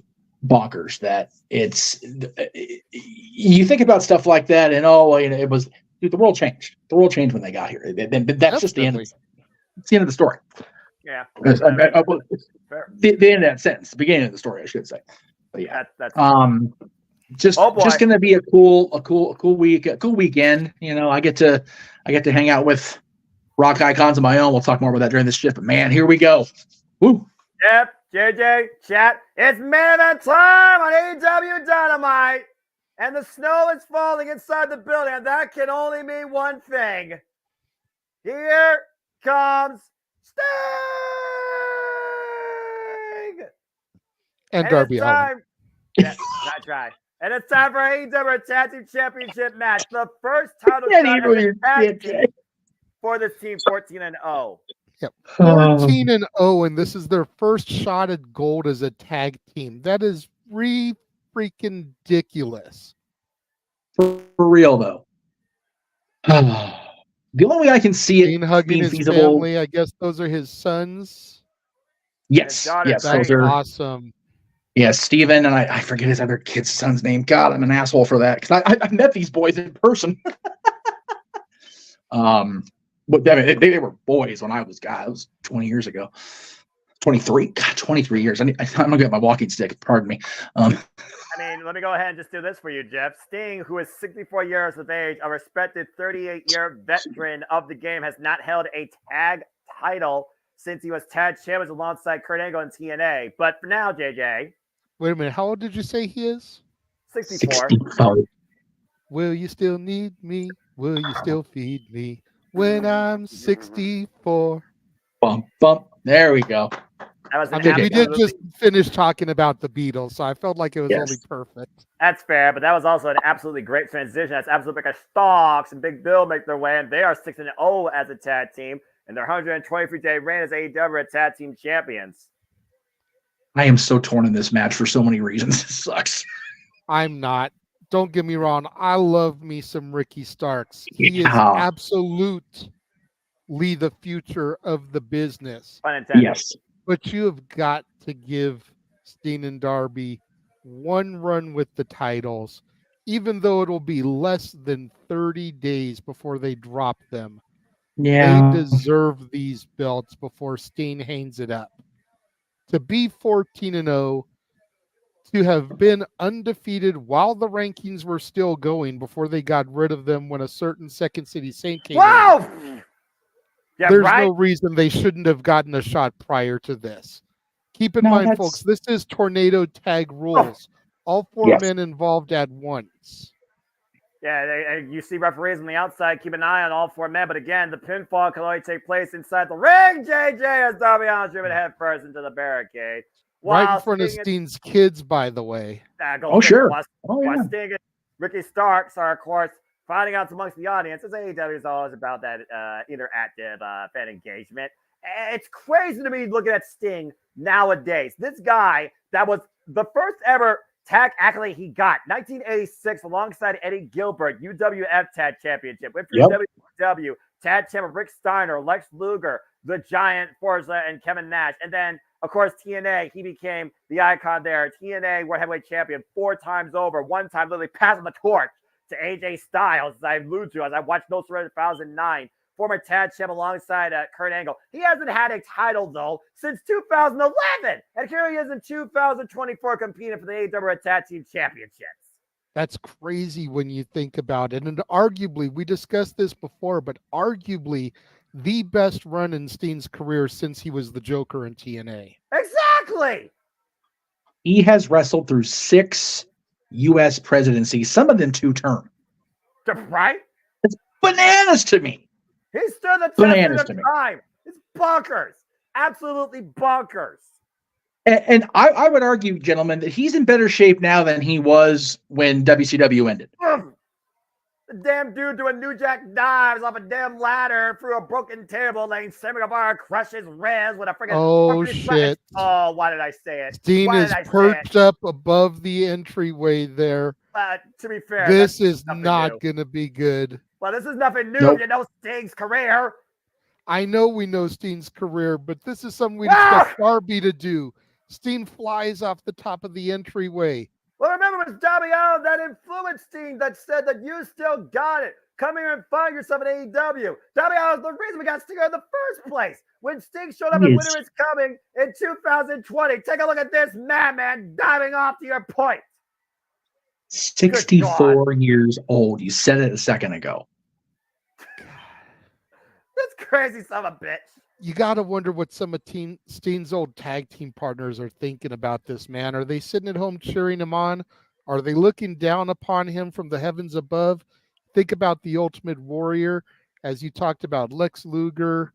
bonkers that you think about stuff like that and it was, dude, the world changed. The world changed when they got here. That's just the end. It's the end of the story. Yeah. The end of that sentence, the beginning of the story, I should say. But yeah, that's just going to be a cool week, a cool weekend. I get to hang out with rock icons of my own. We'll talk more about that during this shift. But man, here we go. Woo. Yep. JJ, chat. It's main event time on AEW Dynamite, and the snow is falling inside the building, and that can only mean one thing. Here comes Sting! And Darby Allin. Yeah, that's right. And it's time for AEW Tag Team Championship match. The first title shot of the tag team for this team, 14-0. Yep. 14-0, and this is their first shot at gold as a tag team. That is freaking ridiculous. For real, though. The only way I can see it hugging being his feasible. Family, I guess those are his sons. Yes, those are awesome. Yeah, Steven, and I forget his other kid's son's name. God, I'm an asshole for that because I've met these boys in person. But they were boys when I was 20 years ago. 23. God, 23 years. I'm gonna get my walking stick. Pardon me. Let me go ahead and just do this for you, Jeff. Sting, who is 64 years of age, a respected 38-year veteran of the game, has not held a tag title since he was tag champion alongside Kurt Angle in TNA. But for now, JJ. Wait a minute. How old did you say he is? 64. Will you still need me? Will you still feed me when I'm 64? Bump, bump. There we go. We did just finish talking about the Beatles, so I felt like it was only perfect. That's fair, but that was also an absolutely great transition. That's absolutely like a Starks and Big Bill make their way, and they are 6-0 as a tag team, and their 123-day reign as AEW tag team champions. I am so torn in this match for so many reasons. It sucks. I'm not. Don't get me wrong. I love me some Ricky Starks. He is absolutely the future of the business. Pun intended. Yes. But you have got to give Steen and Darby one run with the titles, even though it'll be less than 30 days before they drop them. Yeah. They deserve these belts before Steen hangs it up. To be 14-0, to have been undefeated while the rankings were still going before they got rid of them when a certain Second City Saint came in. Yeah, there's no reason they shouldn't have gotten a shot prior to this. Keep in mind, folks, this is tornado tag rules. All four men involved at once. Yeah, you see referees on the outside. Keep an eye on all four men. But again, the pinfall can only take place inside the ring. JJ as Darby Allin driven head first into the barricade. Right in front of Steen's kids, by the way. Sure. Sting and Ricky Starks are, of course, finding out amongst the audience, as AEW is always about that interactive fan engagement. It's crazy to me looking at Sting nowadays. This guy that was the first ever tag accolade he got, 1986, alongside Eddie Gilbert, UWF Tag Championship. Went through WCW, Tag Champ Rick Steiner, Lex Luger, The Giant, Forza, and Kevin Nash. And then, of course, TNA, he became the icon there. TNA World Heavyweight Champion 4 times over, one time literally passing the torch to AJ Styles, as I alluded to, as I watched No Surrender 2009. Former tag champ alongside Kurt Angle. He hasn't had a title, though, since 2011. And here he is in 2024 competing for the AEW Tag Team Championships. That's crazy when you think about it. And arguably, we discussed this before, but arguably the best run in Steen's career since he was the Joker in TNA. Exactly. He has wrestled through 6 U.S. presidencies, some of them 2-term. Right? It's bananas to me. He stood the test of time. It's bonkers. Absolutely bonkers. And I would argue, gentlemen, that he's in better shape now than he was when WCW ended. The damn dude doing New Jack dives off a damn ladder through a broken table, laying Sammy Guevara crushes Rez with a freaking... Oh, shit. Oh, why did I say it? Steen is perched up above the entryway there. To be fair, this is not going to be good. Well, this is nothing new. Nope. You know Sting's career. I know we know Steen's career, but this is something we expect Darby to do. Steen flies off the top of the entryway. Well, remember, it was Darby Allin that influenced Sting that said that you still got it. Come here and find yourself in AEW. Darby Allin's the reason we got Sting in the first place. When Sting showed up in Winter is Coming in 2020, take a look at this madman diving off to your point. 64 years old. You said it a second ago. That's crazy son of a bitch. You got to wonder what some of Steen's old tag team partners are thinking about this, man. Are they sitting at home cheering him on? Are they looking down upon him from the heavens above? Think about the Ultimate Warrior, as you talked about, Lex Luger.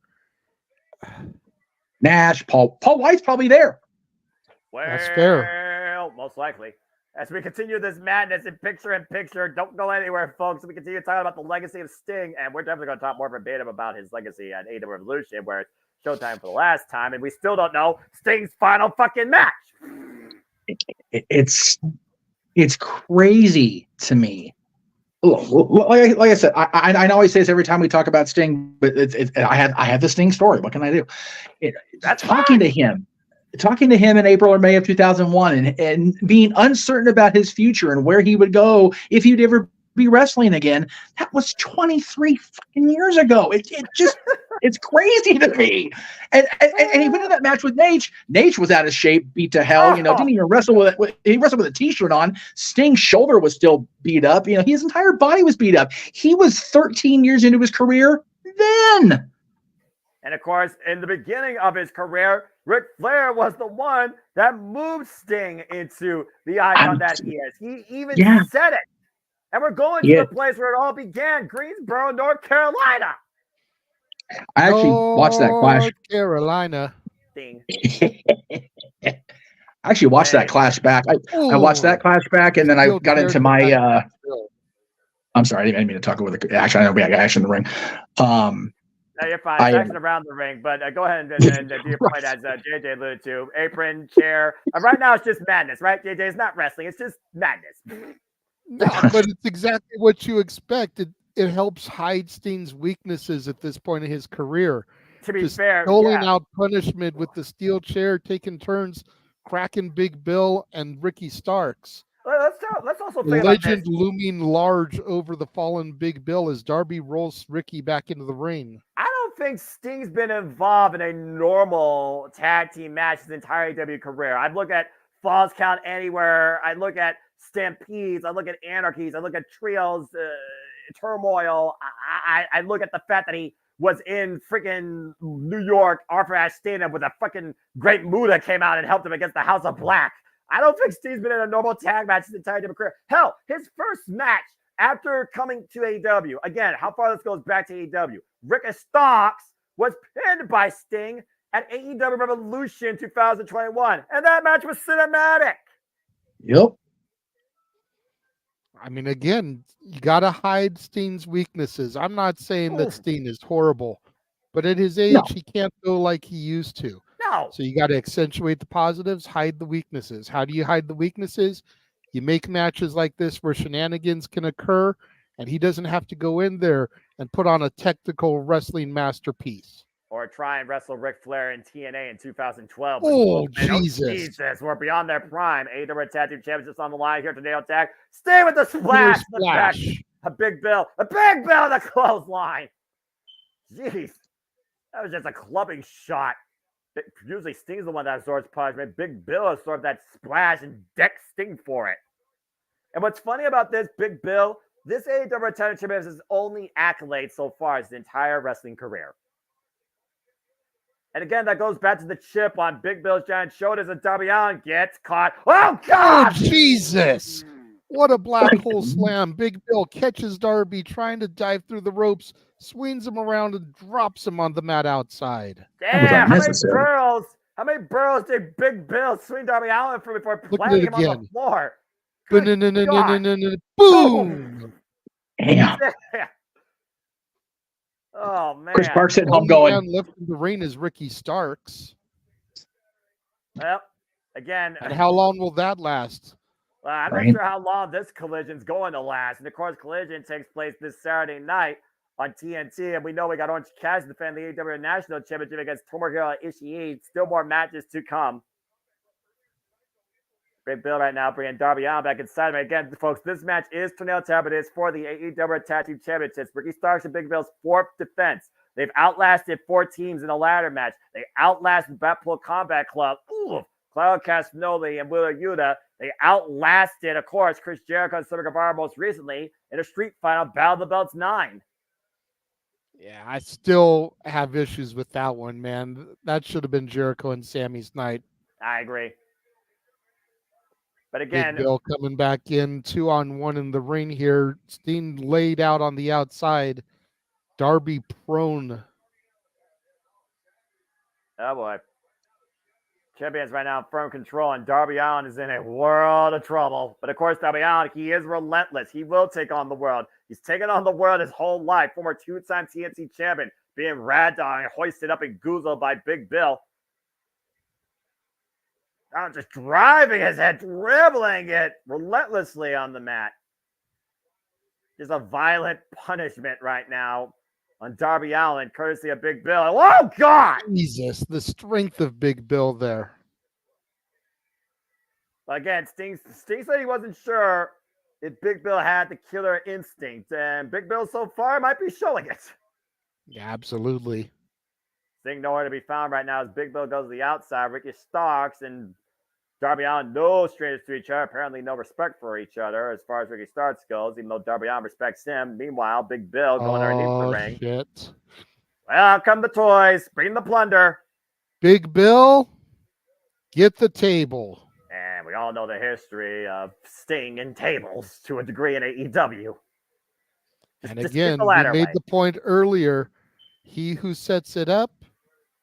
Nash, Paul White's probably there. Well, that's fair. Most likely. As we continue this madness in picture, don't go anywhere, folks. We continue talking about the legacy of Sting, and we're definitely going to talk more verbatim about his legacy at AEW Revolution, where it's Showtime for the last time, and we still don't know Sting's final fucking match. It's crazy to me. Like I said, I always say this every time we talk about Sting, but I have the Sting story. What can I do? Talking to him in April or May of 2001 and being uncertain about his future and where he would go if he'd ever be wrestling again. That was 23 fucking years ago. It's crazy to me. And he went in that match with Nate. Nate was out of shape, beat to hell. Didn't even wrestle he wrestled with a t-shirt on. Sting's shoulder was still beat up. His entire body was beat up. He was 13 years into his career then. And of course, in the beginning of his career, Ric Flair was the one that moved Sting into the icon that he is. He even said it. And we're going to the place where it all began, Greensboro, North Carolina. I actually watched that clash. North Carolina. Sting. I actually watched that clash back. I watched that clash back, and then I got into my. I'm sorry, I didn't mean to talk over the. Actually, I know we had action in the ring. No, you're fine. It's action around the ring, but go ahead and do your point as JJ alluded to. Apron, chair. Right now, it's just madness, right? JJ, it's not wrestling. It's just madness. No, but it's exactly what you expect. It helps hide Sting's weaknesses at this point in his career. To be fair, doling out punishment with the steel chair, taking turns, cracking Big Bill and Ricky Starks. Let's also think legend about this. Looming large over the fallen Big Bill as Darby rolls Ricky back into the ring. I don't think Sting's been involved in a normal tag team match his entire AEW career. I'd look at Falls Count Anywhere. I look at Stampedes. I look at Anarchies. I look at Trios, Turmoil. I look at the fact that he was in freaking New York, Arthur Ashe Stadium with a fucking Great Muta came out and helped him against the House of Black. I don't think Steve's been in a normal tag match his entire career. Hell, his first match after coming to AEW, again, how far this goes back to AEW, Rick Starks was pinned by Sting at AEW Revolution 2021. And that match was cinematic. Yep. I mean, again, you got to hide Steen's weaknesses. I'm not saying that Steen is horrible, but at his age, No. he can't go like he used to. No. So you got to accentuate the positives, hide the weaknesses. How do you hide the weaknesses? You make matches like this where shenanigans can occur, and he doesn't have to go in there and put on a technical wrestling masterpiece. Or try and wrestle Ric Flair in TNA in 2012. Oh, And, Jesus. Jesus, we're beyond their prime. AEW Tag Team Championships on the line here today on Tag. Stay with the splash. Here's Splash. A big bill. A big bill, the clothesline. Jeez. That was just a clubbing shot. Usually Sting's the one that absorbs punishment. Big Bill absorbed that splash and decked Sting for it. And what's funny about this, Big Bill, this AEW Tag Team Champions is his only accolade so far his entire wrestling career. And again, that goes back to the chip on Big Bill's giant shoulders, and Darby Allin gets caught. Oh, God! Oh, Jesus. What a black hole slam. Big Bill catches Darby trying to dive through the ropes, swings him around, and drops him on the mat outside. Damn, how many burrows did Big Bill swing Darby Allin for before planting him on the floor? Boom! Damn. Oh, man. Chris Parks said, I'm going. Left in the ring is Ricky Starks. Well, again. And how long will that last? I'm not sure how long this collision's going to last. And of course, collision takes place this Saturday night on TNT. And we know we got Orange Cassidy defending the AEW National Championship against Tomohiro Ishii. Still more matches to come. Big Bill right now bringing Darby Allin back inside. Again, folks, this match is tornado tab. It is for the AEW Tag Team Championships. Ricky Starks and Big Bill's fourth defense. They've outlasted 4 teams in a ladder match. They outlasted Blackpool Combat Club. Ooh, Claudio Castagnoli and Wheeler Yuta. They outlasted, of course, Chris Jericho and Sammy Guevara most recently in a street final, Battle of the Belts 9. Yeah, I still have issues with that one, man. That should have been Jericho and Sammy's night. I agree. But again, Big Bill coming back in 2-on-1 in the ring here. Steen laid out on the outside. Darby prone. Oh boy. Champions right now in firm control, and Darby Allin is in a world of trouble. But of course, Darby Allin, he is relentless. He will take on the world. He's taken on the world his whole life. Former 2-time TNT champion, being ragdolled and hoisted up and goozled by Big Bill. Now just driving his head, dribbling it relentlessly on the mat. Just a violent punishment right now on Darby Allin, courtesy of Big Bill. Oh, God! Jesus, the strength of Big Bill there. Again, Sting said he wasn't sure if Big Bill had the killer instinct, and Big Bill so far might be showing it. Yeah, absolutely. Sting nowhere to be found right now as Big Bill goes to the outside. Ricky Starks and Darby Allin, no strangers to each other. Apparently no respect for each other as far as Ricky Starks goes, even though Darby Allin respects him. Meanwhile, Big Bill going underneath the ring. Shit. Well, out come the toys. Bring the plunder. Big Bill, get the table. And we all know the history of Sting and tables to a degree in AEW. And again, we made the point earlier, he who sets it up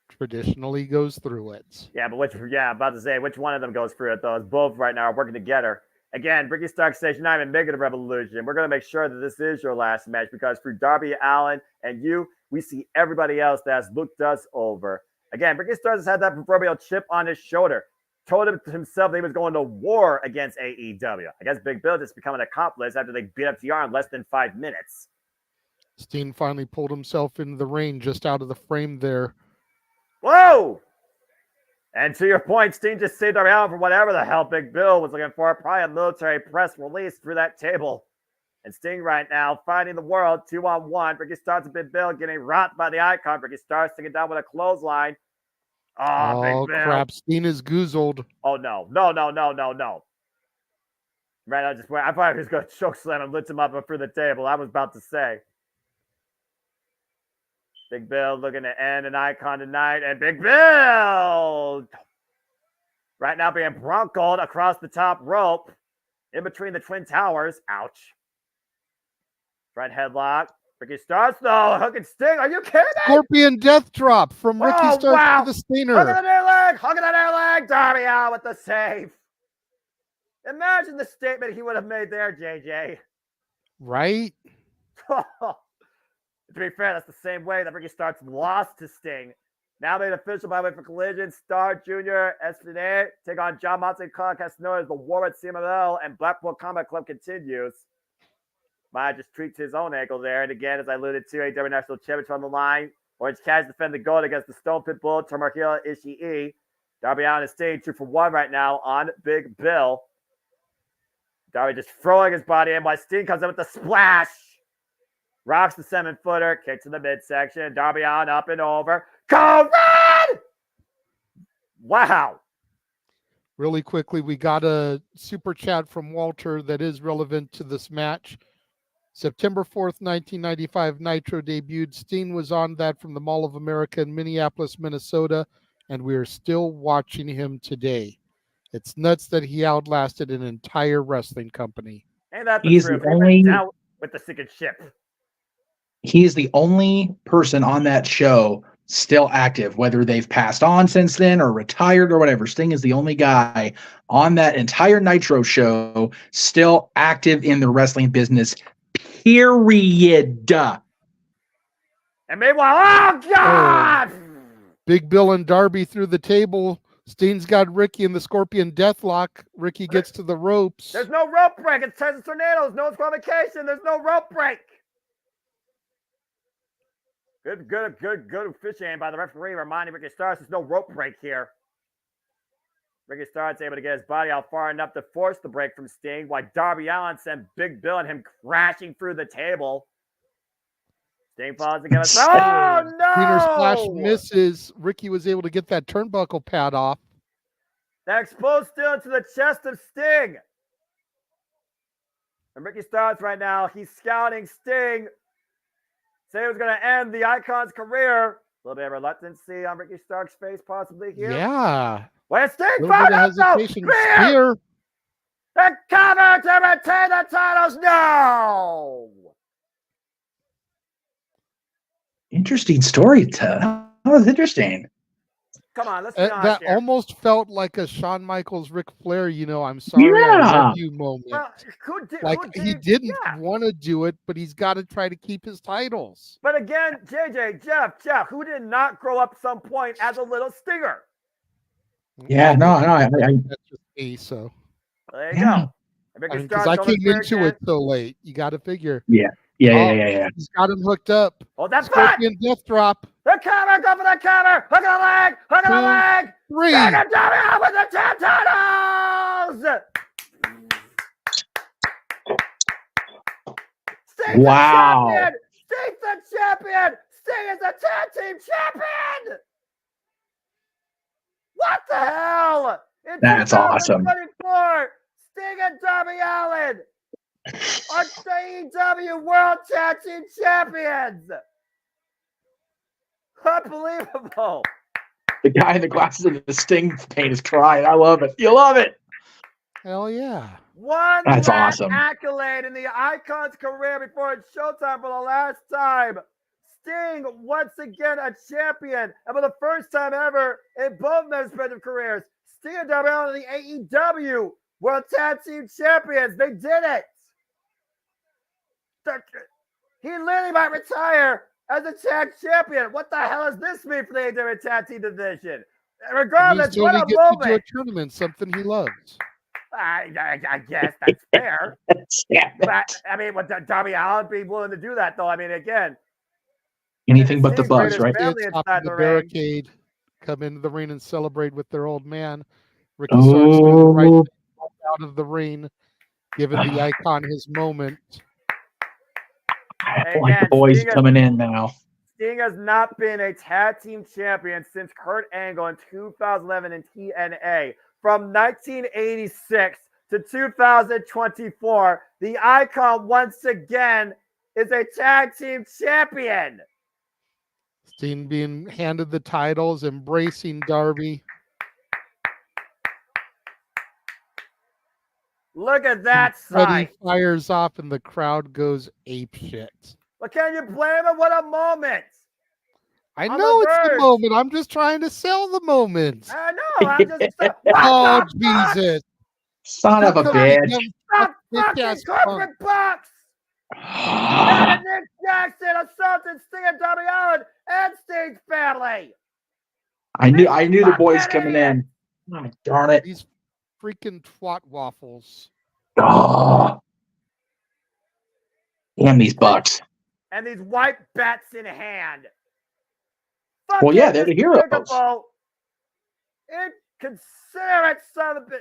traditionally goes through it. Yeah, but about to say, which one of them goes through it, though? Both right now are working together. Again, Ricky Starks says, you're not even making a revolution. We're going to make sure that this is your last match because through Darby Allin and you, we see everybody else that has looked us over. Again, Ricky Starks has had that proverbial chip on his shoulder. Told him himself that he was going to war against AEW. I guess Big Bill just become an accomplice after they beat up TR in less than 5 minutes. Steen finally pulled himself into the ring just out of the frame there. Whoa! And to your point, Steen just saved Darby Allin from whatever the hell Big Bill was looking for. Probably a military press release through that table. And Sting right now fighting the world 2-on-1. Ricky Starks and Big Bill getting rocked by the icon. Ricky Starks taking down with a clothesline. Oh, Big Bill. Crap. Steen is goozled. Oh, no. No. Right, I thought he was going to choke slam and lift him up through the table. I was about to say. Big Bill looking to end an icon tonight. And Big Bill right now being broncoed across the top rope in between the Twin Towers. Ouch. Front headlock. Ricky Starks, though. Hook and Sting. Are you kidding? Scorpion death drop from Ricky Starks to the Stinger. Hook at the near leg. Darby out with the save. Imagine the statement he would have made there, JJ. Right? To be fair, that's the same way that Ricky Starks lost to Sting. Now made official by way for Collision, Star Jr. Espinade take on John Moxley, contest known as the War at CMLL, and Blackpool Combat Club continues. Maya just tweaked his own ankle there. And again, as I alluded to, AEW National Championship on the line. Orange Cash defend the gold against the Stone Pit Bull, Tomohiro Ishii. Darby Allin is staying 2-for-1 right now on Big Bill. Darby just throwing his body in while Sting comes in with the splash. Rocks the 7-footer, kicks in the midsection. Darby Allin up and over. Go red! Wow. Really quickly, we got a super chat from Walter that is relevant to this match. September 4th, 1995, Nitro debuted. Sting was on that from the Mall of America in Minneapolis, Minnesota, and we are still watching him today. It's nuts that he outlasted an entire wrestling company. And that's He's the the only down with the sinking ship. he is the only person on that show still active, whether they've passed on since then or retired or whatever. Sting is the only guy on that entire Nitro show still active in the wrestling business, period. And meanwhile, oh God! Big Bill and Darby through the table. Sting's got Ricky in the Scorpion Deathlock. Ricky gets to the ropes. There's no rope break. It's Texas Tornadoes. No disqualification. There's no rope break. Good officiating by the referee, reminding Ricky Starks there's no rope break here. Ricky Starks able to get his body out far enough to force the break from Sting, while Darby Allin sent Big Bill and him crashing through the table. Sting falls against. Oh no! Wiener Splash misses. Ricky was able to get that turnbuckle pad off. That exposed still into the chest of Sting. And Ricky Starks right now, he's scouting Sting. Say it was going to end the Icon's career. A little bit of reluctancy on Ricky Starks' face possibly here. Yeah. When Sting A little found bit out, of no, hesitation. spear! Spear. The cover to retain the titles, no! Interesting story. That was interesting. Come on, let's be honest That here. almost felt like a Shawn Michaels, Ric Flair, I'm sorry, I Yeah. love you moment. Well, He didn't want to do it, but he's got to try to keep his titles. But again, JJ, Jeff, who did not grow up some point as a little Stinger? Yeah, no, That's just me, so. There you Yeah. go. Ricky Because Starks I on the came into third it so late. You got to figure. Yeah. He's got him hooked up. Oh, that's right. Scorpion Death Drop. The cover, go for the cover. Hook of the leg. Hook of the leg. 3. Sting and Darby Allin with the 10 titles. Sting's Wow. the champion. Sting's the champion. Sting is the tag team champion. What the hell? In That's awesome. 2024, Sting and Darby Allin are the AEW World Tag Team Champions. Unbelievable. The guy in the glasses and the Sting paint is crying. I love it. You love it. Hell yeah. One That's last awesome. accolade in the Icon's career before it's showtime for the last time. Sting, once again, a champion. And for the first time ever in both men's respective careers, Sting and Darby Allin are the AEW World Tag Team Champions. They did it. He literally might retire as a tag champion. What the hell does this mean for the AEW Tag Team division? Regardless, what a gets to do a moment. tournament, something he loves. I guess that's fair. But, I mean, would Darby Allin be willing to do that, though? I mean, again. Anything but the Sting's buzz, greatest right? family It's top inside of the the ring. barricade, come into the ring and celebrate with their old man. Ricky Starks doing the right Oh, thing out of the ring, giving the Icon his moment. I like the boys coming in now. Sting has not been a tag team champion since Kurt Angle in 2011 in TNA. From 1986 to 2024, the Icon once again is a tag team champion. Sting being handed the titles, embracing Darby. Look at that Freddie sight. fires off and the crowd goes apeshit. But can you blame him? What a moment. I On know the it's the verge. moment. I'm just trying to sell the moment. I know. I'm just Oh, what the fuck? Jesus. Son of a bitch. Stop fucking corporate box! And Nick Jackson assaulted Sting and Darby Allin and Sting's family. I knew the boys coming in. Oh, darn it. These freaking twat waffles. Oh. Damn these Bucks. And these white bats in hand. Well, yeah, they're the heroes. Inconsiderate son of a bitch.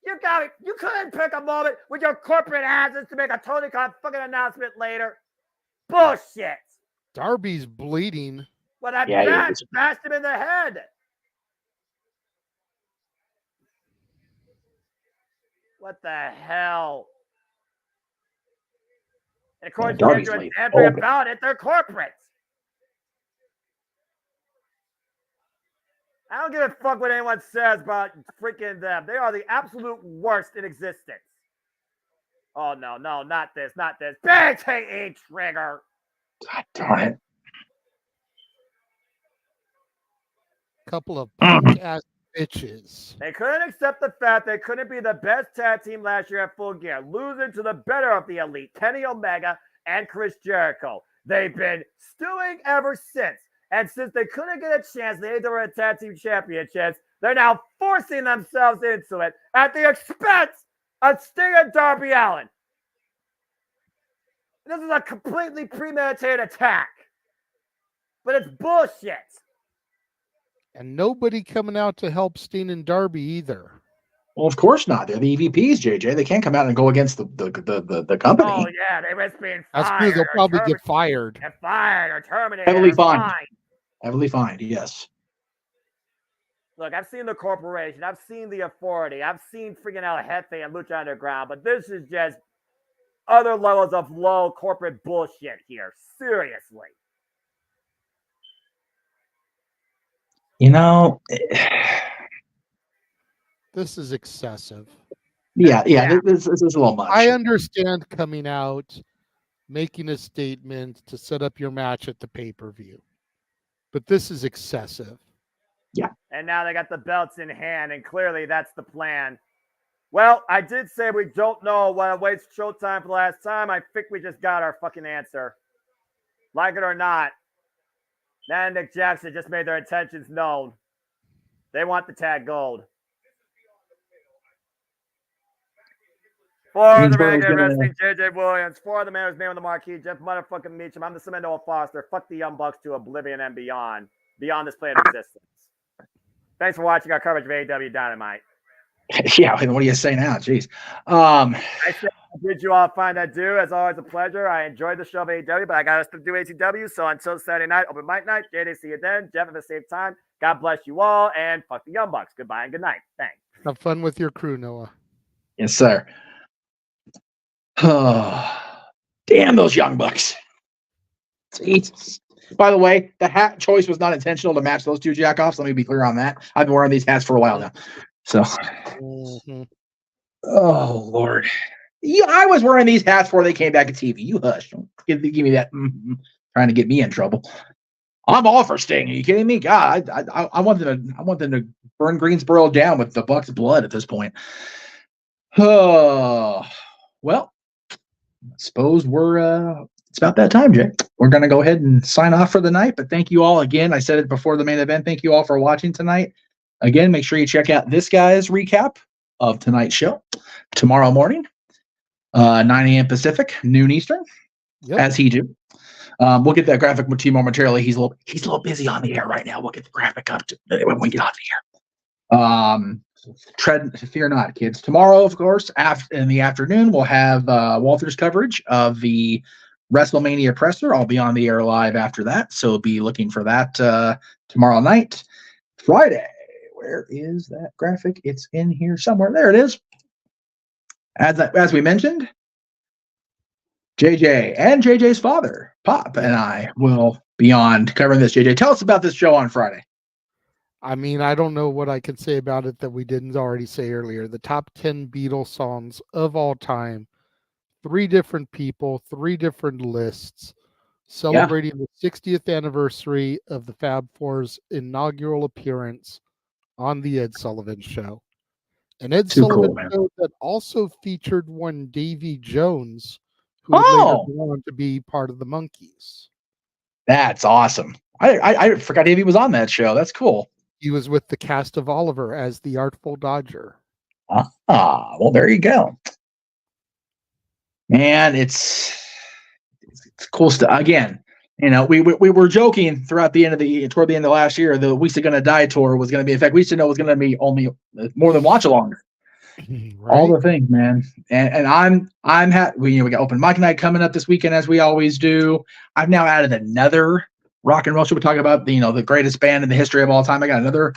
You couldn't pick a moment with your corporate asses to make a Tony Khan fucking announcement later. Bullshit. Darby's bleeding. Well, that bat bashed him in the head. What the hell? And of course, Andrew and Andrea about it, they're corporate. I don't give a fuck what anyone says about freaking them. They are the absolute worst in existence. Oh, no, not this. Big TE trigger. God darn it. Couple of punk-ass bitches. They couldn't accept the fact they couldn't be the best tag team last year at Full Gear, losing to the better of the elite, Kenny Omega and Chris Jericho. They've been stewing ever since. And since they couldn't get a chance, they either were a tag team championships, they're now forcing themselves into it at the expense of Sting and Darby Allin. This is a completely premeditated attack. But it's bullshit. And nobody coming out to help Sting and Darby either. Well, of course not. They're the EVPs, JJ. They can't come out and go against the company. Oh, yeah. They risk being fired. That's true. They'll probably get fired. Get fired or terminated. Heavily fined. Heavily fined, yes. Look, I've seen the corporation. I've seen the authority. I've seen freaking El Jefe and Lucha Underground. But this is just other levels of low corporate bullshit here. Seriously. You know, this is excessive. Yeah. This is a little much. I understand coming out, making a statement to set up your match at the pay-per-view, but this is excessive. Yeah. And now they got the belts in hand, and clearly that's the plan. Well, I did say we don't know what awaits Showtime for the last time. I think we just got our fucking answer. Like it or not, Nat and Nick Jackson just made their intentions known. They want the tag gold. For the man wrestling, JJ Williams. For the man whose name on the marquee, Jeff motherfucking Meacham. I'm the Cemento Foster. Fuck the Young Bucks to oblivion and beyond. Beyond this plane of existence. Thanks for watching our coverage of AEW Dynamite. Yeah, what do you say now? Jeez. I said, did you all find that due? As always, a pleasure. I enjoyed the show of AEW, but I got us to do AEW. So until Saturday night, open mic night. JD, see you then. Jeff, at the same time. God bless you all, and fuck the Young Bucks. Goodbye and good night. Thanks. Have fun with your crew, Noah. Yes, sir. Oh, damn those Young Bucks. Jesus. By the way, the hat choice was not intentional to match those two jackoffs. Let me be clear on that. I've been wearing these hats for a while now. So, Oh, Lord. I was wearing these hats before they came back at TV. You hush. Don't give me that trying to get me in trouble. I'm all for Sting. Are you kidding me? God, I want them to burn Greensboro down with the Bucks' blood at this point. Oh, well, I suppose it's about that time, Jay. We're going to go ahead and sign off for the night, but thank you all again. I said it before the main event. Thank you all for watching tonight. Again, make sure you check out this guy's recap of tonight's show tomorrow morning, 9 a.m. Pacific, noon Eastern, as he do. We'll get that graphic to you momentarily. He's a little busy on the air right now. We'll get the graphic up when we get on the air. Fear not, kids. Tomorrow, of course, in the afternoon, we'll have Walter's coverage of the WrestleMania presser. I'll be on the air live after that, so be looking for that tomorrow night. Friday. Where is that graphic? It's in here somewhere. There it is. As we mentioned, JJ and JJ's father, Pop, and I will be on covering this. JJ, tell us about this show on Friday. I mean, I don't know what I can say about it that we didn't already say earlier. The top 10 Beatles songs of all time. 3 different people, 3 different lists, celebrating the 60th anniversary of the Fab Four's inaugural appearance on the Ed Sullivan Show. An Ed Too Sullivan cool, man. show that also featured one Davy Jones, who would later go on to be part of the Monkees. That's awesome. I forgot Davey was on that show. That's cool. He was with the cast of Oliver as the Artful Dodger. Well, there you go. Man, it's cool stuff. Again, you know, we were joking toward the end of last year, the We Still Gonna Die tour was going to be. In fact, We Still Know was going to be only more than watch along. Right? All the things, man. And I'm happy. We got open mic night coming up this weekend, as we always do. I've now added another rock and roll show. We're talking about the greatest band in the history of all time. I got another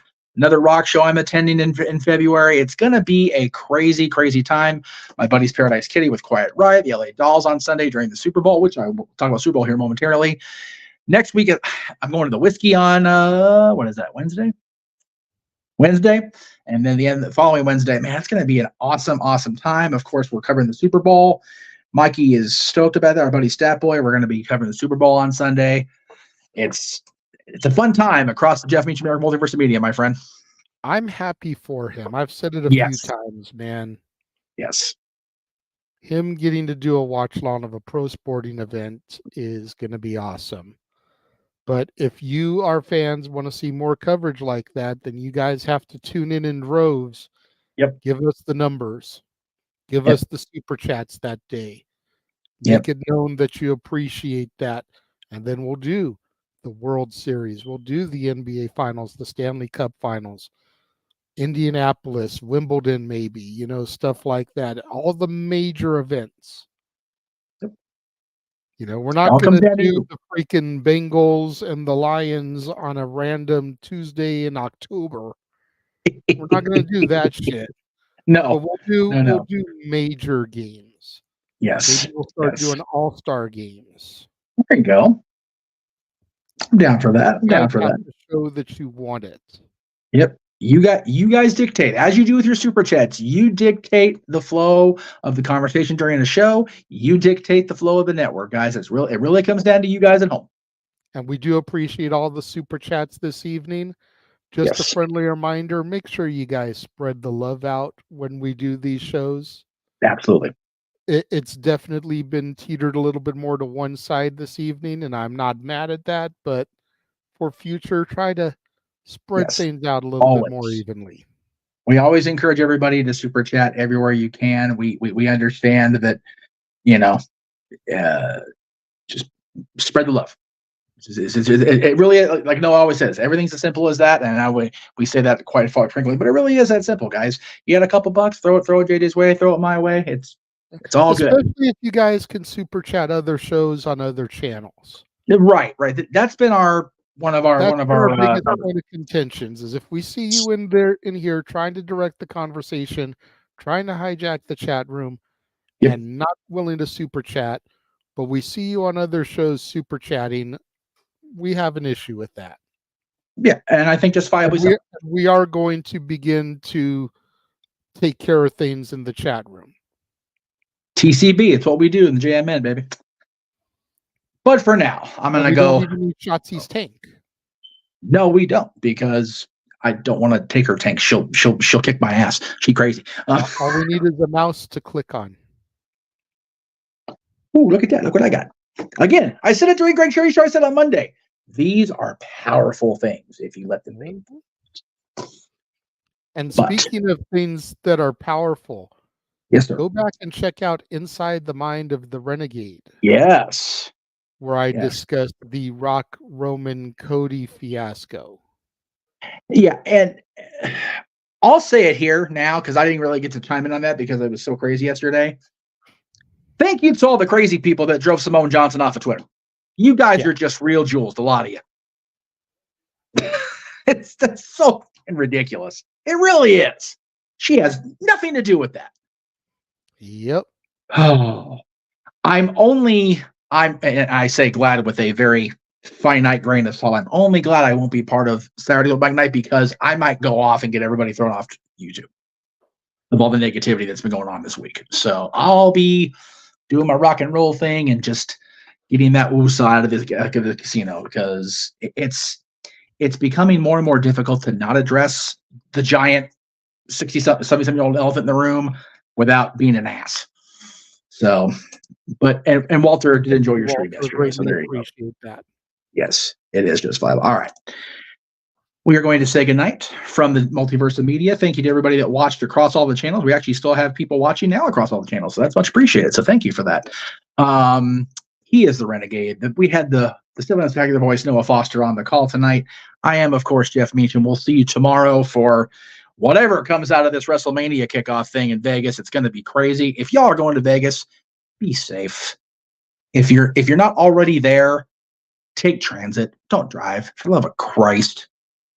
rock show I'm attending in February. It's gonna be a crazy time. My buddy's Paradise Kitty with Quiet Riot, the LA Dolls on Sunday during the Super Bowl, which I will talk about Super Bowl here momentarily. Next week, I'm going to the Whiskey on what is that, Wednesday, and then the following Wednesday. Man, it's going to be an awesome time. Of course, we're covering the Super Bowl. Mikey is stoked about that. Our buddy Stat Boy, we're going to be covering the Super Bowl on Sunday. It's a fun time across the Jeff Meacham Network Multiverse of Media, my friend. I'm happy for him. I've said it a few times, man. Yes. Him getting to do a watch along of a pro sporting event is going to be awesome. But if you, our fans, want to see more coverage like that, then you guys have to tune in droves. Yep. Give us the numbers. Give us the super chats that day. Make it known that you appreciate that. And then we'll do the World Series. We'll do the NBA Finals, the Stanley Cup Finals, Indianapolis, Wimbledon, maybe, stuff like that. All the major events. We're not going to do the freaking Bengals and the Lions on a random Tuesday in October. We're not going to do that shit. No. But we'll do major games. Yes. Maybe we'll start doing all-star games. There you go. I'm down for that. The show that you want it. Yep. You guys dictate, as you do with your super chats. You dictate the flow of the conversation during the show. You dictate the flow of the network, guys. It really comes down to you guys at home. And we do appreciate all the super chats this evening. Just a friendly reminder, make sure you guys spread the love out when we do these shows. Absolutely. It's definitely been teetered a little bit more to one side this evening, and I'm not mad at that, but for future, try to spread things out a little bit more evenly. We always encourage everybody to super chat everywhere you can. We understand that, just spread the love. It really, like Noah always says, everything's as simple as that. And we say that quite frankly, but it really is that simple, guys. You got a couple bucks, throw it JJ's way, throw it my way. It's all good. Especially if you guys can super chat other shows on other channels. Right. That's been one of our biggest point of contentions is if we see you in here trying to direct the conversation, trying to hijack the chat room, and not willing to super chat, but we see you on other shows super chatting, we have an issue with that. Yeah, and I think justifiably we are going to begin to take care of things in the chat room. TCB, it's what we do in the JMN, baby. But for now, I'm going to go. We don't even need Shotzi's tank. No, we don't, because I don't want to take her tank. She'll kick my ass. She's crazy. All we need is a mouse to click on. Ooh, look at that. Look what I got. Again, I said it during Greg Cherry's show. I said on Monday. These are powerful things if you let them be. And speaking of things that are powerful, yes, sir. Go back and check out Inside the Mind of the Renegade. Yes. Where I discussed the Rock Roman Cody fiasco. Yeah, and I'll say it here now because I didn't really get to chime in on that because it was so crazy yesterday. Thank you to all the crazy people that drove Simone Johnson off of Twitter. You guys are just real jewels, a lot of you. That's so ridiculous. It really is. She has nothing to do with that. Yep. Oh, I say glad with a very finite grain of salt. I'm only glad I won't be part of Saturday Night because I might go off and get everybody thrown off YouTube of all the negativity that's been going on this week. So I'll be doing my rock and roll thing and just getting that woosah out of the casino because it's becoming more and more difficult to not address the giant 70-something-year-old elephant in the room without being an ass. So, but and Walter did enjoy your stream yesterday. So there you go. Appreciate that. Yes, it is just viable. All right. We are going to say goodnight from the Multiverse of Media. Thank you to everybody that watched across all the channels. We actually still have people watching now across all the channels, so that's much appreciated. So thank you for that. He is the Renegade. We had the still spectacular voice Noah Foster on the call tonight. I am, of course, Jeff Meacham. We'll see you tomorrow for whatever comes out of this WrestleMania kickoff thing in Vegas. It's going to be crazy. If y'all are going to Vegas, be safe. If you're not already there, take transit. Don't drive. For the love of Christ.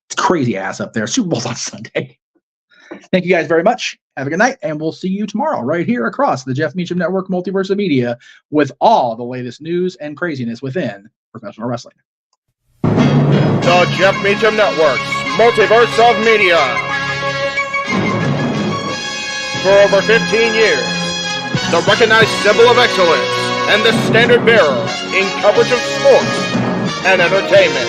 It's crazy ass up there. Super Bowl's on Sunday. Thank you guys very much. Have a good night, and we'll see you tomorrow right here across the Jeff Meacham Network Multiverse of Media with all the latest news and craziness within professional wrestling. The Jeff Meacham Network's Multiverse of Media. For over 15 years, the recognized symbol of excellence and the standard bearer in coverage of sports and entertainment.